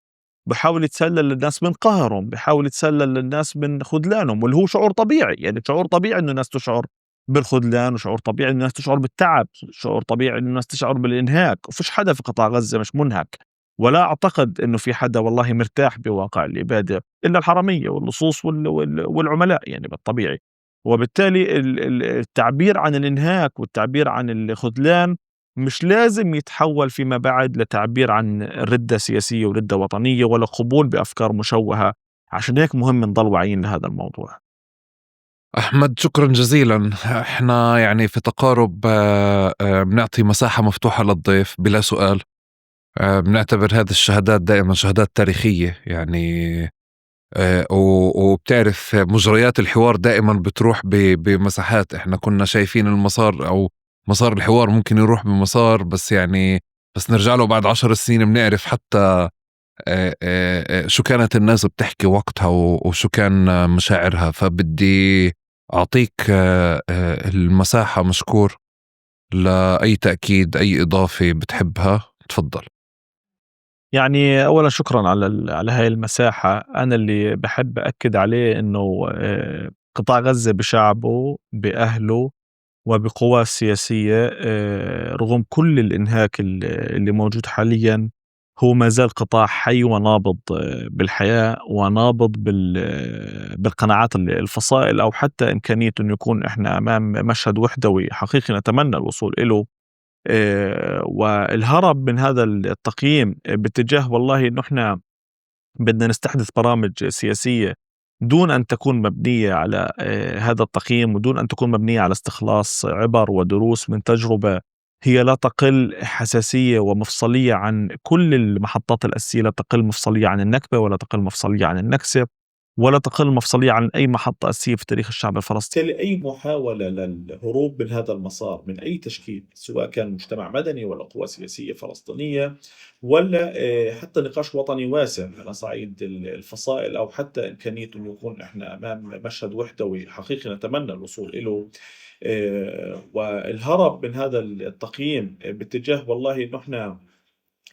بيحاول يتسلل للناس من قهرهم، بيحاول يتسلل للناس من خذلانهم، واللي هو شعور طبيعي. يعني شعور طبيعي إنه الناس تشعر بالخذلان، وشعور طبيعي إنه الناس تشعر بالتعب، شعور طبيعي إنه الناس تشعر بالإنهاك. وفيش حدا في قطاع غزة مش منهك، ولا أعتقد إنه في حدا والله مرتاح بواقع الإبادة إلا الحرامية واللصوص والعملاء يعني بالطبيعي. وبالتالي التعبير عن الإنهاك والتعبير عن الخذلان مش لازم يتحول فيما بعد لتعبير عن ردة سياسية وردة وطنية ولا قبول بأفكار مشوهة. عشان هيك مهم نضل واعيين لهذا الموضوع. أحمد شكرا جزيلا. احنا يعني في تقارب بنعطي مساحة مفتوحة للضيف بلا سؤال. بنعتبر هذه الشهادات دائما شهادات تاريخية يعني. وبتعرف مجريات الحوار دائما بتروح بمساحات احنا كنا شايفين المسار او مسار الحوار ممكن يروح بمسار، بس يعني بس نرجع له بعد 10 سنين بنعرف حتى شو كانت الناس بتحكي وقتها وشو كان مشاعرها. فبدي أعطيك المساحة مشكور لأي تأكيد أي إضافة بتحبها، تفضل. يعني أولا شكرا على هاي المساحة. أنا اللي بحب أكد عليه إنه قطاع غزة بشعبه بأهله وبقواه السياسية رغم كل الإنهاك اللي موجود حاليا، هو ما زال قطاع حي ونابض بالحياة، ونابض بالقناعات الفصائل، أو حتى إمكانية أن يكون إحنا أمام مشهد وحدوي حقيقي نتمنى الوصول إله. والهرب من هذا التقييم باتجاه والله إنه إحنا بدنا نستحدث برامج سياسية دون أن تكون مبنية على هذا التقييم، ودون أن تكون مبنية على استخلاص عبر ودروس من تجربة هي لا تقل حساسية ومفصلية عن كل المحطات الأساسية، لا تقل مفصلية عن النكبة، ولا تقل مفصلية عن النكسة، ولا تقل مفصلية عن أي محطة أساسية في تاريخ الشعب الفلسطيني. أي محاولة للهروب من هذا المسار من أي تشكيل، سواء كان مجتمع مدني ولا قوى سياسية فلسطينية، ولا حتى نقاش وطني واسع على صعيد الفصائل، أو حتى إمكانية أن يكون إحنا أمام مشهد وحدوي حقيقي نتمنى الوصول إله، والهرب من هذا التقييم باتجاه والله إنه إحنا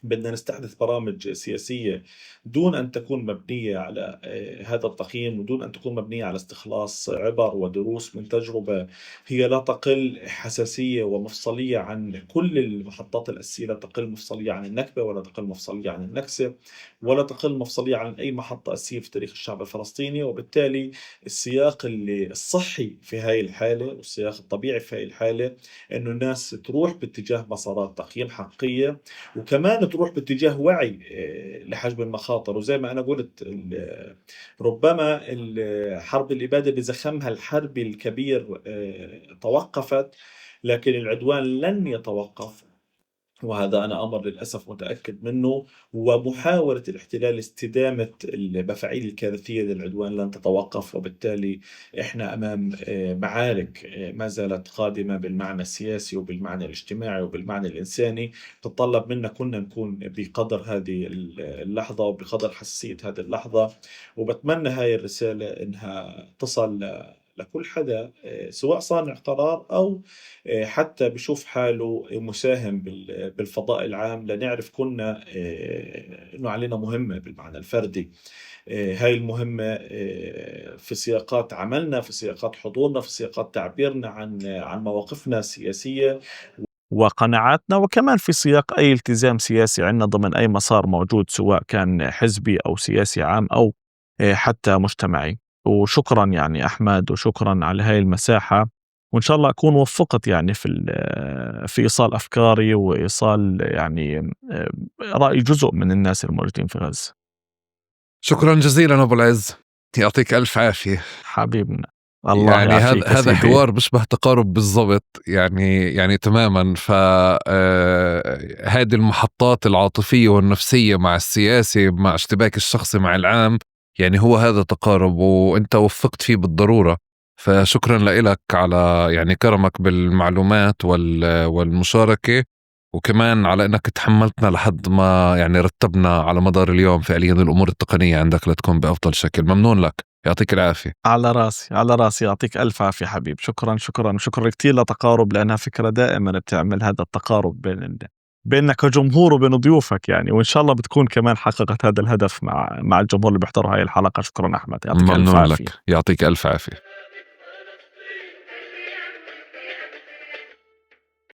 بدنا نستحدث برامج سياسية دون أن تكون مبنية على هذا التقييم، ودون أن تكون مبنية على استخلاص عبر ودروس من تجربة هي لا تقل حساسية ومفصلية عن كل المحطات الأساسية، لا تقل مفصلية عن النكبة، ولا تقل مفصلية عن النكسة، ولا تقل مفصلية عن أي محطة أساسية في تاريخ الشعب الفلسطيني. وبالتالي السياق الصحي في هاي الحالة والسياق الطبيعي في هاي الحالة إنه الناس تروح باتجاه مسارات تقييم حقيقية، وكمان تروح باتجاه وعي لحجم المخاطر. وزي ما أنا قلت ربما حرب الإبادة بزخمها الحربي الكبير توقفت، لكن العدوان لن يتوقف، وهذا أنا أمر للأسف متأكد منه. ومحاولة الاحتلال استدامة المفاعيل الكارثية للعدوان لن تتوقف، وبالتالي إحنا أمام معارك ما زالت قادمة بالمعنى السياسي وبالمعنى الاجتماعي وبالمعنى الإنساني، تتطلب منا كنا نكون بقدر هذه اللحظة وبقدر حساسية هذه اللحظة. وبتمنى هاي الرسالة إنها تصل لكل حدا سواء صانع قرار أو حتى بشوف حاله مساهم بالفضاء العام، لنعرف كنا إنه علينا مهمة بالمعنى الفردي. هاي المهمة في سياقات عملنا، في سياقات حضورنا، في سياقات تعبيرنا عن مواقفنا السياسية وقناعاتنا، وكمان في سياق أي التزام سياسي عندنا ضمن أي مسار موجود، سواء كان حزبي أو سياسي عام أو حتى مجتمعي. وشكرا يعني أحمد، وشكرا على هاي المساحة، وإن شاء الله أكون وفقت يعني في إيصال أفكاري وإيصال يعني رأي جزء من الناس الموجودين في غزة. شكرا جزيلا أبو العز، يعطيك ألف عافية حبيبنا. الله يعني يعافيك يا هذا سيدي. حوار بيشبه تقارب بالضبط، يعني تماما. هذه المحطات العاطفية والنفسية مع السياسي، مع اشتباك الشخصي مع العام، يعني هو هذا تقارب، وانت وفقت فيه بالضرورة. فشكرا لك على يعني كرمك بالمعلومات والمشاركة، وكمان على انك تحملتنا لحد ما يعني رتبنا على مدار اليوم فعليا الامور التقنية عندك لتكون بافضل شكل. ممنون لك، يعطيك العافية. على راسي على راسي، يعطيك ألف عافية حبيب. شكرا شكرا شكرا كتير لتقارب، لأنها فكرة دائما بتعمل هذا التقارب بيننا كجمهور وبين ضيوفك يعني، وإن شاء الله بتكون كمان حققت هذا الهدف مع الجمهور اللي بيحضروا هاي الحلقة. شكرا أحمد، يعطيك ألف ممنون لك، عافية. يعطيك ألف عافية.